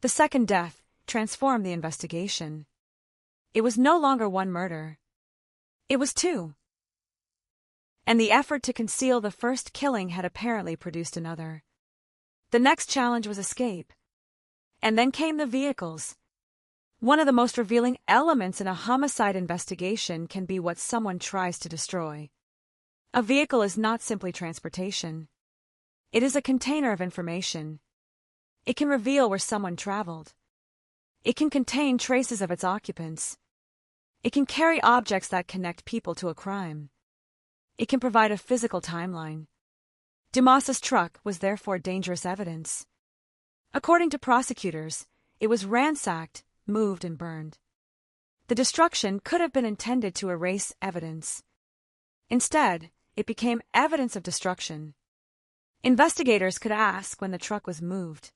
The second death transformed the investigation. It was no longer one murder. It was two. And the effort to conceal the first killing had apparently produced another. The next challenge was escape. And then came the vehicles. One of the most revealing elements in a homicide investigation can be what someone tries to destroy. A vehicle is not simply transportation. It is a container of information. It can reveal where someone traveled. It can contain traces of its occupants. It can carry objects that connect people to a crime. It can provide a physical timeline. Dumas's truck was therefore dangerous evidence. According to prosecutors, it was ransacked, moved, and burned. The destruction could have been intended to erase evidence. Instead, it became evidence of destruction. Investigators could ask when the truck was moved,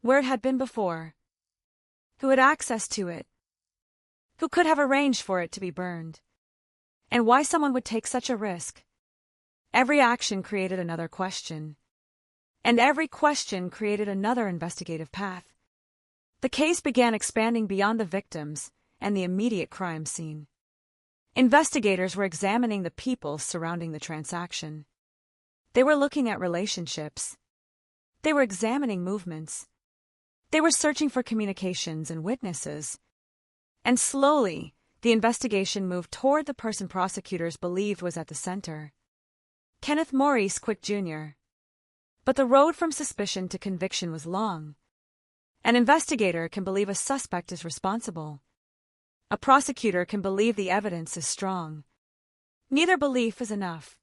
where it had been before, who had access to it, who could have arranged for it to be burned, and why someone would take such a risk. Every action created another question, and every question created another investigative path. The case began expanding beyond the victims and the immediate crime scene. Investigators were examining the people surrounding the transaction. They were looking at relationships. They were examining movements. They were searching for communications and witnesses. And slowly, the investigation moved toward the person prosecutors believed was at the center. Kenneth Maurice Quick Jr. But the road from suspicion to conviction was long. An investigator can believe a suspect is responsible. A prosecutor can believe the evidence is strong. Neither belief is enough.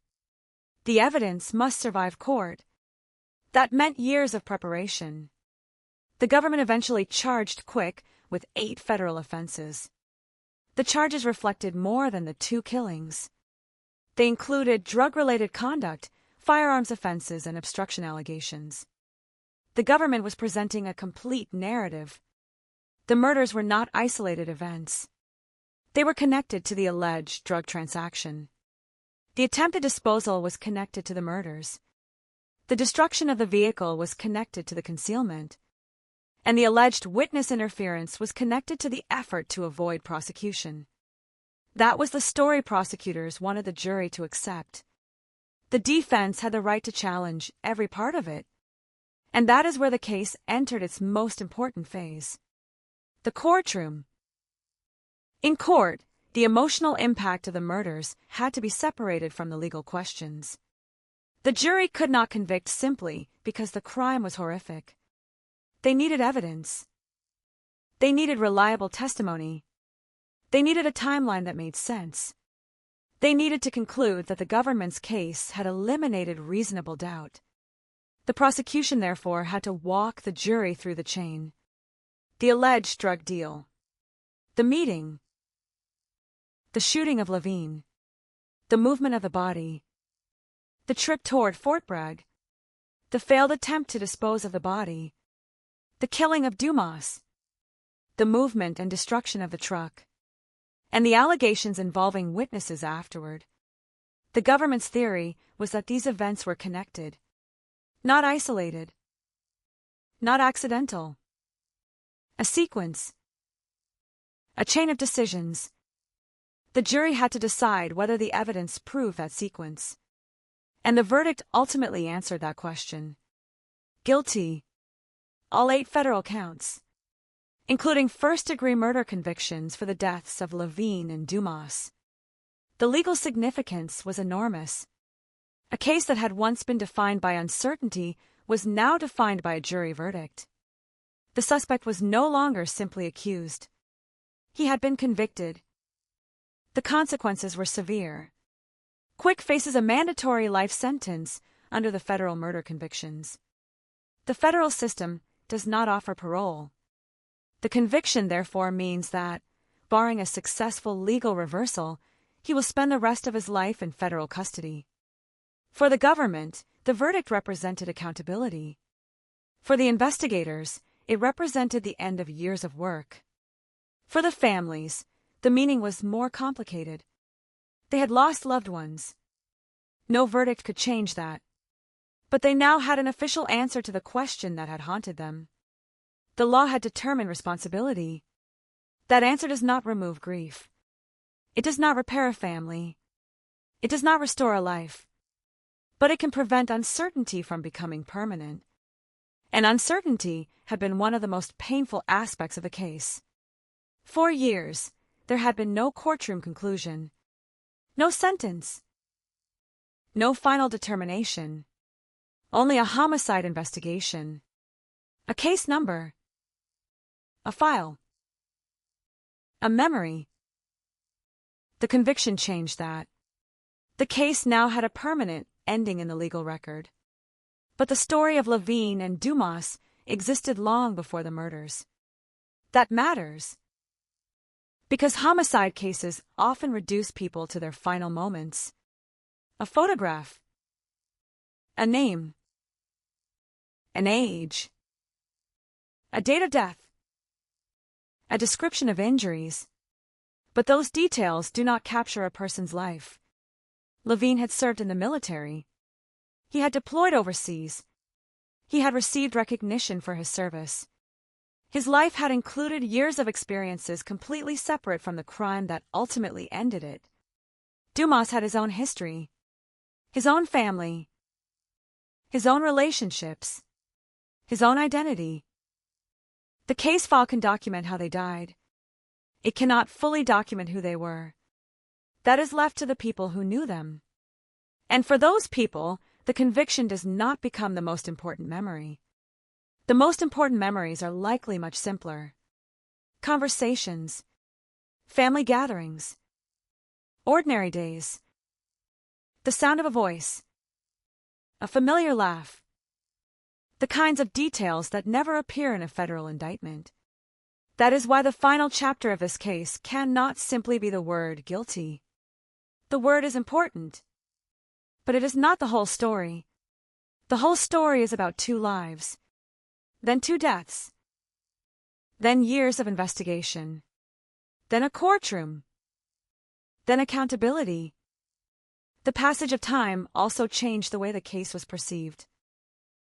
The evidence must survive court. That meant years of preparation. The government eventually charged Quick with 8 federal offenses. The charges reflected more than the 2 killings. They included drug-related conduct, firearms offenses, and obstruction allegations. The government was presenting a complete narrative. The murders were not isolated events. They were connected to the alleged drug transaction. The attempted disposal was connected to the murders. The destruction of the vehicle was connected to the concealment. And the alleged witness interference was connected to the effort to avoid prosecution. That was the story prosecutors wanted the jury to accept. The defense had the right to challenge every part of it. And that is where the case entered its most important phase. The courtroom. In court, the emotional impact of the murders had to be separated from the legal questions. The jury could not convict simply because the crime was horrific. They needed evidence. They needed reliable testimony. They needed a timeline that made sense. They needed to conclude that the government's case had eliminated reasonable doubt. The prosecution, therefore, had to walk the jury through the chain. The alleged drug deal. The meeting. The shooting of Levine. The movement of the body. The trip toward Fort Bragg. The failed attempt to dispose of the body. The killing of Dumas. The movement and destruction of the truck. And the allegations involving witnesses afterward. The government's theory was that these events were connected. Not isolated. Not accidental. A sequence. A chain of decisions. The jury had to decide whether the evidence proved that sequence. And the verdict ultimately answered that question. Guilty. All 8 federal counts, including first-degree murder convictions for the deaths of Levine and Dumas. The legal significance was enormous. A case that had once been defined by uncertainty was now defined by a jury verdict. The suspect was no longer simply accused. He had been convicted. The consequences were severe. Quick faces a mandatory life sentence under the federal murder convictions. The federal system does not offer parole. The conviction, therefore, means that, barring a successful legal reversal, he will spend the rest of his life in federal custody. For the government, the verdict represented accountability. For the investigators, it represented the end of years of work. For the families, the meaning was more complicated. They had lost loved ones. No verdict could change that. But they now had an official answer to the question that had haunted them. The law had determined responsibility. That answer does not remove grief. It does not repair a family. It does not restore a life. But it can prevent uncertainty from becoming permanent. And uncertainty had been one of the most painful aspects of the case. For years, there had been no courtroom conclusion, no sentence, no final determination, only a homicide investigation, a case number, a file, a memory. The conviction changed that. The case now had a permanent ending in the legal record. But the story of Levine and Dumas existed long before the murders. That matters. Because homicide cases often reduce people to their final moments. A photograph. A name. An age. A date of death. A description of injuries. But those details do not capture a person's life. Levine had served in the military. He had deployed overseas. He had received recognition for his service. His life had included years of experiences completely separate from the crime that ultimately ended it. Dumas had his own history, his own family, his own relationships, his own identity. The case file can document how they died. It cannot fully document who they were. That is left to the people who knew them. And for those people, the conviction does not become the most important memory. The most important memories are likely much simpler. Conversations, family gatherings, ordinary days, the sound of a voice, a familiar laugh, the kinds of details that never appear in a federal indictment. That is why the final chapter of this case cannot simply be the word guilty. The word is important, but it is not the whole story. The whole story is about 2 lives, then 2 deaths, then years of investigation, then a courtroom, then accountability. The passage of time also changed the way the case was perceived.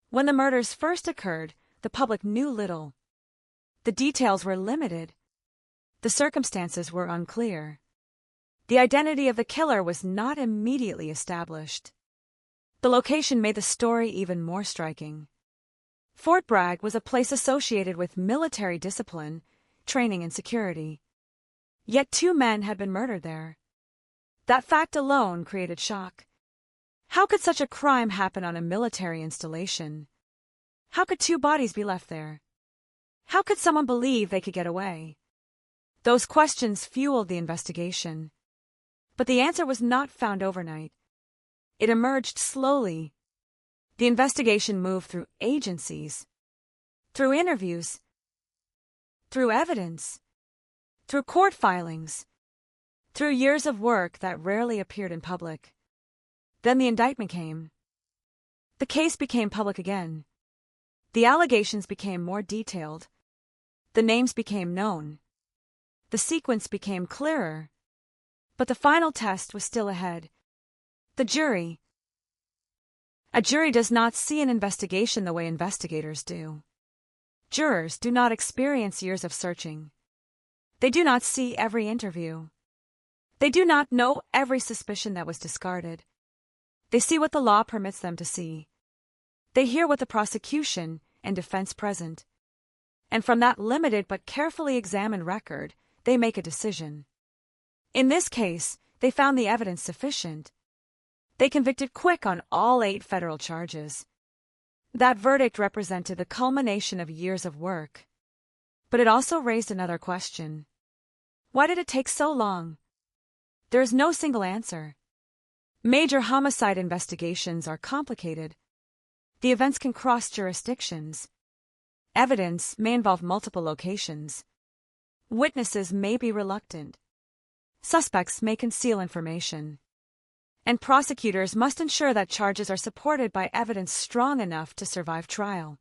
When the murders first occurred, the public knew little. The details were limited. The circumstances were unclear. The identity of the killer was not immediately established. The location made the story even more striking. Fort Bragg was a place associated with military discipline, training, and security. Yet 2 men had been murdered there. That fact alone created shock. How could such a crime happen on a military installation? How could 2 bodies be left there? How could someone believe they could get away? Those questions fueled the investigation. But the answer was not found overnight. It emerged slowly. The investigation moved through agencies, through interviews, through evidence, through court filings, through years of work that rarely appeared in public. Then the indictment came. The case became public again. The allegations became more detailed. The names became known. The sequence became clearer. But the final test was still ahead. The jury. A jury does not see an investigation the way investigators do. Jurors do not experience years of searching. They do not see every interview. They do not know every suspicion that was discarded. They see what the law permits them to see. They hear what the prosecution and defense present. And from that limited but carefully examined record, they make a decision. In this case, they found the evidence sufficient. They convicted quick on all 8 federal charges. That verdict represented the culmination of years of work. But it also raised another question. Why did it take so long? There is no single answer. Major homicide investigations are complicated. The events can cross jurisdictions. Evidence may involve multiple locations. Witnesses may be reluctant. Suspects may conceal information. And prosecutors must ensure that charges are supported by evidence strong enough to survive trial.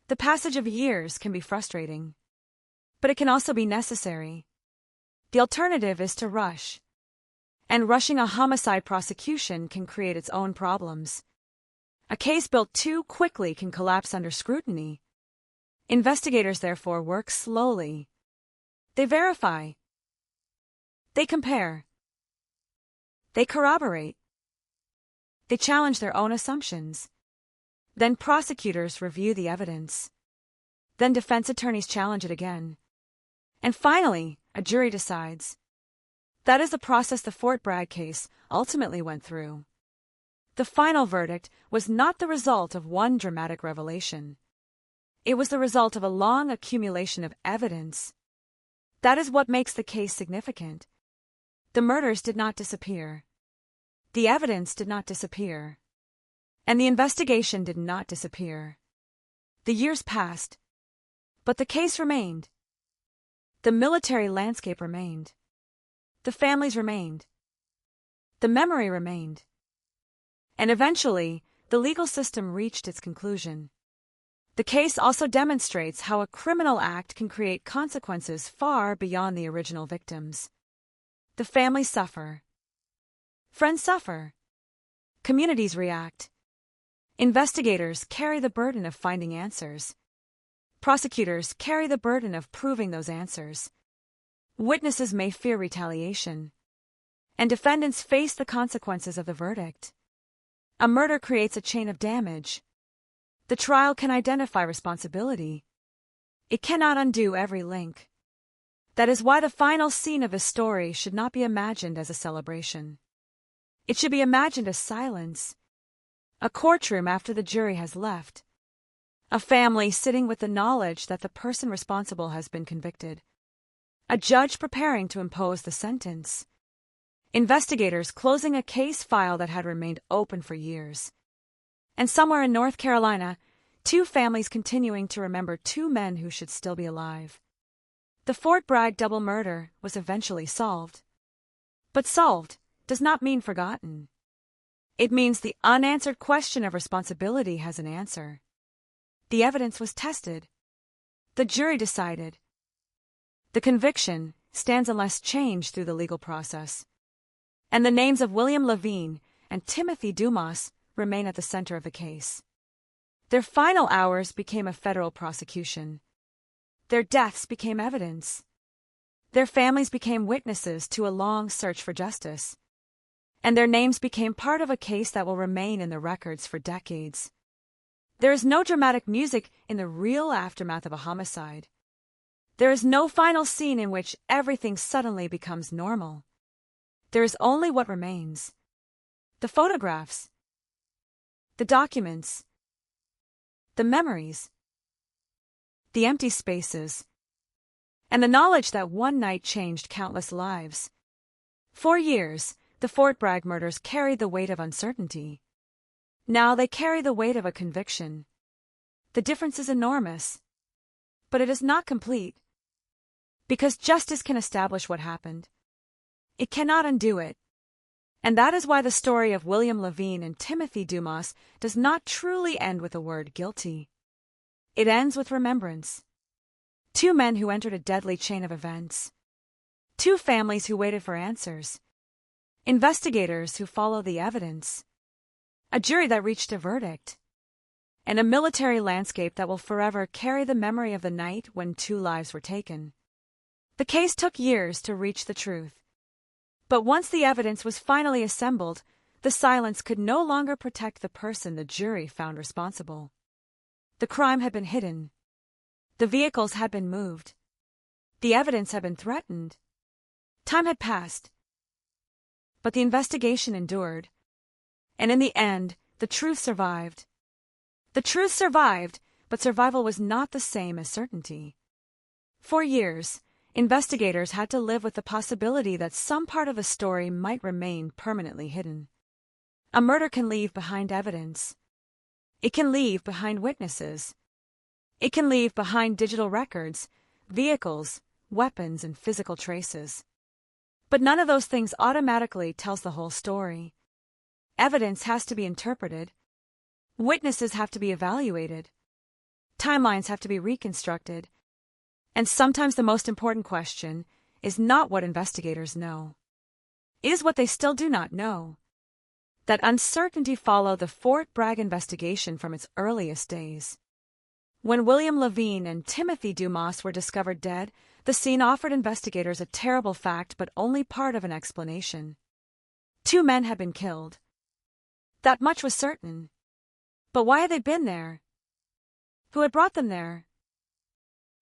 The passage of years can be frustrating, but it can also be necessary. The alternative is to rush. And rushing a homicide prosecution can create its own problems. A case built too quickly can collapse under scrutiny. Investigators, therefore, work slowly. They verify. They compare. They corroborate. They challenge their own assumptions. Then prosecutors review the evidence. Then defense attorneys challenge it again. And finally, a jury decides. That is the process the Fort Bragg case ultimately went through. The final verdict was not the result of one dramatic revelation. It was the result of a long accumulation of evidence. That is what makes the case significant. The murders did not disappear. The evidence did not disappear. And the investigation did not disappear. The years passed, but the case remained. The military landscape remained. The families remained. The memory remained. And eventually, the legal system reached its conclusion. The case also demonstrates how a criminal act can create consequences far beyond the original victims. The families suffer. Friends suffer. Communities react. Investigators carry the burden of finding answers. Prosecutors carry the burden of proving those answers. Witnesses may fear retaliation. And defendants face the consequences of the verdict. A murder creates a chain of damage. The trial can identify responsibility. It cannot undo every link. That is why the final scene of a story should not be imagined as a celebration. It should be imagined as silence. A courtroom after the jury has left. A family sitting with the knowledge that the person responsible has been convicted. A judge preparing to impose the sentence. Investigators closing a case file that had remained open for years. And somewhere in North Carolina, two families continuing to remember two men who should still be alive. The Fort Bragg double murder was eventually solved. But solved does not mean forgotten. It means the unanswered question of responsibility has an answer. The evidence was tested. The jury decided. The conviction stands unless changed through the legal process. And the names of William Levine and Timothy Dumas remain at the center of the case. Their final hours became a federal prosecution. Their deaths became evidence. Their families became witnesses to a long search for justice. And their names became part of a case that will remain in the records for decades. There is no dramatic music in the real aftermath of a homicide. There is no final scene in which everything suddenly becomes normal. There is only what remains. The photographs. The documents. The memories. The empty spaces. And the knowledge that one night changed countless lives. For years, the Fort Bragg murders carried the weight of uncertainty. Now they carry the weight of a conviction. The difference is enormous. But it is not complete. Because justice can establish what happened. It cannot undo it. And that is why the story of William Levine and Timothy Dumas does not truly end with the word guilty. It ends with remembrance. Two men who entered a deadly chain of events. Two families who waited for answers. Investigators who followed the evidence. A jury that reached a verdict. And a military landscape that will forever carry the memory of the night when two lives were taken. The case took years to reach the truth. But once the evidence was finally assembled, the silence could no longer protect the person the jury found responsible. The crime had been hidden. The vehicles had been moved. The evidence had been threatened. Time had passed. But the investigation endured. And in the end, the truth survived. The truth survived, but survival was not the same as certainty. For years, investigators had to live with the possibility that some part of a story might remain permanently hidden. A murder can leave behind evidence. It can leave behind witnesses. It can leave behind digital records, vehicles, weapons, and physical traces. But none of those things automatically tells the whole story. Evidence has to be interpreted. Witnesses have to be evaluated. Timelines have to be reconstructed. And sometimes the most important question is not what investigators know. It is what they still do not know. That uncertainty followed the Fort Bragg investigation from its earliest days. When William Levine and Timothy Dumas were discovered dead, the scene offered investigators a terrible fact, but only part of an explanation. 2 men had been killed. That much was certain. But why had they been there? Who had brought them there?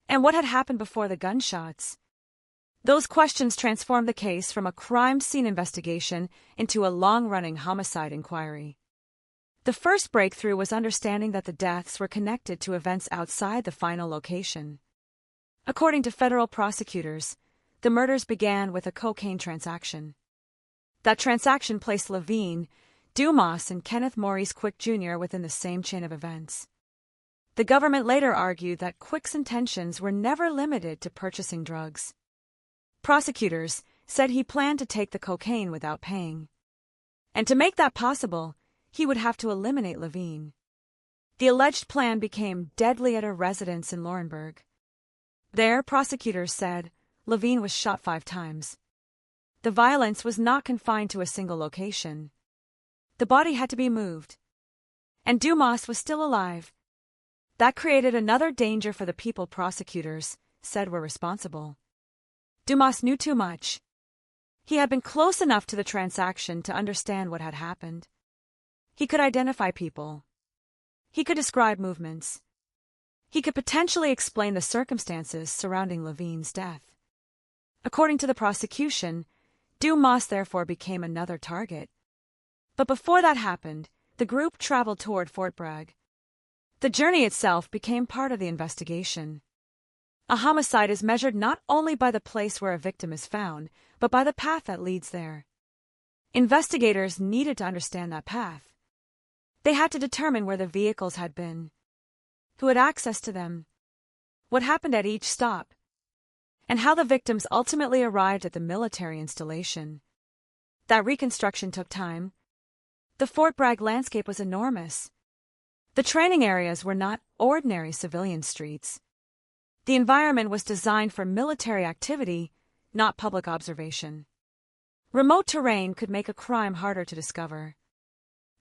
And what had happened before the gunshots? Those questions transformed the case from a crime scene investigation into a long-running homicide inquiry. The first breakthrough was understanding that the deaths were connected to events outside the final location. According to federal prosecutors, the murders began with a cocaine transaction. That transaction placed Levine, Dumas, and Kenneth Maurice Quick Jr. within the same chain of events. The government later argued that Quick's intentions were never limited to purchasing drugs. Prosecutors said he planned to take the cocaine without paying. And to make that possible, he would have to eliminate Levine. The alleged plan became deadly at a residence in Laurinburg. There, prosecutors said, Levine was shot 5 times. The violence was not confined to a single location. The body had to be moved. And Dumas was still alive. That created another danger for the people prosecutors said were responsible. Dumas knew too much. He had been close enough to the transaction to understand what had happened. He could identify people. He could describe movements. He could potentially explain the circumstances surrounding Levine's death. According to the prosecution, Dumas therefore became another target. But before that happened, the group traveled toward Fort Bragg. The journey itself became part of the investigation. A homicide is measured not only by the place where a victim is found, but by the path that leads there. Investigators needed to understand that path. They had to determine where the vehicles had been, who had access to them, what happened at each stop, and how the victims ultimately arrived at the military installation. That reconstruction took time. The Fort Bragg landscape was enormous. The training areas were not ordinary civilian streets. The environment was designed for military activity, not public observation. Remote terrain could make a crime harder to discover.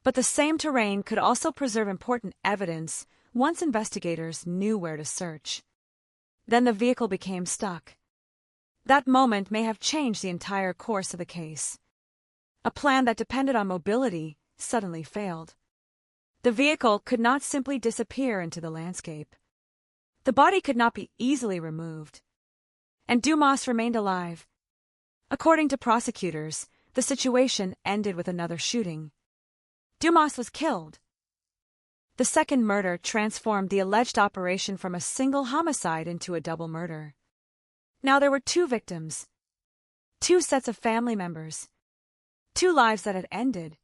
But the same terrain could also preserve important evidence once investigators knew where to search. Then the vehicle became stuck. That moment may have changed the entire course of the case. A plan that depended on mobility suddenly failed. The vehicle could not simply disappear into the landscape. The body could not be easily removed. And Dumas remained alive. According to prosecutors, the situation ended with another shooting. Dumas was killed. The second murder transformed the alleged operation from a single homicide into a double murder. Now there were 2 victims, 2 sets of family members, 2 lives that had ended,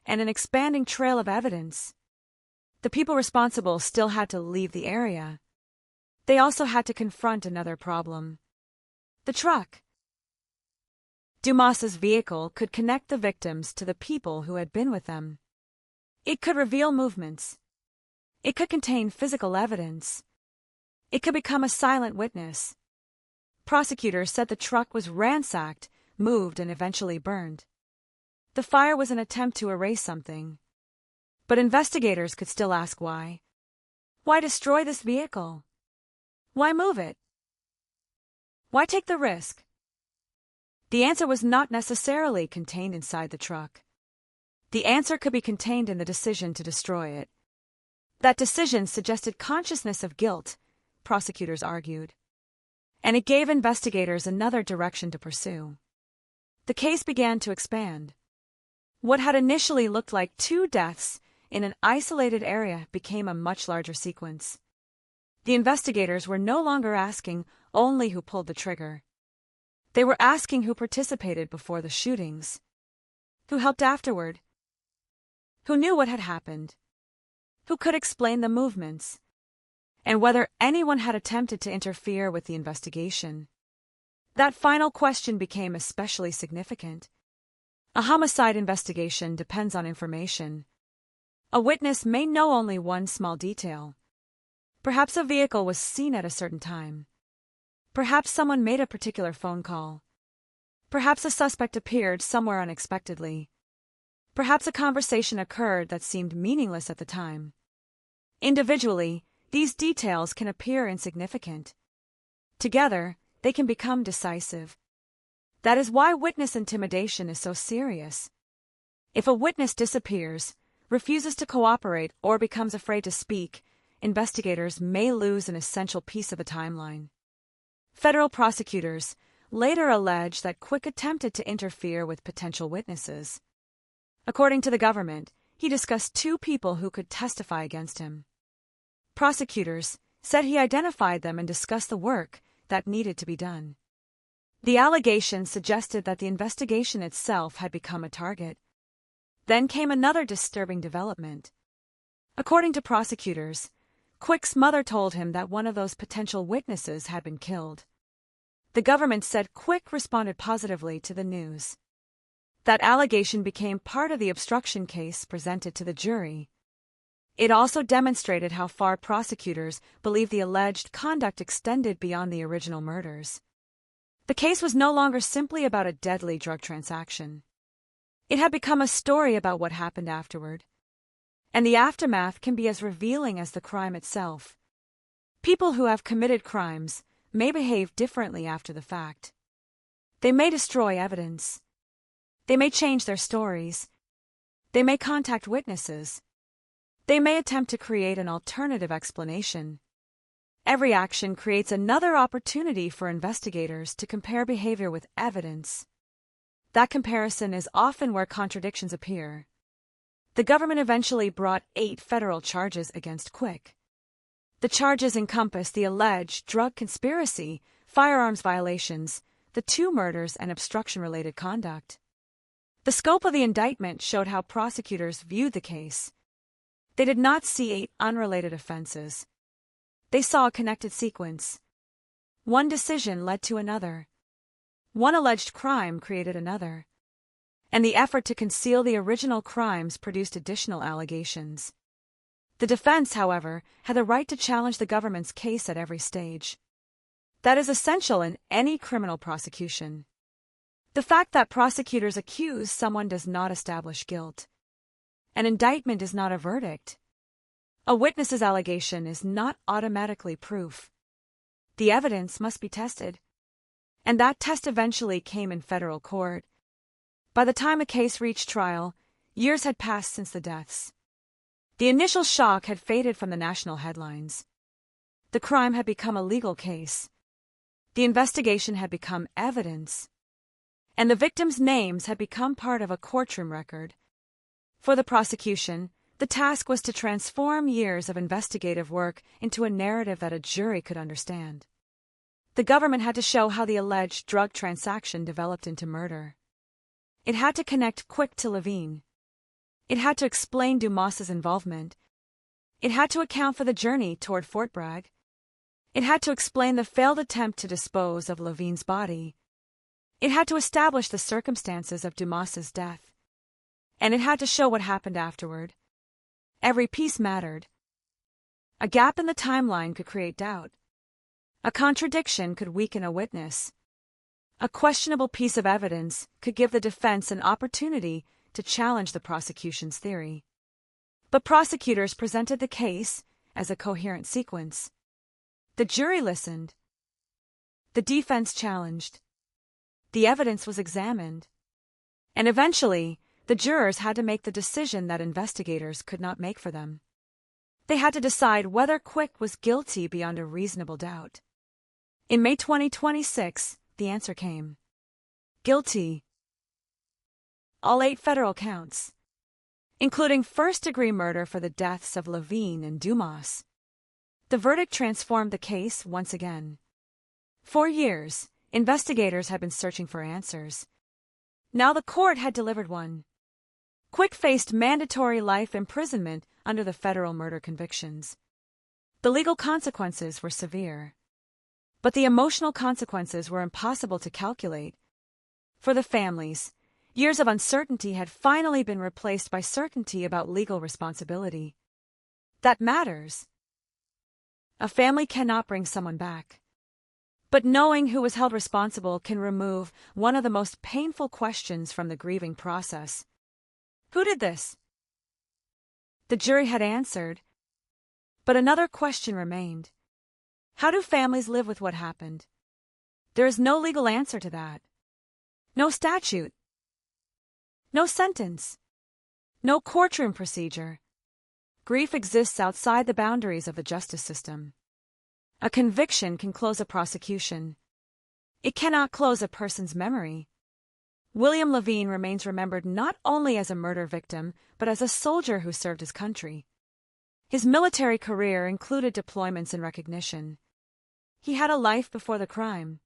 and an expanding trail of evidence. The people responsible still had to leave the area. They also had to confront another problem. The truck. Dumas's vehicle could connect the victims to the people who had been with them. It could reveal movements. It could contain physical evidence. It could become a silent witness. Prosecutors said the truck was ransacked, moved, and eventually burned. The fire was an attempt to erase something. But investigators could still ask why. Why destroy this vehicle? Why move it? Why take the risk? The answer was not necessarily contained inside the truck. The answer could be contained in the decision to destroy it. That decision suggested consciousness of guilt, prosecutors argued. And it gave investigators another direction to pursue. The case began to expand. What had initially looked like 2 deaths in an isolated area became a much larger sequence. The investigators were no longer asking only who pulled the trigger. They were asking who participated before the shootings, who helped afterward, who knew what had happened, who could explain the movements, and whether anyone had attempted to interfere with the investigation. That final question became especially significant. A homicide investigation depends on information. A witness may know only one small detail. Perhaps a vehicle was seen at a certain time. Perhaps someone made a particular phone call. Perhaps a suspect appeared somewhere unexpectedly. Perhaps a conversation occurred that seemed meaningless at the time. Individually, these details can appear insignificant. Together, they can become decisive. That is why witness intimidation is so serious. If a witness disappears, refuses to cooperate, or becomes afraid to speak, investigators may lose an essential piece of a timeline. Federal prosecutors later allege that Quick attempted to interfere with potential witnesses. According to the government, he discussed two people who could testify against him. Prosecutors said he identified them and discussed the work that needed to be done. The allegations suggested that the investigation itself had become a target. Then came another disturbing development. According to prosecutors, Quick's mother told him that one of those potential witnesses had been killed. The government said Quick responded positively to the news. That allegation became part of the obstruction case presented to the jury. It also demonstrated how far prosecutors believed the alleged conduct extended beyond the original murders. The case was no longer simply about a deadly drug transaction. It had become a story about what happened afterward. And the aftermath can be as revealing as the crime itself. People who have committed crimes may behave differently after the fact. They may destroy evidence. They may change their stories. They may contact witnesses. They may attempt to create an alternative explanation. Every action creates another opportunity for investigators to compare behavior with evidence. That comparison is often where contradictions appear. The government eventually brought 8 federal charges against Quick. The charges encompass the alleged drug conspiracy, firearms violations, the 2 murders, and obstruction-related conduct. The scope of the indictment showed how prosecutors viewed the case. They did not see 8 unrelated offenses. They saw a connected sequence. One decision led to another. One alleged crime created another. And the effort to conceal the original crimes produced additional allegations. The defense, however, had the right to challenge the government's case at every stage. That is essential in any criminal prosecution. The fact that prosecutors accuse someone does not establish guilt. An indictment is not a verdict. A witness's allegation is not automatically proof. The evidence must be tested. And that test eventually came in federal court. By the time a case reached trial, years had passed since the deaths. The initial shock had faded from the national headlines. The crime had become a legal case. The investigation had become evidence. And the victims' names had become part of a courtroom record. For the prosecution, the task was to transform years of investigative work into a narrative that a jury could understand. The government had to show how the alleged drug transaction developed into murder. It had to connect Quick to Levine. It had to explain Dumas's involvement. It had to account for the journey toward Fort Bragg. It had to explain the failed attempt to dispose of Levine's body. It had to establish the circumstances of Dumas's death. And it had to show what happened afterward. Every piece mattered. A gap in the timeline could create doubt. A contradiction could weaken a witness. A questionable piece of evidence could give the defense an opportunity to challenge the prosecution's theory. But prosecutors presented the case as a coherent sequence. The jury listened. The defense challenged. The evidence was examined. And eventually, the jurors had to make the decision that investigators could not make for them. They had to decide whether Quick was guilty beyond a reasonable doubt. In May 2026, the answer came. Guilty. All 8 federal counts, including first-degree murder for the deaths of Levine and Dumas. The verdict transformed the case once again. For years, investigators had been searching for answers. Now the court had delivered one. Quick faced mandatory life imprisonment under the federal murder convictions. The legal consequences were severe, but the emotional consequences were impossible to calculate. For the families, years of uncertainty had finally been replaced by certainty about legal responsibility. That matters. A family cannot bring someone back, but knowing who was held responsible can remove one of the most painful questions from the grieving process. Who did this? The jury had answered, but another question remained. How do families live with what happened? There is no legal answer to that. No statute. No sentence. No courtroom procedure. Grief exists outside the boundaries of the justice system. A conviction can close a prosecution. It cannot close a person's memory. William Levine remains remembered not only as a murder victim, but as a soldier who served his country. His military career included deployments and recognition. He had a life before the crime.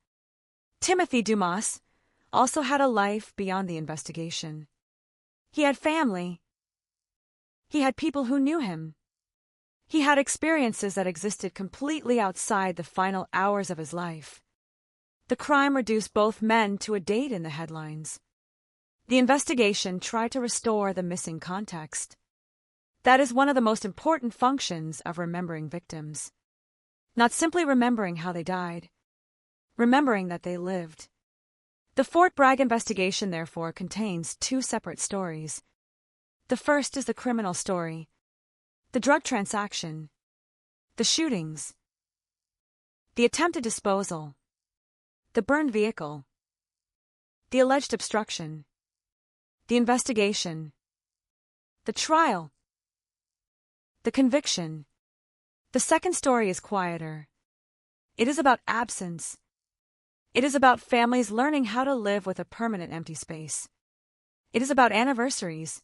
Timothy Dumas also had a life beyond the investigation. He had family. He had people who knew him. He had experiences that existed completely outside the final hours of his life. The crime reduced both men to a date in the headlines. The investigation tried to restore the missing context. That is one of the most important functions of remembering victims. Not simply remembering how they died, remembering that they lived. The Fort Bragg investigation, therefore, contains two separate stories. The first is the criminal story, the drug transaction, the shootings, the attempted disposal, the burned vehicle, the alleged obstruction, the investigation, the trial, the conviction. The second story is quieter. It is about absence. It is about families learning how to live with a permanent empty space. It is about anniversaries.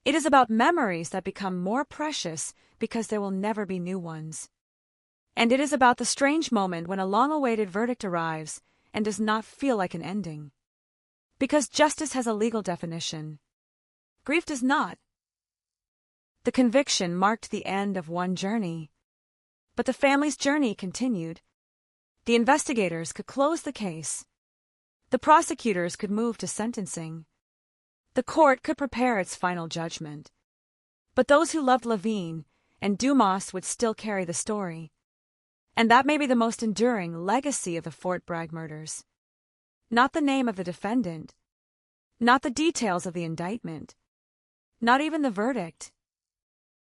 It is about memories that become more precious because there will never be new ones. And it is about the strange moment when a long-awaited verdict arrives and does not feel like an ending. Because justice has a legal definition. Grief does not. The conviction marked the end of one journey. But the family's journey continued. The investigators could close the case. The prosecutors could move to sentencing. The court could prepare its final judgment. But those who loved Levine and Dumas would still carry the story. And that may be the most enduring legacy of the Fort Bragg murders. Not the name of the defendant. Not the details of the indictment. Not even the verdict.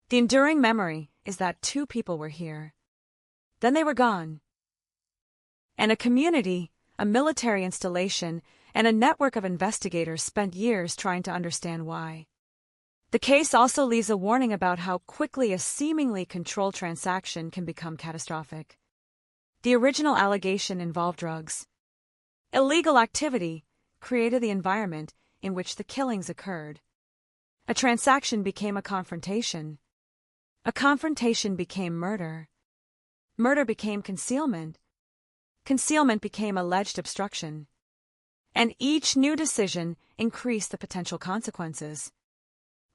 The enduring memory is that two people were here. Then they were gone. And a community, a military installation, and a network of investigators spent years trying to understand why. The case also leaves a warning about how quickly a seemingly controlled transaction can become catastrophic. The original allegation involved drugs. Illegal activity created the environment in which the killings occurred. A transaction became a confrontation. A confrontation became murder. Murder became concealment. Concealment became alleged obstruction. And each new decision increased the potential consequences.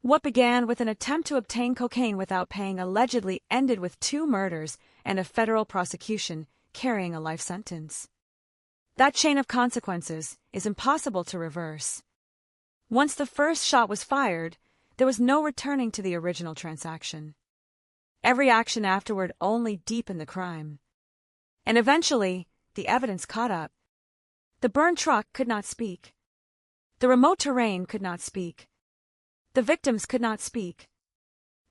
What began with an attempt to obtain cocaine without paying allegedly ended with 2 murders and a federal prosecution carrying a life sentence. That chain of consequences is impossible to reverse. Once the first shot was fired, there was no returning to the original transaction. Every action afterward only deepened the crime. And eventually, the evidence caught up. The burned truck could not speak. The remote terrain could not speak. The victims could not speak.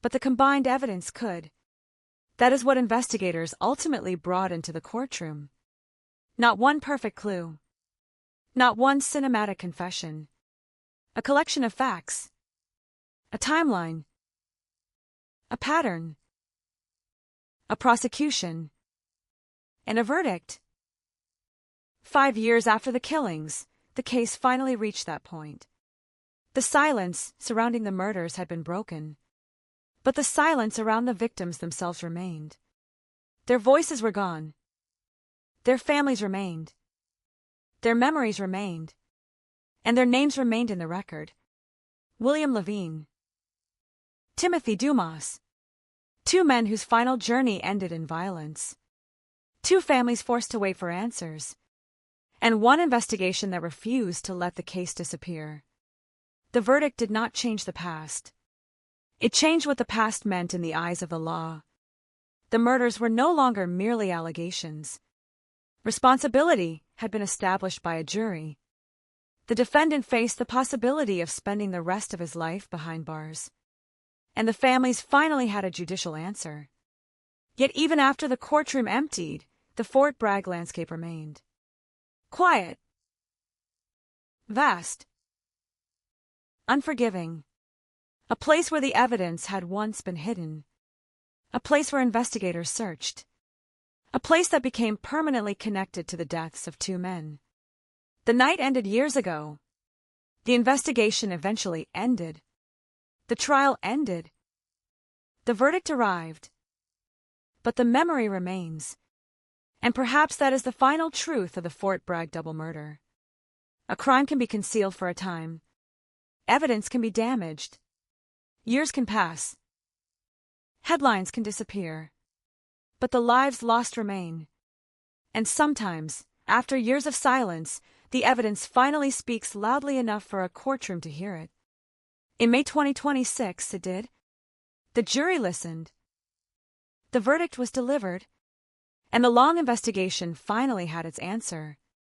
But the combined evidence could. That is what investigators ultimately brought into the courtroom. Not one perfect clue. Not one cinematic confession. A collection of facts. A timeline. A pattern. A prosecution. And a verdict. 5 years after the killings, the case finally reached that point. The silence surrounding the murders had been broken. But the silence around the victims themselves remained. Their voices were gone. Their families remained. Their memories remained. And their names remained in the record. William Levine. Timothy Dumas. Two men whose final journey ended in violence. Two families forced to wait for answers. And one investigation that refused to let the case disappear. The verdict did not change the past. It changed what the past meant in the eyes of the law. The murders were no longer merely allegations. Responsibility had been established by a jury. The defendant faced the possibility of spending the rest of his life behind bars. And the families finally had a judicial answer. Yet even after the courtroom emptied, the Fort Bragg landscape remained. Quiet. Vast. Unforgiving. A place where the evidence had once been hidden. A place where investigators searched. A place that became permanently connected to the deaths of two men. The night ended years ago. The investigation eventually ended. The trial ended. The verdict arrived. But the memory remains. And perhaps that is the final truth of the Fort Bragg double murder. A crime can be concealed for a time. Evidence can be damaged. Years can pass. Headlines can disappear. But the lives lost remain. And sometimes, after years of silence, the evidence finally speaks loudly enough for a courtroom to hear it. In May 2026, it did. The jury listened. The verdict was delivered. And the long investigation finally had its answer.